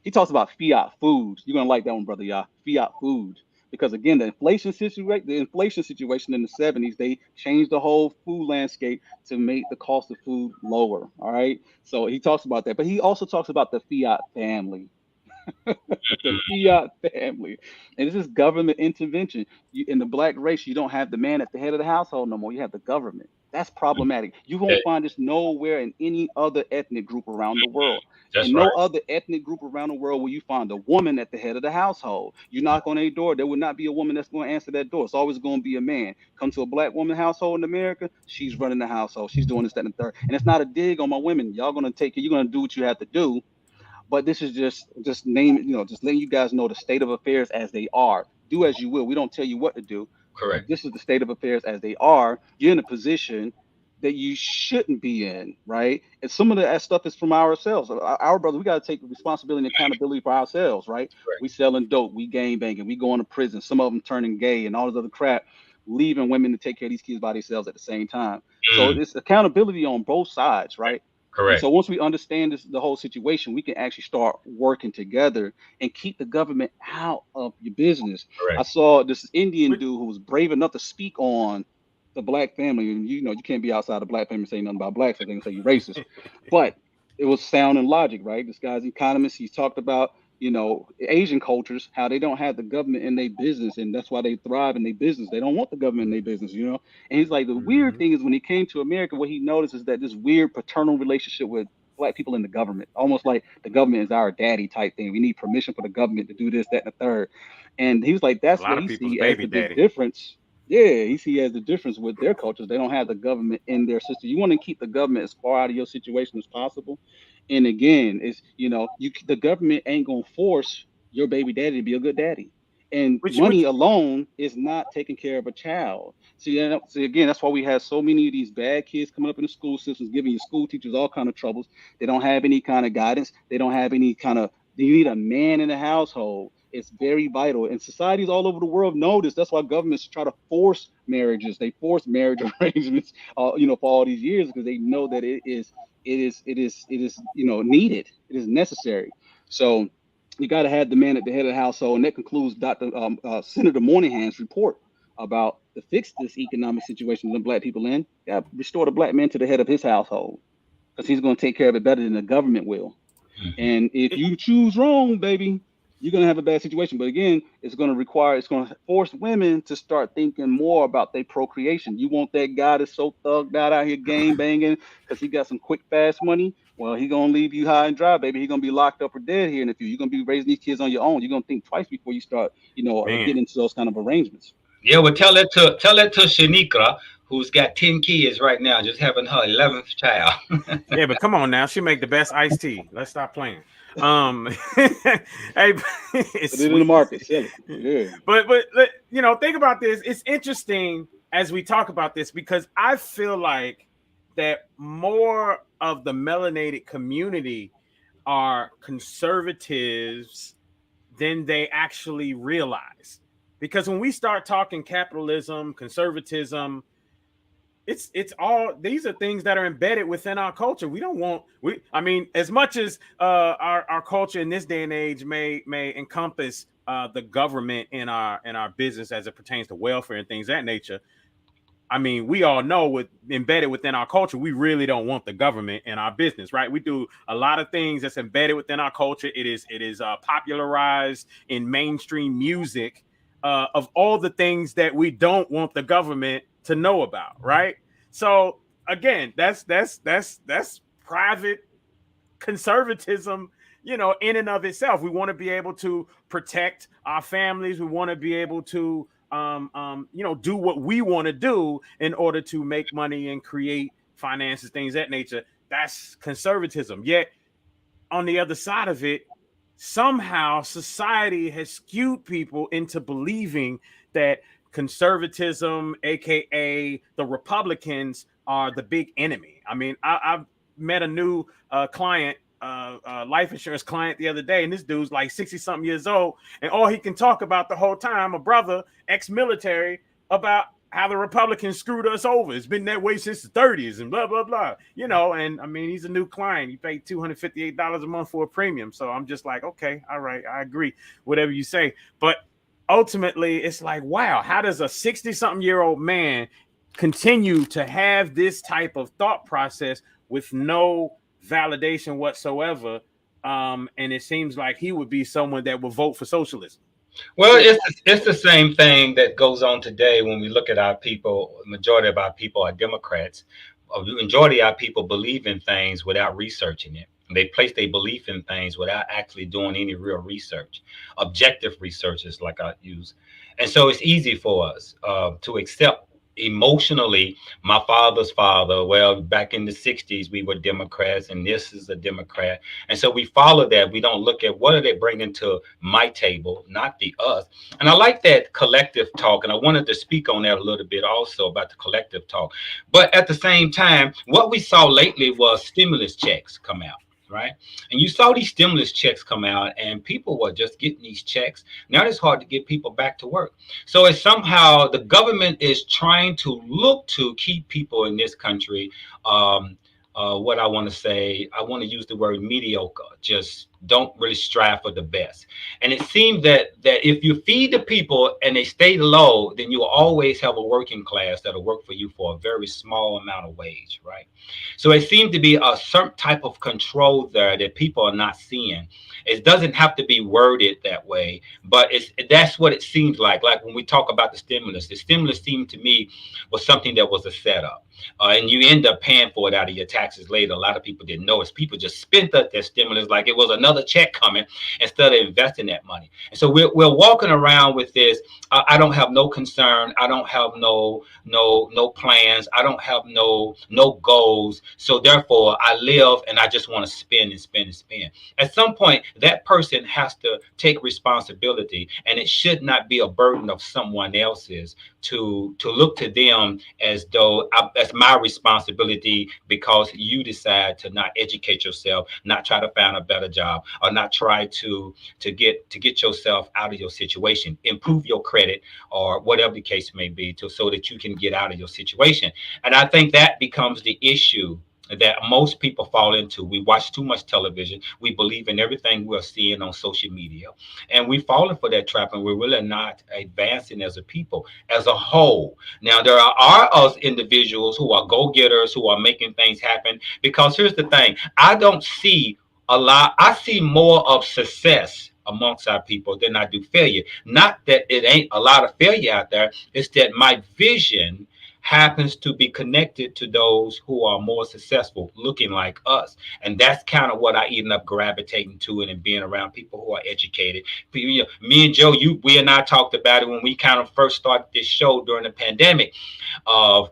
He talks about fiat food. You're going to like that one, Brother Yah. Fiat food. Because again, the inflation situation in the 70s, they changed the whole food landscape to make the cost of food lower. All right. So he talks about that. But he also talks about the fiat family. The fiat family. And this is government intervention. In the black race, you don't have the man at the head of the household no more. You have the government. That's problematic. You won't find this nowhere in any other ethnic group around the world. That's in right. no other ethnic group around the world will you find a woman at the head of the household. You knock on a door, there will not be a woman that's going to answer that door. It's always going to be a man. Come to a black woman household in America, she's running the household. She's doing this, that, and the third. And it's not a dig on my women. Y'all going to take it. You're going to do what you have to do. But this is just letting you guys know the state of affairs as they are. Do as you will. We don't tell you what to do. Correct. This is the state of affairs as they are. You're in a position that you shouldn't be in, right? And some of that stuff is from ourselves. Our brother, we got to take responsibility and accountability for ourselves, right? Correct. We selling dope, we gang banging, we going to prison. Some of them turning gay and all this other crap, leaving women to take care of these kids by themselves at the same time. So it's accountability on both sides, right? Correct. So once we understand the whole situation, we can actually start working together and keep the government out of your business. Correct. I saw this Indian dude who was brave enough to speak on the black family. And you can't be outside the black family and say nothing about blacks. So they can say you're racist. But it was sound and logic, right? This guy's an economist. He's talked about Asian cultures, how they don't have the government in their business, and that's why they thrive in their business. They don't want the government in their business, And he's like, the weird thing is when he came to America, what he noticed is that this weird paternal relationship with black people in the government, almost like the government is our daddy type thing. We need permission for the government to do this, that, and the third. And he was like, that's what he sees as the big difference. Yeah, he sees as the difference with their cultures. They don't have the government in their system. You want to keep the government as far out of your situation as possible. And again, it's the government ain't gonna force your baby daddy to be a good daddy. And money alone is not taking care of a child. See, again, that's why we have so many of these bad kids coming up in the school systems, giving your school teachers all kind of troubles. They don't have any kind of guidance. They don't have any kind of. You need a man in the household. It's very vital. And societies all over the world know this. That's why governments try to force marriages. They force marriage arrangements, for all these years because they know that it is needed. It is necessary. So you got to have the man at the head of the household, and that concludes Dr. Senator Moynihan's report about to fix this economic situation that black people in. You got to restore the black man to the head of his household because he's going to take care of it better than the government will. And if you choose wrong, baby, you're going to have a bad situation. But again, it's going to force women to start thinking more about their procreation. You want that guy that's so thugged out here game banging because he got some quick, fast money. Well, he going to leave you high and dry, baby. He's going to be locked up or dead here in a few. You're going to be raising these kids on your own. You're going to think twice before you start, Man. getting into those kind of arrangements. Yeah, well, tell that to Shanika, who's got 10 kids right now, just having her 11th child. Yeah, but come on now, she make the best iced tea. Let's stop playing. Hey, it's Put it in the market, sell it. Yeah. But think about this. It's interesting as we talk about this because I feel like that more of the melanated community are conservatives than they actually realize. Because when we start talking capitalism, conservatism, it's all these are things that are embedded within our culture. As much as our culture in this day and age may encompass the government in our business as it pertains to welfare and things of that nature. I mean, we all know with embedded within our culture, we really don't want the government in our business, right? We do a lot of things that's embedded within our culture. It is popularized in mainstream music of all the things that we don't want the government to know about, right? So again, that's private conservatism, in and of itself. We want to be able to protect our families. We want to be able to do what we want to do in order to make money and create finances, things of that nature. That's conservatism. Yet on the other side of it, somehow society has skewed people into believing that conservatism, aka the Republicans, are the big enemy. I mean, I've met a new client, life insurance client the other day, and this dude's like 60-something years old, and all he can talk about the whole time, a brother, ex-military, about how the Republicans screwed us over. It's been that way since the 30s and blah, blah, blah. And I mean, he's a new client. He paid $258 a month for a premium. So I'm just like, okay, all right, I agree, whatever you say. But ultimately, it's like, wow, how does a 60-something-year-old man continue to have this type of thought process with no validation whatsoever? And it seems like he would be someone that would vote for socialism. Well, it's the same thing that goes on today when we look at our people. Majority of our people are Democrats. The majority of our people believe in things without researching it. They place their belief in things without actually doing any real research. Objective research is like I use. And so it's easy for us to accept emotionally my father's father. Well, back in the 60s, we were Democrats and this is a Democrat. And so we follow that. We don't look at what are they bringing to my table, not the us. And I like that collective talk. And I wanted to speak on that a little bit also about the collective talk. But at the same time, what we saw lately was stimulus checks come out. Right. And you saw these stimulus checks come out and people were just getting these checks. Now it's hard to get people back to work. So it's somehow the government is trying to look to keep people in this country. What I want to say, I want to use the word mediocre, just don't really strive for the best. And it seems that if you feed the people and they stay low, then you will always have a working class that'll work for you for a very small amount of wage, right? So it seems to be a certain type of control there that people are not seeing. It doesn't have to be worded that way, but that's what it seems like. Like when we talk about the stimulus seemed to me was something that was a setup. And you end up paying for it out of your taxes later. A lot of people didn't notice. People just spent up their stimulus like it was another check coming instead of investing that money. And so we're walking around with this. I don't have no concern. I don't have no plans. I don't have no goals. So therefore, I live and I just want to spend and spend and spend. At some point, that person has to take responsibility, and it should not be a burden of someone else's to look to them as though that's my responsibility because you decide to not educate yourself, not try to find a better job, or not try to get yourself out of your situation, improve your credit, or whatever the case may be, so that you can get out of your situation. And I think that becomes the issue that most people fall into. We watch too much television. We believe in everything we're seeing on social media, and we've fallen for that trap, and we're really not advancing as a people, as a whole. Now, there are us individuals who are go-getters, who are making things happen, because here's the thing. I don't see a lot. I see more of success amongst our people than I do failure. Not that it ain't a lot of failure out there. It's that my vision happens to be connected to those who are more successful, looking like us. And that's kind of what I end up gravitating to it, and being around people who are educated. Me and Joe, we and I talked about it when we kind of first started this show during the pandemic, of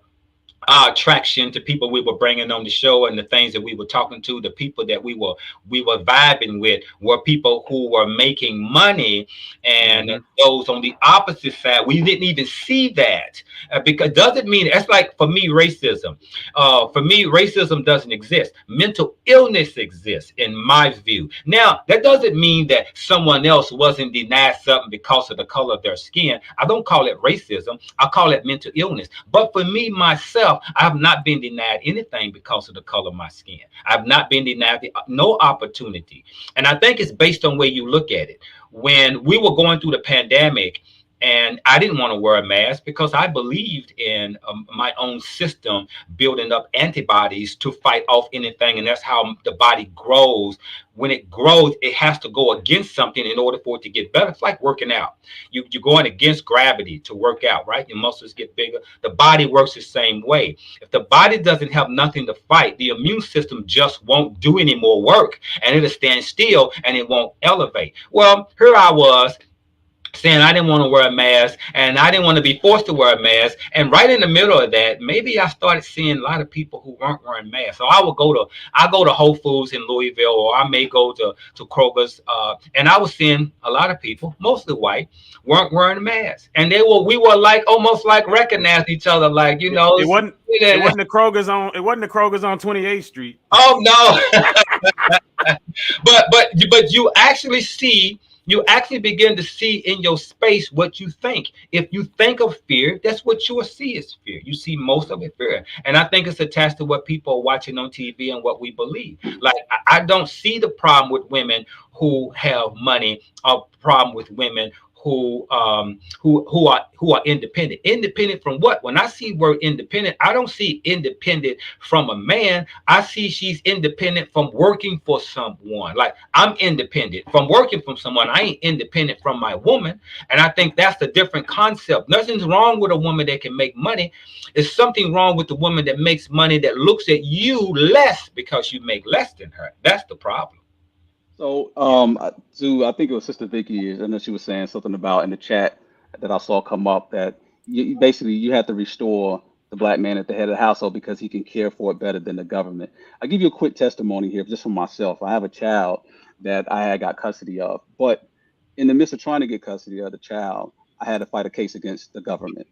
our attraction to people we were bringing on the show, and the things that we were talking to, the people that we were vibing with, were people who were making money. And Mm-hmm. those on the opposite side, we didn't even see that, because doesn't mean, that's like, for me, racism. For me, racism doesn't exist. Mental illness exists, in my view. Now, that doesn't mean that someone else wasn't denied something because of the color of their skin. I don't call it racism. I call it mental illness. But for me, myself, I have not been denied anything because of the color of my skin. I've not been denied no opportunity. And I think it's based on where you look at it. When we were going through the pandemic, and I didn't want to wear a mask because I believed in my own system building up antibodies to fight off anything. And that's how the body grows. When it grows, it has to go against something in order for it to get better. It's like working out. You're going against gravity to work out, right? Your muscles get bigger. The body works the same way. If the body doesn't have nothing to fight, the immune system just won't do any more work, and it'll stand still and it won't elevate. Well, here I was saying I didn't want to wear a mask, and I didn't want to be forced to wear a mask. And right in the middle of that, maybe I started seeing a lot of people who weren't wearing masks. So I go to Whole Foods in Louisville, or I may go to Kroger's, and I was seeing a lot of people, mostly white, weren't wearing a mask, and we were like almost like recognizing each other, like, It wasn't. It wasn't the Kroger's on. It wasn't the Kroger's on 28th Street. Oh no. but you actually begin to see in your space what you think. If you think of fear, that's what you will see is fear. You see most of it fear. And I think it's attached to what people are watching on TV and what we believe. Like, I don't see the problem with women who have money, or problem with women who are independent. Independent from what? When I see word independent, I don't see independent from a man. I see she's independent from working for someone. Like, I'm independent from working from someone. I ain't independent from my woman. And I think that's a different concept. Nothing's wrong with a woman that can make money. There's something wrong with the woman that makes money, that looks at you less because you make less than her. That's the problem. So, I think it was Sister Vicky, and then she was saying something about in the chat that I saw come up, that basically you have to restore the black man at the head of the household because he can care for it better than the government. I'll give you a quick testimony here just from myself. I have a child that I had got custody of, but in the midst of trying to get custody of the child, I had to fight a case against the government.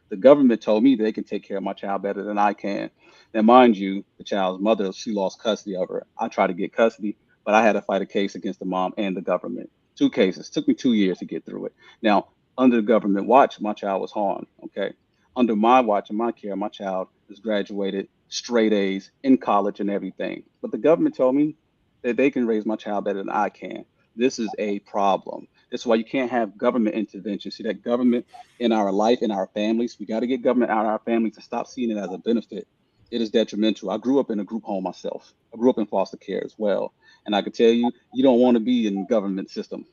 The government told me they can take care of my child better than I can. Now, mind you, the child's mother, she lost custody of her. I tried to get custody, but I had to fight a case against the mom and the government. 2 cases. Took me 2 years to get through it. Now, under the government watch, my child was harmed. Okay. Under my watch and my care, my child has graduated straight A's in college and everything. But the government told me that they can raise my child better than I can. This is a problem. This is why you can't have government intervention. See, that government in our life, in our families, we got to get government out of our families and stop seeing it as a benefit. It is detrimental. I grew up in a group home myself. I grew up in foster care as well. And I can tell you, you don't want to be in the government system,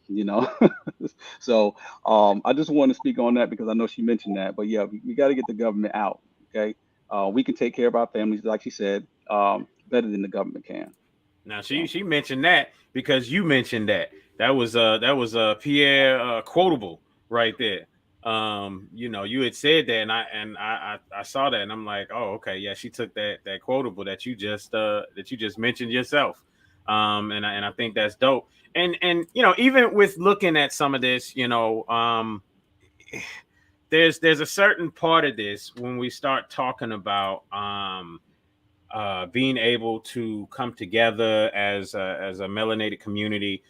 So I just want to speak on that because I know she mentioned that. But yeah, we got to get the government out. Okay. We can take care of our families, like she said, better than the government can. Now she mentioned that because you mentioned that. That was Pierre quotable right there. You had said that, and I saw that, and I'm like, oh, okay, yeah, she took that quotable that you just mentioned yourself. And I think that's dope. And even with looking at some of this, there's a certain part of this when we start talking about being able to come together as a melanated community.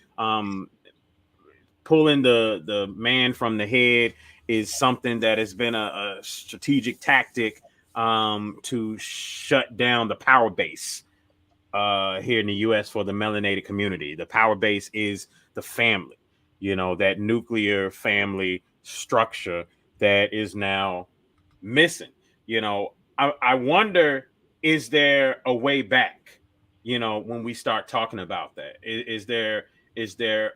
Pulling the man from the head is something that has been a strategic tactic to shut down the power base here in the U.S. for the melanated community. The power base is the family, that nuclear family structure that is now missing. I wonder, is there a way back? When we start talking about that, is there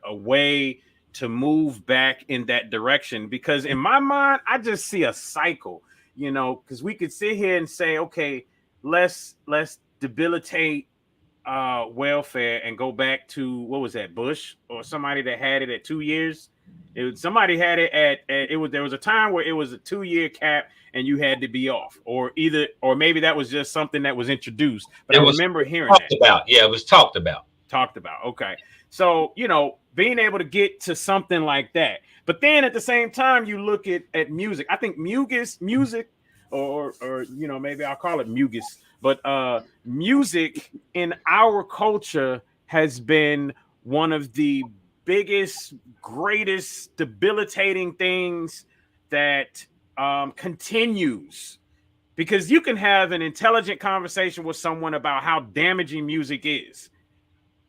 a way to move back in that direction? Because in my mind, I just see a cycle. Because we could sit here and say, okay, let's debilitate welfare and go back to, what was that, Bush or somebody that had it at 2 years. Somebody had it at there was a time where it was a 2-year cap and you had to be off, or maybe that was just something that was introduced, but I remember hearing talked about. Yeah, it was talked about. Okay. So, being able to get to something like that. But then at the same time, you look at music. I think music, or maybe I'll call it mugus, but music in our culture has been one of the biggest, greatest debilitating things that continues. Because you can have an intelligent conversation with someone about how damaging music is,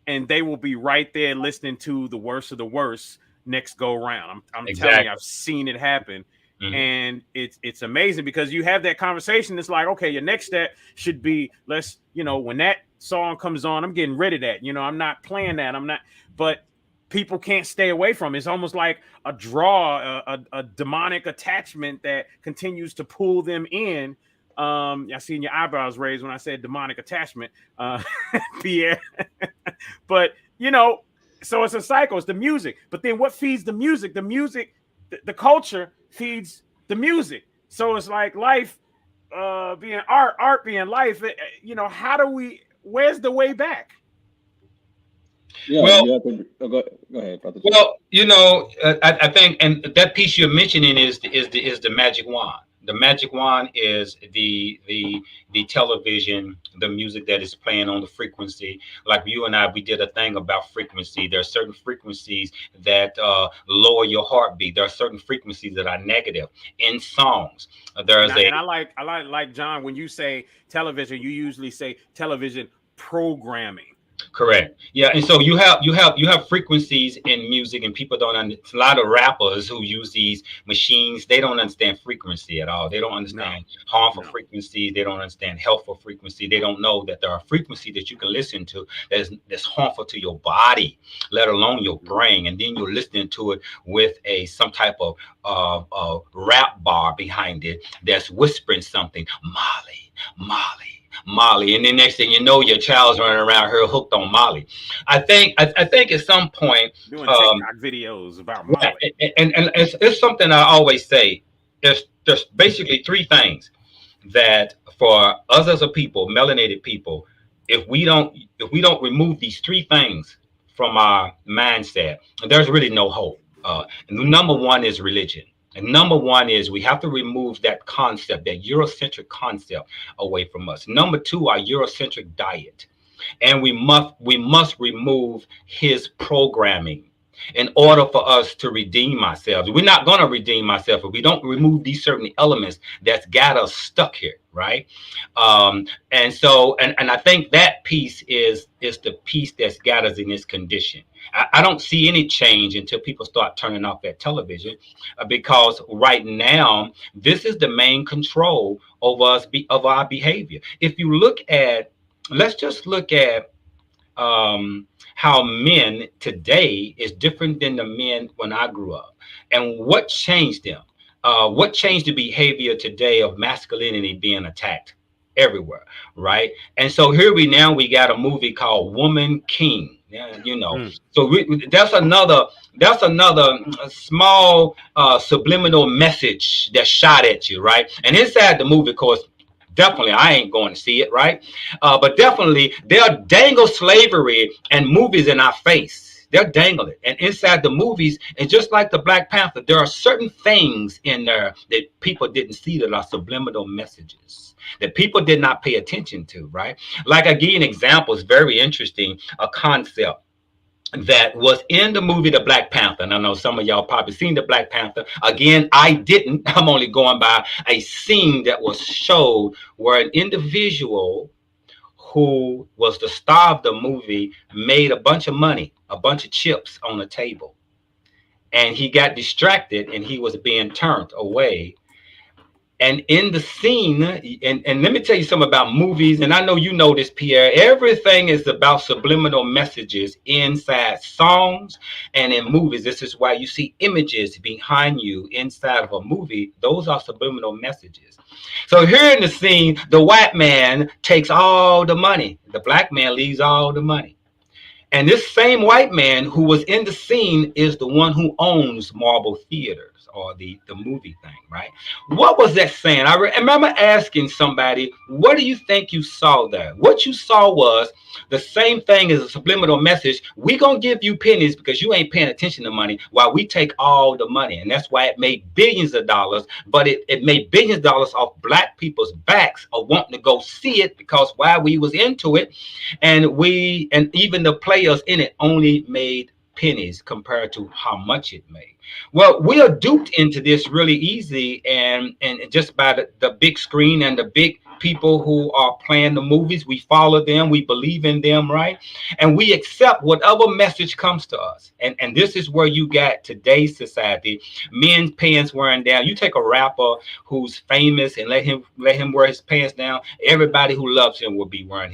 and they will be right there listening to the worst of the worst next go round. I'm telling you, I've seen it happen. Mm-hmm. And it's amazing because you have that conversation. It's like, okay, your next step should be, let's, when that song comes on, I'm getting rid of that. I'm not playing that. But people can't stay away from it. It's almost like a draw, a demonic attachment that continues to pull them in. I seen your eyebrows raised when I said demonic attachment, Pierre. But, so it's a cycle. It's the music. But then what feeds the music? The music, the culture feeds the music. So it's like life being art being life. Where's the way back? Yeah, well, go ahead, brother. Well, I think, and that piece you're mentioning is the magic wand. The magic wand is the television, the music that is playing on the frequency. Like you and I, we did a thing about frequency. There are certain frequencies that lower your heartbeat. There are certain frequencies that are negative in songs. I like John, when you say television, you usually say television programming. Correct. Yeah, and so you have frequencies in music, and people don't understand. A lot of rappers who use these machines, they don't understand frequency at all. They don't understand harmful frequencies. They don't understand helpful frequency. They don't know that there are frequencies that you can listen to that's harmful to your body, let alone your brain. And then you're listening to it with some type of rap bar behind it that's whispering something, Molly, and then next thing you know, your child's running around here hooked on Molly. I think at some point doing TikTok videos about Molly, and it's something I always say. There's basically three things that for us as a people, melanated people, if we don't remove these three things from our mindset, there's really no hope. And number one is religion. And number one is we have to remove that concept, that Eurocentric concept, away from us. Number two, our Eurocentric diet. And we must remove his programming in order for us to redeem ourselves. We're not going to redeem ourselves if we don't remove these certain elements that's got us stuck here, right? And so I think that piece is the piece that's got us in this condition. I don't see any change until people start turning off that television, because right now this is the main control over us, of our behavior. If you let's just look at how men today is different than the men when I grew up, and what changed them. What changed the behavior today of masculinity being attacked everywhere, right? And so here we got a movie called Woman King. Yeah, So that's another small subliminal message that's shot at you, right? And inside the movie, of course, definitely I ain't going to see it, right? But definitely they'll dangle slavery and movies in our face. They'll dangle it. And inside the movies, and just like the Black Panther, there are certain things in there that people didn't see that are subliminal messages that people did not pay attention to, right? Like, I give you an example. It's very interesting, a concept. that was in the movie The Black Panther. And I know some of y'all probably seen The Black Panther. Again, I didn't. I'm only going by a scene that was showed where an individual who was the star of the movie made a bunch of money, a bunch of chips on the table. And he got distracted and he was being turned away. And in the scene, and let me tell you something about movies, and I know you know this, Pierre. Everything is about subliminal messages inside songs and in movies. This is why you see images behind you inside of a movie. Those are subliminal messages. So here in the scene, the white man takes all the money, the black man leaves all the money. And this same white man who was in the scene is the one who owns Marble Theaters or the movie thing, right? What was that saying? I remember asking somebody, what do you think you saw there? What you saw was the same thing as a subliminal message. We gonna give you pennies because you ain't paying attention to money while we take all the money. And that's why it made billions of dollars, but it made billions of dollars off black people's backs of wanting to go see it because while we was into it, and even the players in it only made pennies compared to how much it made. Well, we are duped into this really easy, and just by the big screen and the big people who are playing the movies, we follow them, we believe in them, right? And we accept whatever message comes to us. And this is where you got today's society, men's pants wearing down. You take a rapper who's famous and let him wear his pants down. Everybody who loves him will be wearing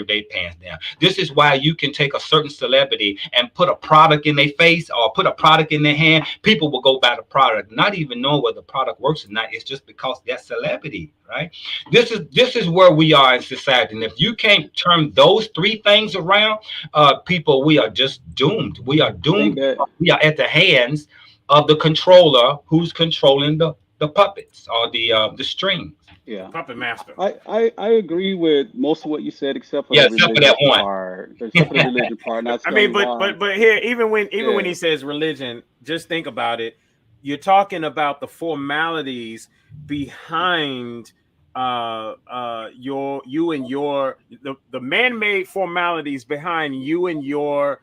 their pants down. This is why you can take a certain celebrity and put a product in their face or put a product in their hand. People will go buy the product, not even knowing whether the product works or not. It's just because that celebrity, right? This is where we are in society. And if you can't turn those three things around, people, we are just doomed. We are I think doomed. that We are at the hands of the controller who's controlling the puppets or the strings. yeah. Puppet master. I agree with most of what you said except for Yeah, the except for that religion one. part. Except for the religion part. And I'll I tell mean, you why. but here, even when Yeah. he says religion, just think about it. You're talking about the formalities behind you and your the man-made formalities behind you and your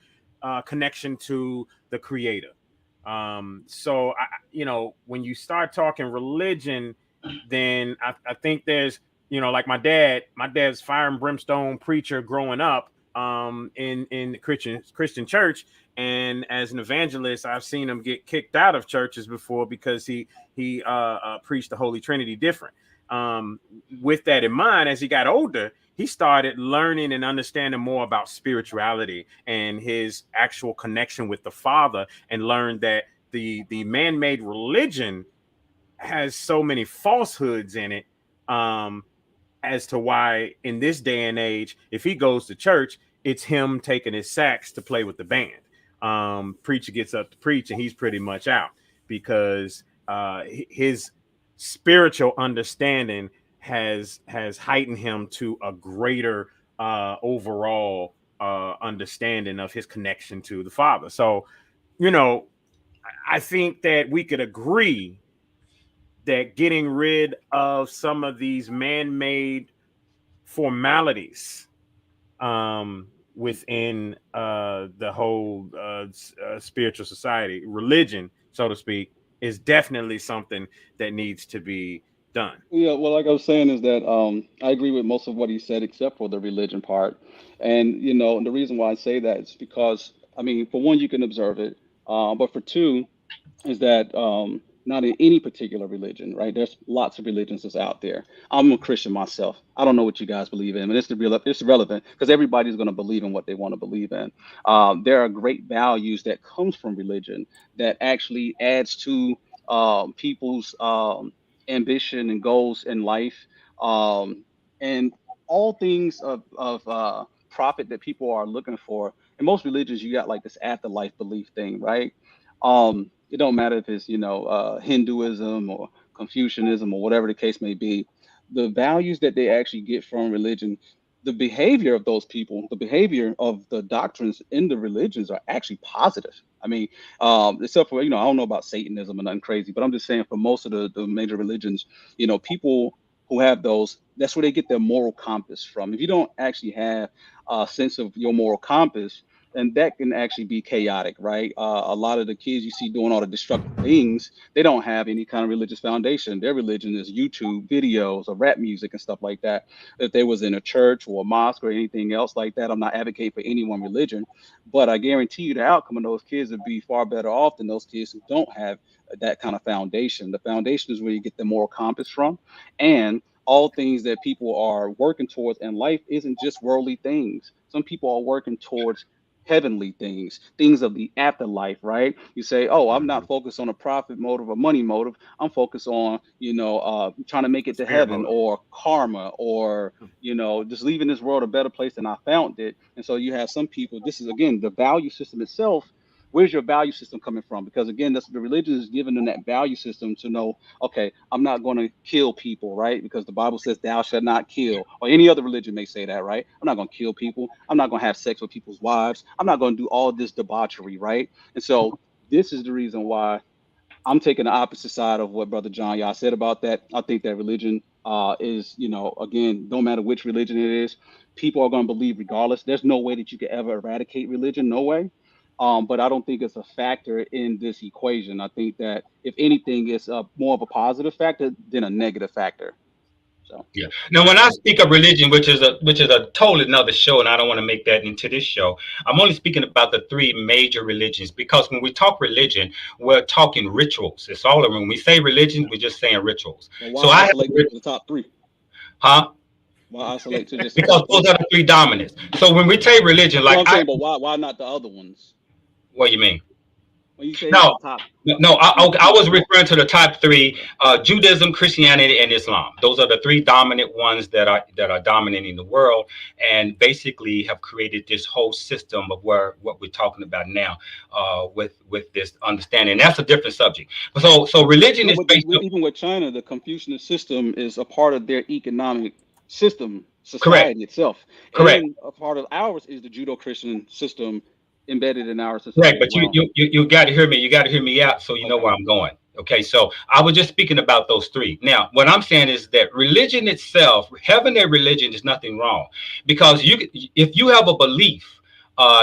connection to the creator. So when you start talking religion, then I think there's, like my dad's fire and brimstone preacher growing up in the Christian church, and as an evangelist I've seen him get kicked out of churches before because he preached the Holy Trinity different. With that in mind, as he got older, he started learning and understanding more about spirituality and his actual connection with the Father, and learned that the man-made religion has so many falsehoods in it, as to why in this day and age, if he goes to church, it's him taking his sax to play with the band. Preacher gets up to preach and he's pretty much out because his spiritual understanding has heightened him to a greater overall understanding of his connection to the Father. So, I think that we could agree that getting rid of some of these man-made formalities within the whole spiritual society, religion, so to speak, is definitely something that needs to be done. Yeah, well, like I was saying is that I agree with most of what he said except for the religion part. And the reason why I say that is because I mean, for one, you can observe it, but for two, is that not in any particular religion, right? There's lots of religions that's out there. I'm a Christian myself. I don't know what you guys believe in, but it's irrelevant because everybody's going to believe in what they want to believe in. There are great values that comes from religion that actually adds to people's ambition and goals in life, and all things of profit that people are looking for. In most religions, you got like this afterlife belief thing, right? It don't matter if it's Hinduism or Confucianism or whatever the case may be. The values that they actually get from religion, the behavior of those people, the behavior of the doctrines in the religions are actually positive. I mean, except for I don't know about Satanism or nothing crazy, but I'm just saying for most of the major religions, people who have those, that's where they get their moral compass from. If you don't actually have a sense of your moral compass, and that can actually be chaotic, right? A lot of the kids you see doing all the destructive things, they don't have any kind of religious foundation. Their religion is YouTube videos or rap music and stuff like that. If they was in a church or a mosque or anything else like that, I'm not advocating for any one religion, but I guarantee you the outcome of those kids would be far better off than those kids who don't have that kind of foundation. The foundation is where you get the moral compass from, and all things that people are working towards in life isn't just worldly things. Some people are working towards heavenly things, things of the afterlife, right? You say, oh, I'm not focused on a profit motive or money motive. I'm focused on, trying to make it to Spirit heaven motive. or karma or, just leaving this world a better place than I found it. And so you have some people, this is again, the value system itself. Where's your value system coming from? Because again, that's the religion is giving them that value system to know, okay, I'm not going to kill people, right? Because the Bible says thou shalt not kill, or any other religion may say that, right? I'm not going to kill people. I'm not going to have sex with people's wives. I'm not going to do all this debauchery, right? And so this is the reason why I'm taking the opposite side of what Brother John Yah said about that. I think that religion is, again, no matter which religion it is, people are going to believe regardless. There's no way that you could ever eradicate religion, no way. But I don't think it's a factor in this equation. I think that if anything, it's more of a positive factor than a negative factor. So Yeah. Now, when I speak of religion, which is a totally another show, and I don't want to make that into this show, I'm only speaking about the three major religions, because when we talk religion, we're talking rituals. It's all when we say religion, we're just saying rituals. well, why So I have, isolate to the top three? huh? Why isolate to just the Because top those three? are the three dominants. So when we say religion, No, like I'm saying, but why not the other ones? what do you mean? When you say No, the top no, three I was religions. referring to the top three: Okay. Judaism, Christianity, and Islam. Those are the three dominant ones that are dominating the world, and basically have created this whole system of what we're talking about now, with this understanding. That's a different subject. So religion No, is but based on, even with China, the Confucianist system is a part of their economic system, correct, society itself. correct. And a part of ours is the Judeo-Christian system embedded in our Correct, society as but you well. you you, you got to hear me. You got to hear me out, so you know Okay. where I'm going. Okay, so I was just speaking about those three. Now, what I'm saying is that religion itself, having a religion, is nothing wrong, because if you have a belief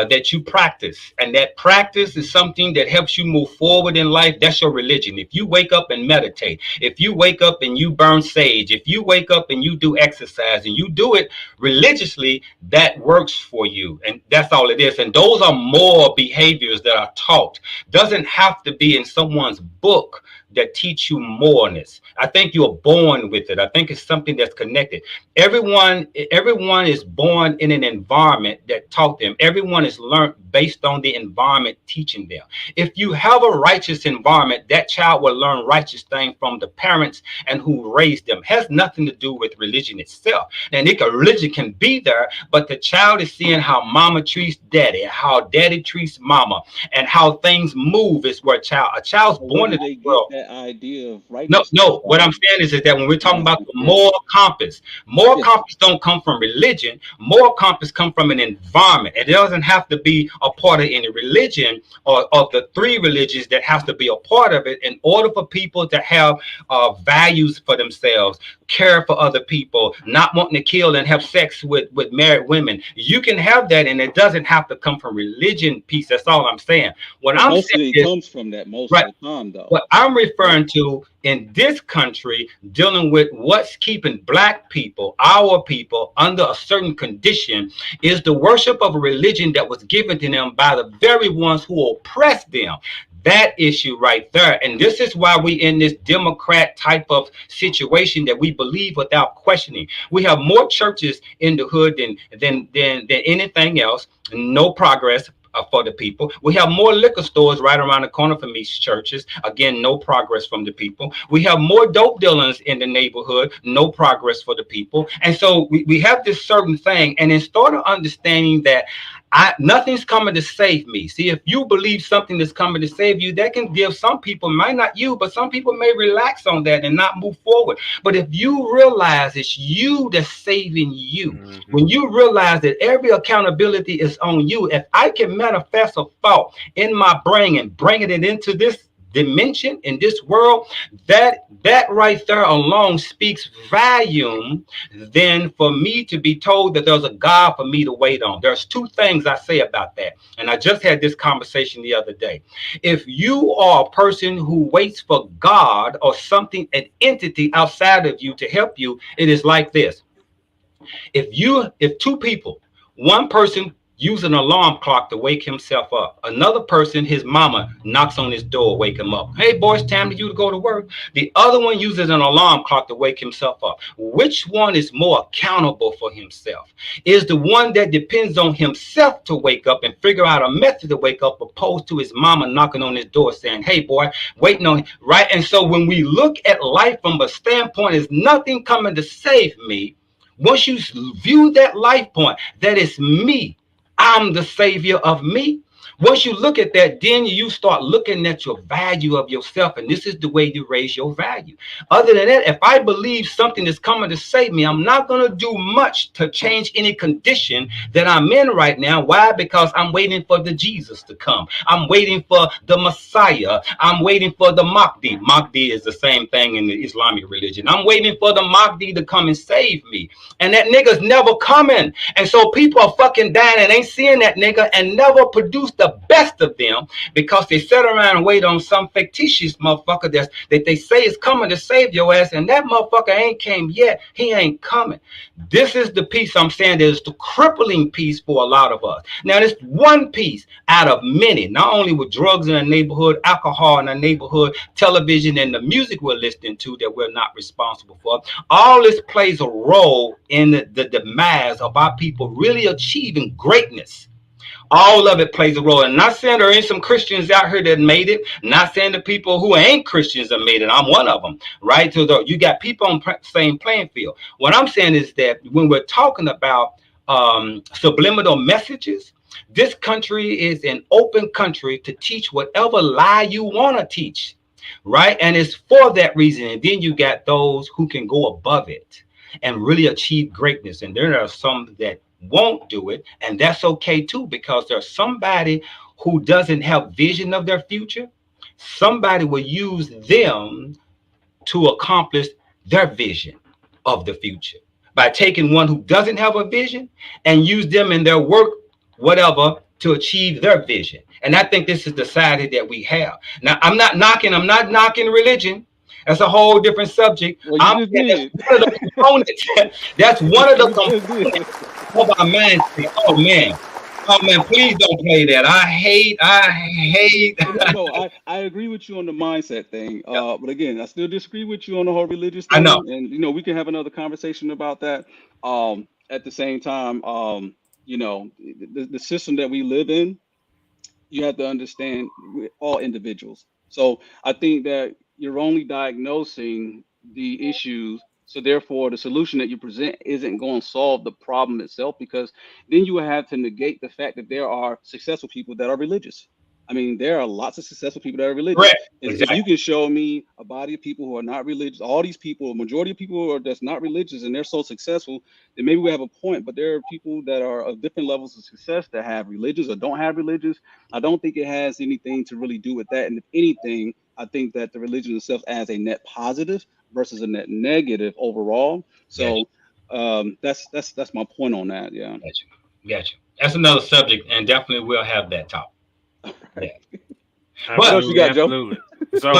that you practice, and that practice is something that helps you move forward in life, that's your religion. If you wake up and meditate, if you wake up and you burn sage, if you wake up and you do exercise and you do it religiously, that works for you, and that's all it is. And those are moral behaviors that are taught. Doesn't have to be in someone's book that teach you moralness. I think you're born with it. I think it's something that's connected. Everyone is born in an environment that taught them. Everyone is learned based on the environment teaching them. If you have a righteous environment, that child will learn righteous things from the parents and who raised them. It has nothing to do with religion itself. And religion can be there, but the child is seeing how mama treats daddy, how daddy treats mama, and how things move is where a child's But where born do in the they get world. that idea of No, righteousness no. What I'm from? saying is that when we're I'm talking about asking. the moral Yes. compass don't come from religion. Moral compass come from an environment. It doesn't have to be a part of any religion or of the three religions that has to be a part of it in order for people to have values for themselves, care for other people, not wanting to kill and have sex with married women. You can have that, and it doesn't have to come from religion piece. That's all I'm saying. What But I'm most of saying it is, comes from that most of right. the time, though. What I'm Right? referring to in this country, dealing with what's keeping black people, our people, under a certain condition, is the worship of a religion that was given to them by the very ones who oppressed them. That issue right there. And this is why we in this Democrat type of situation that we believe without questioning. We have more churches in the hood than anything else. No progress for the people. We have more liquor stores right around the corner from these churches. Again, no progress from the people. We have more dope dealers in the neighborhood. No progress for the people. And so we have this certain thing. And instead of understanding that nothing's coming to save me. See, if you believe something is coming to save you, that can give some people, might not you, but some people may relax on that and not move forward. But if you realize it's you that's saving you, when you realize that every accountability is on you, if I can manifest a thought in my brain and bring it into this dimension, in this world, that right there alone speaks volume than for me to be told that there's a God for me to wait on. There's two things I say about that. And I just had this conversation the other day. If you are a person who waits for God or something, an entity outside of you to help you, it is like this. If two people, one person use an alarm clock to wake himself up, another person, his mama, knocks on his door, wake him up. Hey, boy, it's time for you to go to work. The other one uses an alarm clock to wake himself up. Which one is more accountable for himself? Is the one that depends on himself to wake up and figure out a method to wake up, opposed to his mama knocking on his door saying, hey, boy, waiting on him, right? And so when we look at life from a standpoint, is nothing coming to save me. Once you view that life point, that is me, I'm the savior of me. Once you look at that, then you start looking at your value of yourself, and this is the way you raise your value. Other than that, if I believe something is coming to save me, I'm not going to do much to change any condition that I'm in right now. Why? Because I'm waiting for the Jesus to come. I'm waiting for the Messiah. I'm waiting for the Mahdi. Mahdi is the same thing in the Islamic religion. I'm waiting for the Mahdi to come and save me. And that nigga's never coming. And so people are fucking dying and ain't seeing that nigga and never produce the best of them because they sit around and wait on some fictitious motherfucker that they say is coming to save your ass, and that motherfucker ain't came yet. He ain't coming. This is the piece I'm saying that is the crippling piece for a lot of us. Now, this one piece out of many, not only with drugs in the neighborhood, alcohol in the neighborhood, television, and the music we're listening to that we're not responsible for, all this plays a role in the demise of our people really achieving greatness. All of it plays a role. And not saying there ain't some Christians out here that made it. Not saying the people who ain't Christians have made it. I'm one of them, right? So you got people on same playing field. What I'm saying is that when we're talking about subliminal messages, this country is an open country to teach whatever lie you want to teach, right? And it's for that reason. And then you got those who can go above it and really achieve greatness. And there are some that won't do it, and that's okay too, because there's somebody who doesn't have vision of their future. Somebody will use them to accomplish their vision of the future by taking one who doesn't have a vision and use them in their work, whatever, to achieve their vision. And I think this is the society that we have now. I'm not knocking religion. That's a whole different subject. Well, you just that's one of the components. That's one of the components of our mindset. Oh man, please don't play that. I hate. No, I agree with you on the mindset thing. But again, I still disagree with you on the whole religious thing. I know. And we can have another conversation about that. At the same time, the system that we live in, you have to understand we're all individuals. So I think that you're only diagnosing the issues. So therefore, the solution that you present isn't going to solve the problem itself, because then you will have to negate the fact that there are successful people that are religious. I mean, there are lots of successful people that are religious. Correct. If you can show me a body of people who are not religious, all these people, a majority of people who are that's not religious and they're so successful, then maybe we have a point. But there are people that are of different levels of success that have religious or don't have religious. I don't think it has anything to really do with that. And if anything, I think that the religion itself as a net positive versus a net negative overall. So that's my point on that. Yeah. Gotcha. That's another subject, and definitely we'll have that talk. Yeah. What else you got, Joe? So,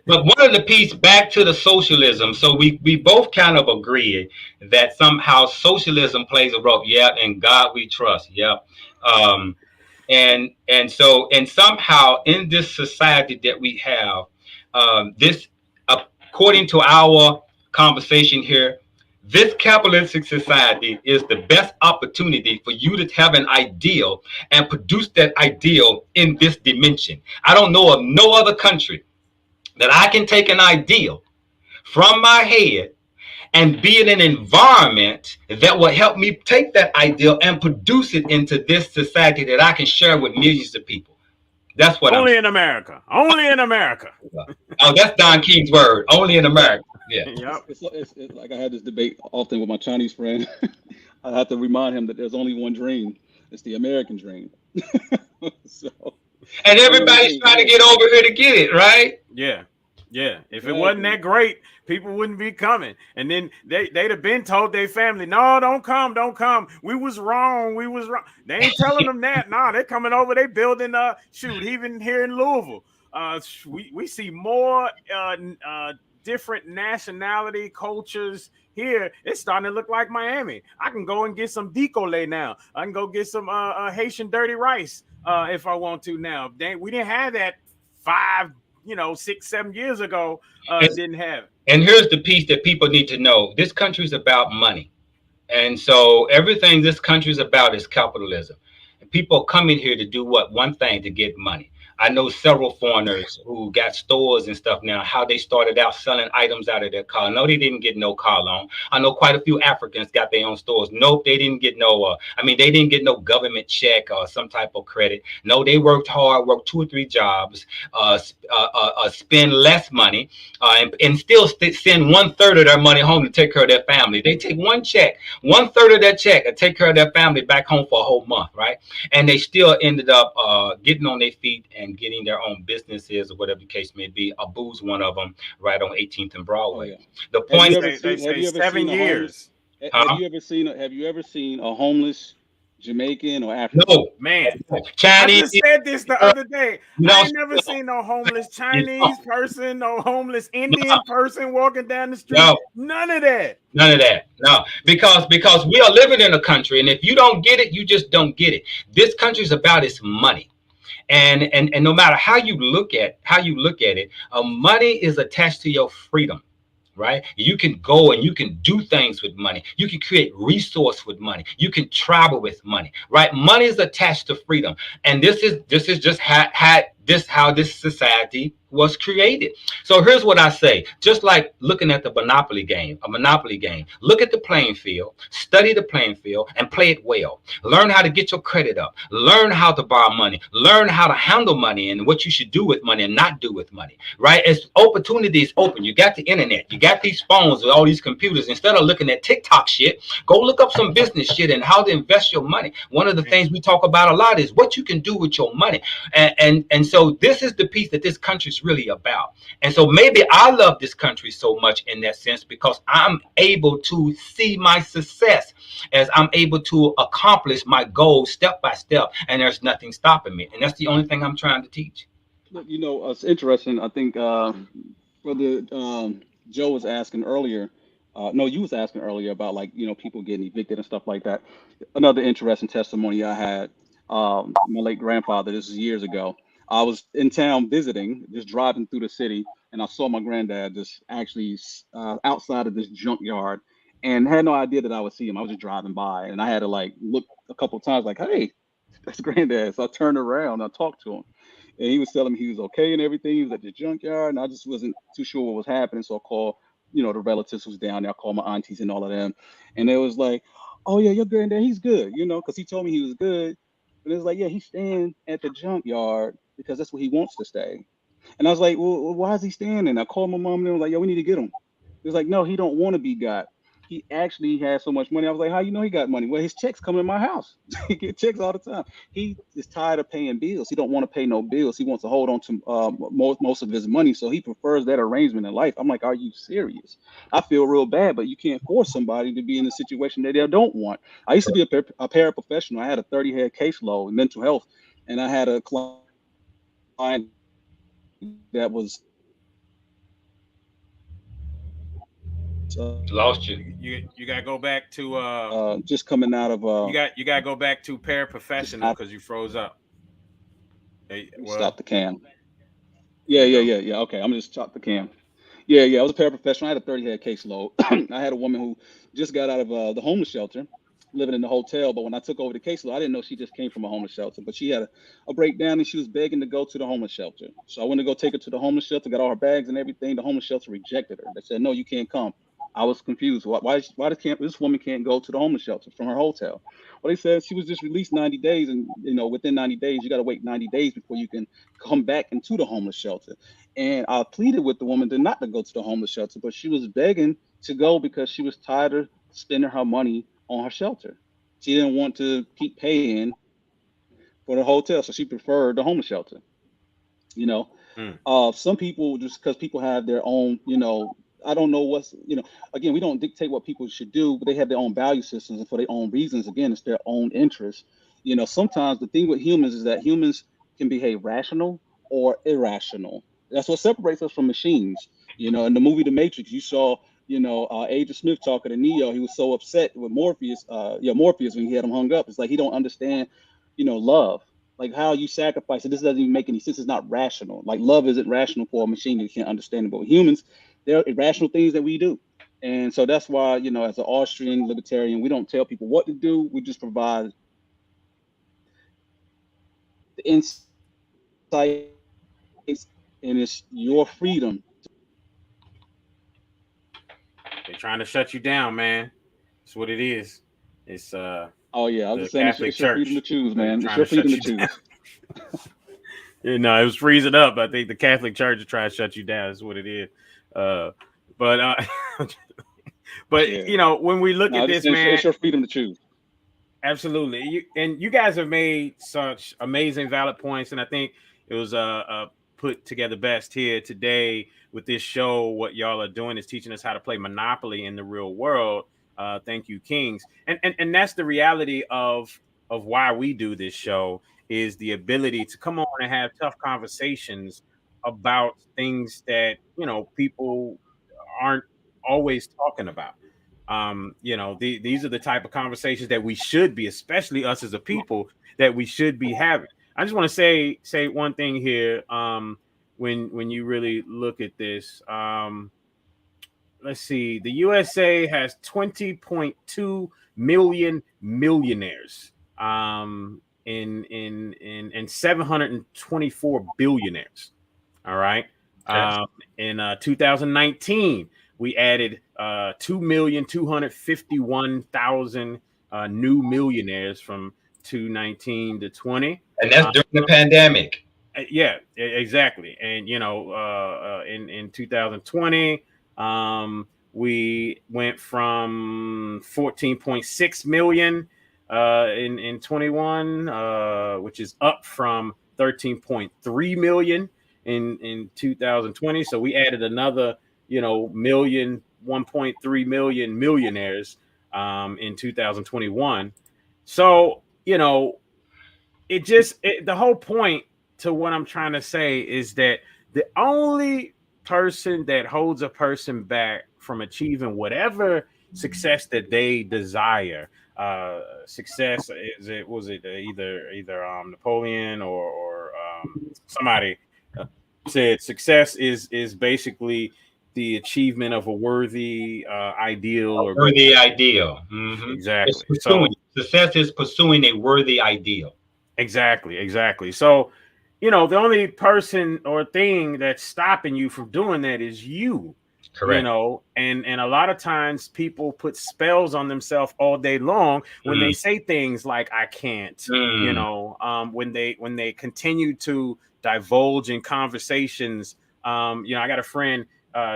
but one of the piece back to the socialism. So we both kind of agree that somehow socialism plays a role. Yeah, in God we trust. Yeah. And somehow in this society that we have, this according to our conversation here, this capitalistic society is the best opportunity for you to have an ideal and produce that ideal in this dimension. I don't know of no other country that I can take an ideal from my head and be in an environment that will help me take that ideal and produce it into this society that I can share with millions of people. That's what only in America. Only in America. Oh, that's Don King's word. Only in America. Yeah. Yep. It's like I had this debate often with my Chinese friend. I have to remind him that there's only one dream. It's the American dream. So And I mean, everybody's trying to get over here to get it, right? Yeah. Yeah. If it wasn't exactly. that great, people wouldn't be coming. And then they'd have been told their family, no, don't come, don't come. We was wrong. We was wrong. They ain't telling them that. Nah, they coming over, they building shoot, even here in Louisville. We see more different nationality cultures here. It's starting to look like Miami. I can go and get some decolle now. I can go get some Haitian dirty rice if I want to now. We didn't have that 6, 7 years ago. And, Didn't have it. and here's the piece that people need to know. This country's about money. And so everything this country is about is capitalism. And people come in here to do what? One thing, to get money. I know several foreigners who got stores and stuff now, how they started out selling items out of their car. No, they didn't get no car loan. I know quite a few Africans got their own stores. Nope, they didn't get they didn't get no government check or some type of credit. No, they worked hard, worked 2 or 3 jobs, spend less money, and still send 1/3 of their money home to take care of their family. They take one check, 1/3 of that check, and take care of their family back home for a whole month, right? And they still ended up getting on their feet and getting their own businesses or whatever the case may be. Abu's one of them, right on 18th and Broadway. Oh, yeah. The point They say 7 years. Have you ever seen a homeless Jamaican or African? No, man. Chinese. I just said this the other day. No, I ain't never seen no homeless Chinese person, no homeless Indian person walking down the street. No. None of that. None of that. No, because we are living in a country, and if you don't get it, you just don't get it. This country is about its money. And no matter how you look at it, money is attached to your freedom, right? You can go and you can do things with money. You can create resource with money. You can travel with money, right? Money is attached to freedom, and this is just how this society was created. So here's what I say: just like looking at the Monopoly game, look at the playing field, study the playing field, and play it well. Learn how to get your credit up. Learn how to borrow money. Learn how to handle money and what you should do with money and not do with money, right? As opportunities open, you got the internet, you got these phones with all these computers. Instead of looking at TikTok shit, go look up some business shit and how to invest your money. One of the things we talk about a lot is what you can do with your money. And so this is the piece that this country's really about. And so maybe I love this country so much in that sense because I'm able to see my success as I'm able to accomplish my goals step by step, and there's nothing stopping me. And that's the only thing I'm trying to teach. Look, it's interesting. I think Brother Joe was asking earlier. No, you was asking earlier about people getting evicted and stuff like that. Another interesting testimony I had. My late grandfather. This is years ago. I was in town visiting, just driving through the city, and I saw my granddad just actually outside of this junkyard, and had no idea that I would see him. I was just driving by, and I had to look a couple of times, like, "Hey, that's granddad." So I turned around, and I talked to him, and he was telling me he was okay and everything. He was at the junkyard, and I just wasn't too sure what was happening. So I called, the relatives was down there. I called my aunties and all of them, and it was like, "Oh yeah, your granddad, he's good," because he told me he was good. And it was like, "Yeah, he's staying at the junkyard because that's where he wants to stay." And I was like, "Well, why is he staying?" And I called my mom and they was like, "Yo, we need to get him." It was like, "No, he don't want to be got. He actually has so much money." I was like, "How you know he got money?" "Well, his checks come in my house. He get checks all the time. He is tired of paying bills. He don't want to pay no bills. He wants to hold on to most of his money. So he prefers that arrangement in life." I'm like, "Are you serious?" I feel real bad, but you can't force somebody to be in a situation that they don't want. I used to be a paraprofessional. I had a 30-head caseload in mental health, and I had a client that was Lost you. You gotta go back to just coming out of you gotta go back to paraprofessional because you froze up. Hey, stop the cam. Yeah. Okay, I'm gonna just stop the cam. Yeah. I was a paraprofessional. I had a 30-head caseload. I had a woman who just got out of the homeless shelter, living in the hotel. But when I took over the caseload, I didn't know she just came from a homeless shelter. But she had a breakdown and she was begging to go to the homeless shelter. So I went to go take her to the homeless shelter, got all her bags and everything. The homeless shelter rejected her. They said, "No, you can't come." I was confused. Why this woman can't go to the homeless shelter from her hotel? Well, they said she was just released 90 days, and within 90 days you got to wait 90 days before you can come back into the homeless shelter. And I pleaded with the woman not to go to the homeless shelter, but she was begging to go because she was tired of spending her money on her shelter. She didn't want to keep paying for the hotel, so she preferred the homeless shelter. You know, Mm. some people, just because people have their own, I don't know again, we don't dictate what people should do, but they have their own value systems and for their own reasons. Again, it's their own interests. Sometimes the thing with humans is that humans can behave rational or irrational. That's what separates us from machines. In the movie The Matrix, you saw, Agent Smith talking to Neo. He was so upset with Morpheus when he had him hung up. It's like he don't understand, love. Like how you sacrifice it. This doesn't even make any sense. It's not rational. Like love isn't rational for a machine that can't understand it. But with humans, there are irrational things that we do. And so that's why, as an Austrian libertarian, we don't tell people what to do. We just provide the insights, and it's your freedom. They're trying to shut you down, man. That's what it is. It's Oh yeah, I was the just saying Catholic it's your freedom to Church. choose, They're man. It's trying your to shut freedom you to down. choose. It was freezing up. I think the Catholic Church is trying to shut you down. That's what it is. But but Yeah. when we look No, at I just this, saying man, it's your freedom to choose. absolutely. You guys have made such amazing, valid points, and I think it was put together best here today with this show. What y'all are doing is teaching us how to play Monopoly in the real world. Thank you, Kings, and that's the reality of why we do this show is the ability to come on and have tough conversations about things that people aren't always talking about. These are the type of conversations that we should be, especially us as a people, that we should be having. I just want to say one thing here. When you really look at this, let's see, the USA has 20.2 million millionaires, and 724 billionaires. All right. Yes. In 2019, we added 2,251,000 new millionaires from 2019 to 20. And that's during the pandemic. Yeah, exactly. And in 2020, we went from 14.6 million in 21, which is up from 13.3 million in 2020. So we added another, 1.3 million millionaires in 2021. So, the whole point to what I'm trying to say is that the only person that holds a person back from achieving whatever success that they desire, success was it either Napoleon or somebody said success is basically the achievement of a worthy ideal A or worthy ideal. It's exactly. pursuing So success is pursuing a worthy ideal. exactly. So, the only person or thing that's stopping you from doing that is you. Correct. And a lot of times people put spells on themselves all day long when they say things like I can't, when they continue to divulge in conversations. I got a friend,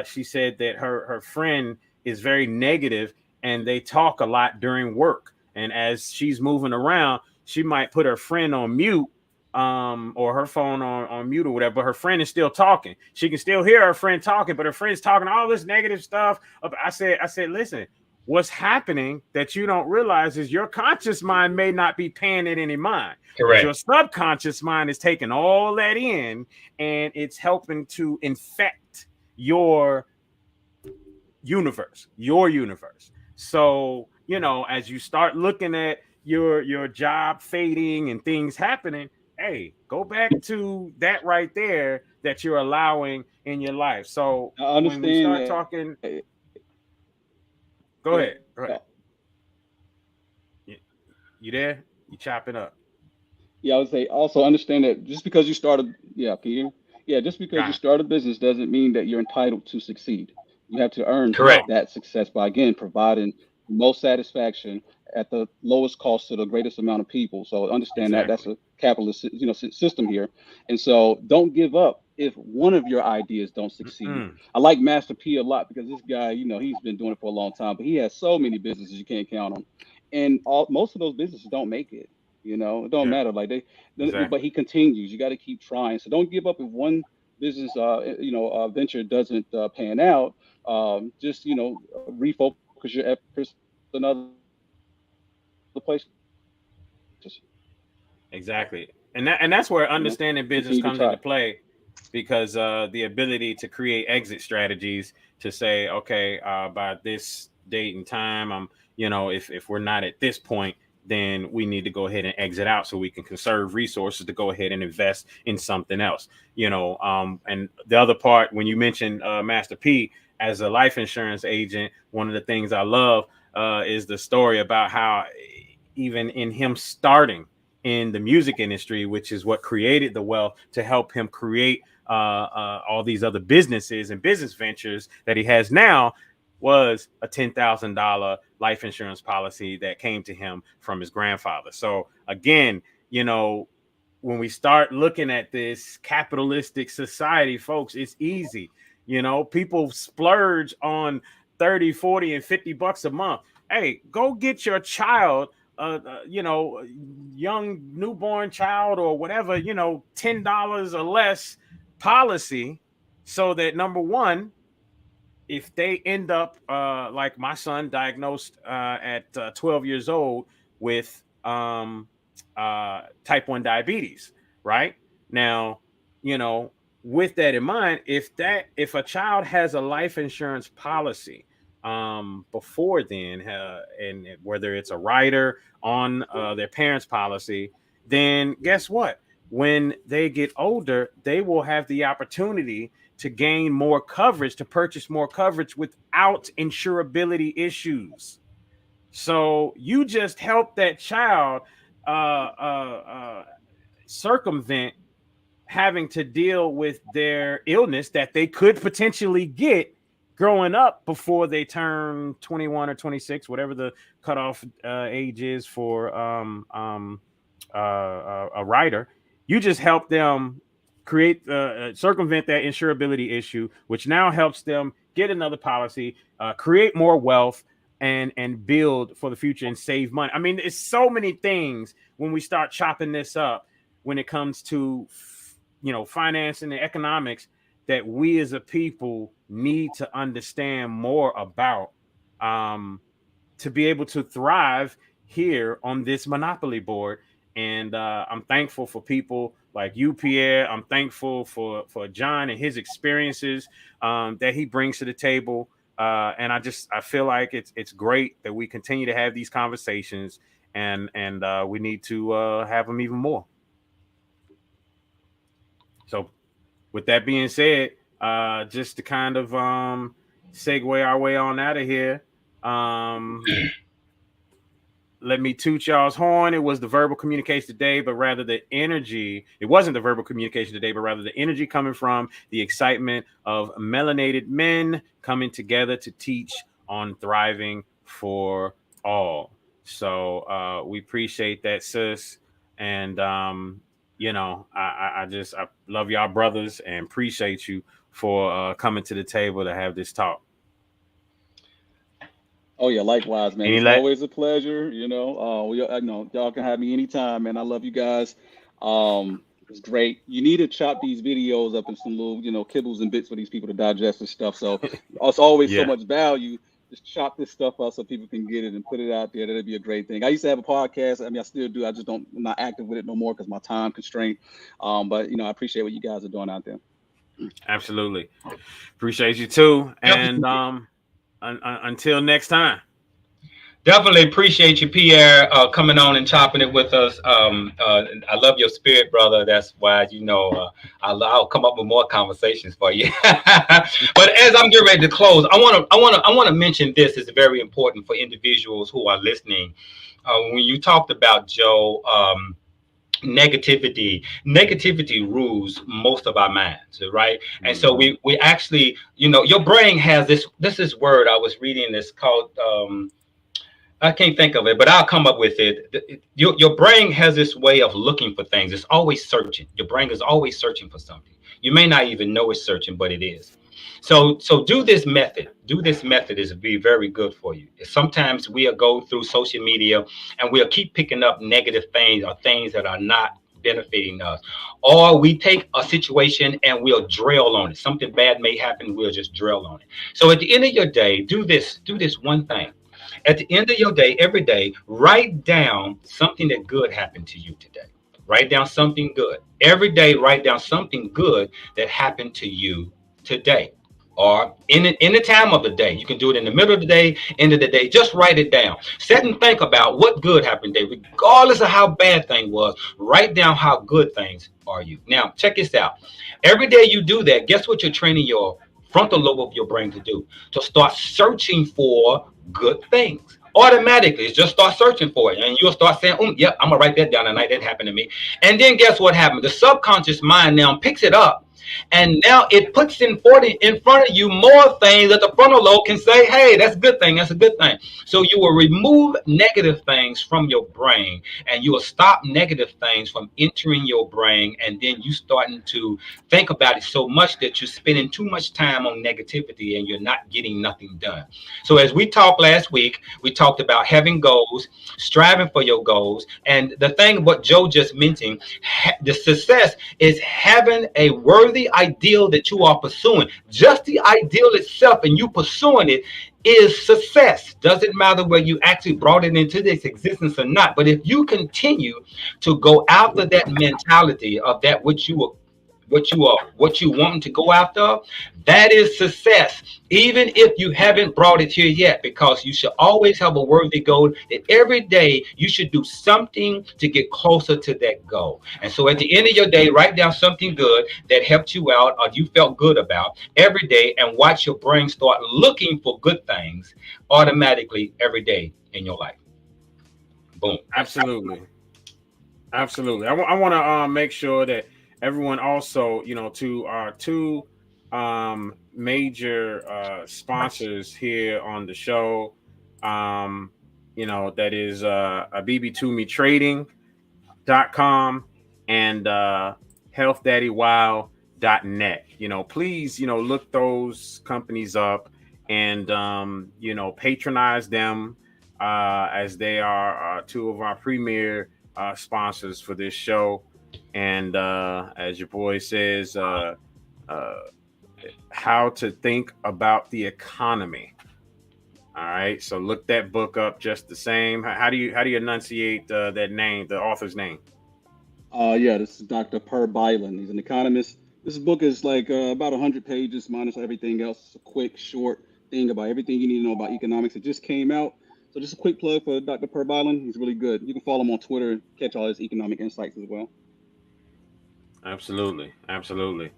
she said that her friend is very negative and they talk a lot during work. And as she's moving around, she might put her friend on mute, or her phone on mute or whatever, but her friend is still talking. She can still hear her friend talking, but her friend's talking all this negative stuff. I said, listen, what's happening that you don't realize is your conscious mind may not be paying it any mind. Correct. But your subconscious mind is taking all that in, and it's helping to infect your universe. So, as you start looking at your job fading and things happening, hey, go back to that right there that you're allowing in your life. So I when we understand start that. talking, go Yeah. ahead. You there? You chopping up. Yeah, I would say also understand that just because you started, yeah, can you hear me? Yeah, just because you Got it. start a business doesn't mean that you're entitled to succeed. You have to earn Correct. No. that success by again providing the most satisfaction at the lowest cost to the greatest amount of people. So understand that that's Exactly. a capitalist, system here. And so don't give up if one of your ideas don't succeed. Mm-mm. I like Master P a lot because this guy, he's been doing it for a long time, but he has so many businesses you can't count on, and most of those businesses don't make it. It don't Yeah, matter. exactly. But he continues. You got to keep trying. So don't give up if one business, venture doesn't pan out. Just refocus your efforts in other places. Exactly. And that's where understanding Continue business to comes try. into play, because the ability to create exit strategies to say, okay, by this date and time, if we're not at this point, then we need to go ahead and exit out so we can conserve resources to go ahead and invest in something else. And the other part, when you mentioned Master P as a life insurance agent, one of the things I love is the story about how even in him starting in the music industry, which is what created the wealth to help him create all these other businesses and business ventures that he has now, was a $10,000 life insurance policy that came to him from his grandfather. So again, when we start looking at this capitalistic society, folks, it's easy. People splurge on 30, 40, and $50 a month. Hey, go get your child, young newborn child or whatever, $10 or less policy, so that number one, if they end up like my son diagnosed at 12 years old with type 1 diabetes, right? Now, you know, with that in mind, if a child has a life insurance policy before then, and whether it's a rider on their parents' policy, then guess what? When they get older, they will have the opportunity to gain more coverage, to purchase more coverage without insurability issues. So you just help that child uh, uh, uh, circumvent having to deal with their illness that they could potentially get growing up before they turn 21 or 26, whatever the cutoff age is for a rider. You just help them create circumvent that insurability issue, which now helps them get another policy, create more wealth, and build for the future and save money. I mean, it's so many things when we start chopping this up when it comes to finance and economics that we as a people need to understand more about, to be able to thrive here on this monopoly board. And I'm thankful for people like you, Pierre. I'm thankful for John and his experiences that he brings to the table. And I feel like it's great that we continue to have these conversations, and we need to have them even more. So, with that being said, just to kind of segue our way on out of here, um, let me toot y'all's horn. It was the verbal communication today, but rather the energy. It wasn't the verbal communication today, but rather the energy coming from the excitement of melanated men coming together to teach on thriving for all. So we appreciate that, sis. And I love y'all brothers and appreciate you for coming to the table to have this talk. Oh yeah, likewise, man. Any It's let always a pleasure. I know y'all can have me anytime, man. I love you guys. It's great. You need to chop these videos up in some little, kibbles and bits for these people to digest and stuff. So it's always so Yeah. much value. Just chop this stuff up so people can get it and put it out there. That'd be a great thing. I used to have a podcast. I mean, I still do. I just don't. I'm not active with it no more because my time constraint. But I appreciate what you guys are doing out there. Absolutely. Appreciate you too. Yep. And until next time. Definitely appreciate you, Pierre, coming on and chopping it with us. I love your spirit, brother. That's why I'll come up with more conversations for you. But as I'm getting ready to close, I want to mention this is very important for individuals who are listening. When you talked about Joe. Negativity rules most of our minds, right? And so we actually, your brain has this word I was reading. It's called I can't think of it, but I'll come up with it. Your brain has this way of looking for things. It's always searching. Your brain is always searching for something. You may not even know it's searching, but it is. So do this method. Do this method is be very good for you. Sometimes we'll go through social media and we'll keep picking up negative things or things that are not benefiting us. Or we take a situation and we'll drill on it. Something bad may happen, we'll just drill on it. So at the end of your day, do this one thing. At the end of your day, every day, write down something that good happened to you today. Write down something good. Every day, write down something good that happened to you today. Or in the time of the day. You can do it in the middle of the day, end of the day. Just write it down. Sit and think about what good happened today. Regardless of how bad thing was, write down how good things are you. Now, check this out. Every day you do that, guess what you're training your frontal lobe of your brain to do? To start searching for good things. Automatically, just start searching for it. And you'll start saying, yep, I'm going to write that down tonight. That happened to me. And then guess what happened? The subconscious mind now picks it up. And now it puts in front of you more things that the frontal lobe can say, hey, that's a good thing. That's a good thing. So you will remove negative things from your brain, and you will stop negative things from entering your brain. And then you starting to think about it so much that you're spending too much time on negativity and you're not getting nothing done. So as we talked last week, we talked about having goals, striving for your goals. And the thing what Joe just mentioned, the success is having a worthy ideal that you are pursuing. Just the ideal itself and you pursuing it is success. Doesn't matter whether you actually brought it into this existence or not. But if you continue to go after that mentality of that what you want to go after, that is success. Even if you haven't brought it here yet, because you should always have a worthy goal that every day you should do something to get closer to that goal. And so at the end of your day, write down something good that helped you out or you felt good about every day, and watch your brain start looking for good things automatically every day in your life. Boom. Absolutely. Absolutely. I want to make sure that everyone also, to our two major sponsors here on the show, that is bb2metrading.com and healthdaddywow.net. Please, look those companies up and, patronize them as they are two of our premier sponsors for this show. And as your boy says, how to think about the economy. All right, so look that book up just the same. How do you enunciate that name, the author's name? This is Dr. Per Byland. He's an economist. This book is like about 100 pages minus everything else. It's a quick, short thing about everything you need to know about economics. It just came out. So just a quick plug for Dr. Per Byland. He's really good. You can follow him on Twitter and catch all his economic insights as well. Absolutely. Absolutely.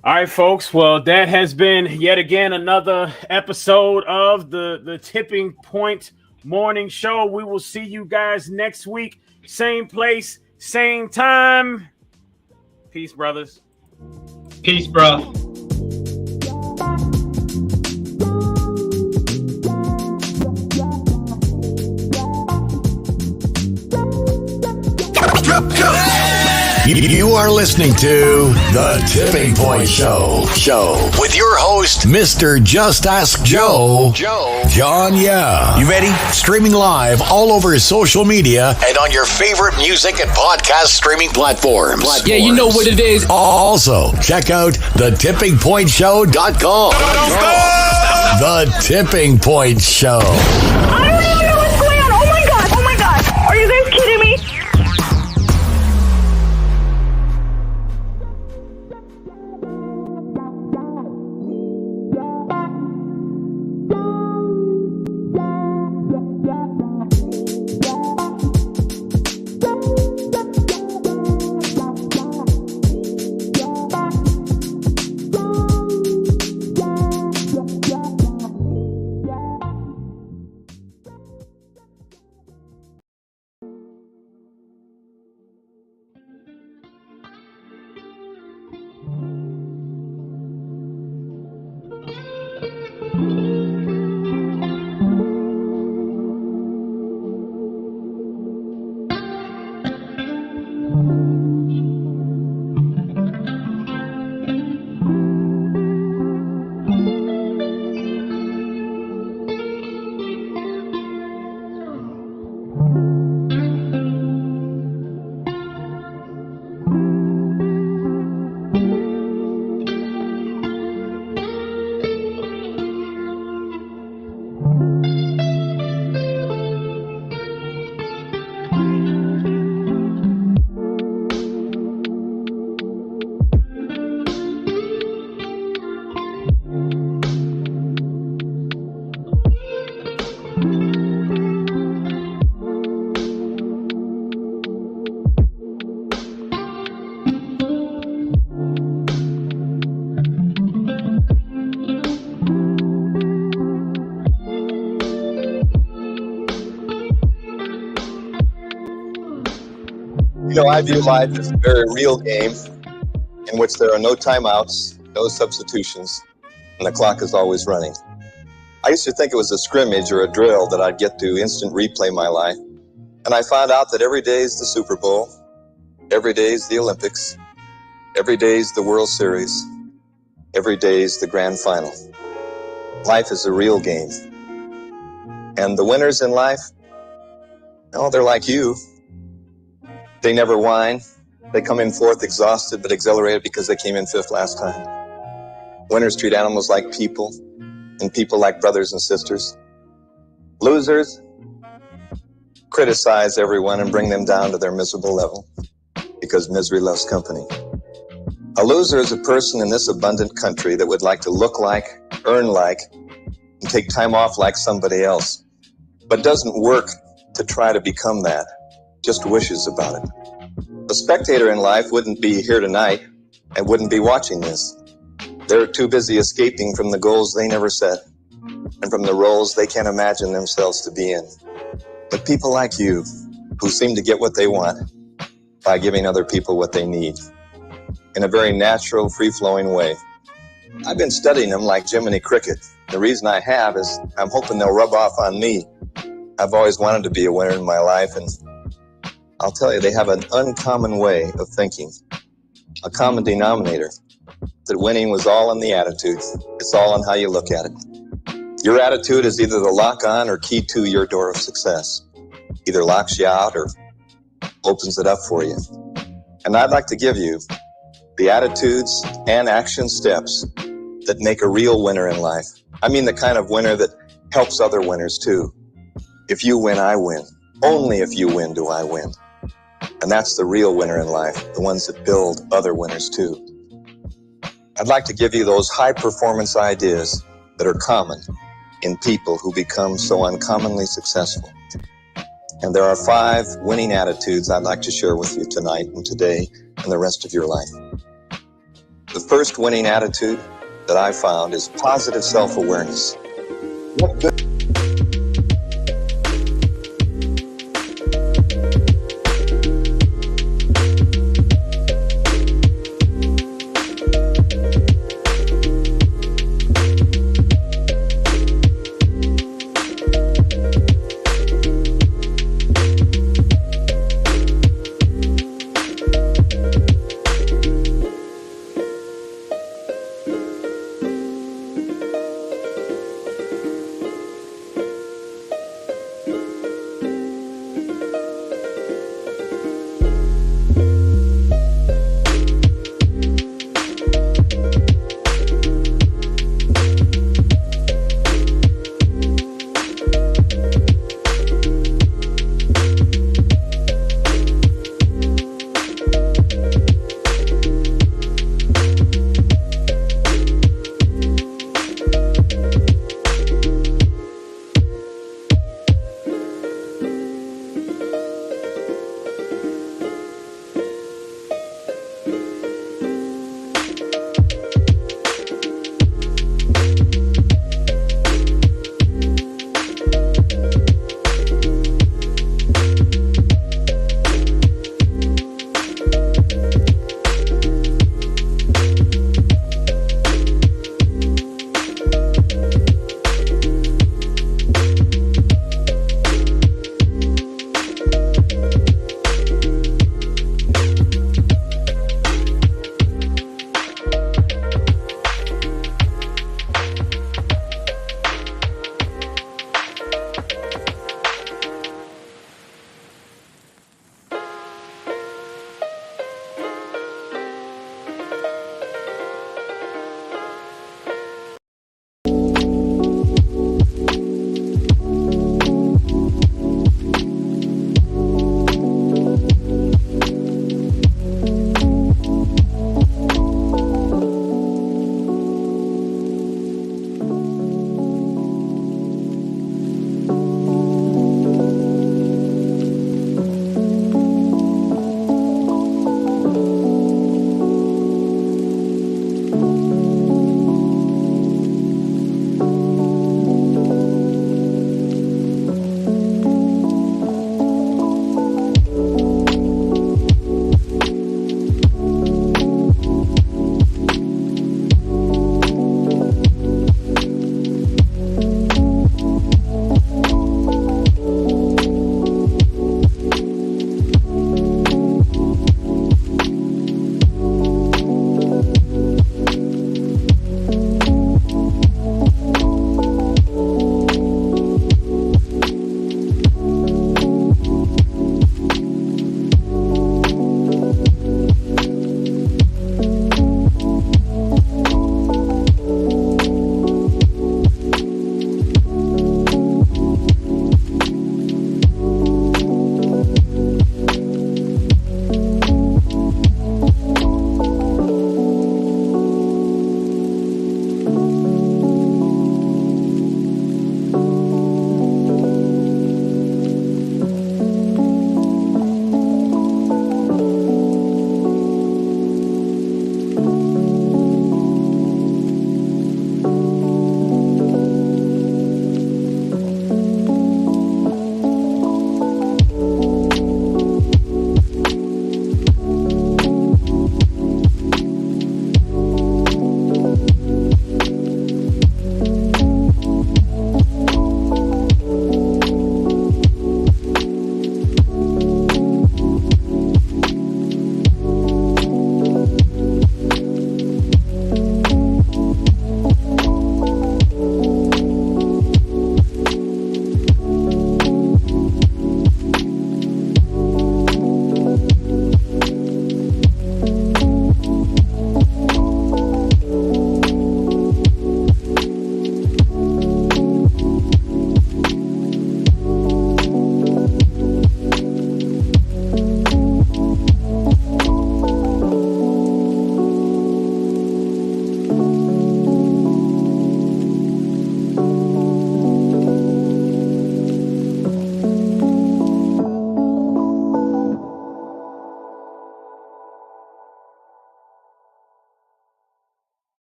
All right, folks. Well, that has been yet again another episode of the Tipping Point Morning Show. We will see you guys next week. Same place, same time. Peace, brothers. Peace, bro. You are listening to The Tipping Point Show with your host, Mr. Just Ask Joe, John Yeah. You ready? Streaming live all over social media and on your favorite music and podcast streaming platforms. Yeah, you know what it is. Also, check out thetippingpointshow.com. The Tipping Point Show. I don't even know what's going on. Oh my god. Oh my god. Are you guys kidding me? I view life as a very real game in which there are no timeouts, no substitutions, and the clock is always running. I used to think it was a scrimmage or a drill that I'd get to instant replay my life, and I found out that every day is the Super Bowl, every day is the Olympics, every day is the World Series, every day is the grand final. Life is a real game. And the winners in life, they're like you. They never whine. They come in fourth exhausted but exhilarated because they came in fifth last time. Winners treat animals like people and people like brothers and sisters. Losers criticize everyone and bring them down to their miserable level because misery loves company. A loser is a person in this abundant country that would like to look like, earn like, and take time off like somebody else, but doesn't work to try to become that, just wishes about it. A spectator in life wouldn't be here tonight and wouldn't be watching this. They're too busy escaping from the goals they never set and from the roles they can't imagine themselves to be in. But people like you, who seem to get what they want by giving other people what they need, in a very natural, free-flowing way. I've been studying them like Jiminy Cricket. The reason I have is I'm hoping they'll rub off on me. I've always wanted to be a winner in my life, and I'll tell you, they have an uncommon way of thinking, a common denominator, that winning was all in the attitude. It's all in how you look at it. Your attitude is either the lock on or key to your door of success. Either locks you out or opens it up for you. And I'd like to give you the attitudes and action steps that make a real winner in life. I mean the kind of winner that helps other winners too. If you win, I win. Only if you win do I win. And that's the real winner in life, the ones that build other winners too. I'd like to give you those high performance ideas that are common in people who become so uncommonly successful. And there are 5 winning attitudes I'd like to share with you tonight and today and the rest of your life. The first winning attitude that I found is positive self-awareness. What good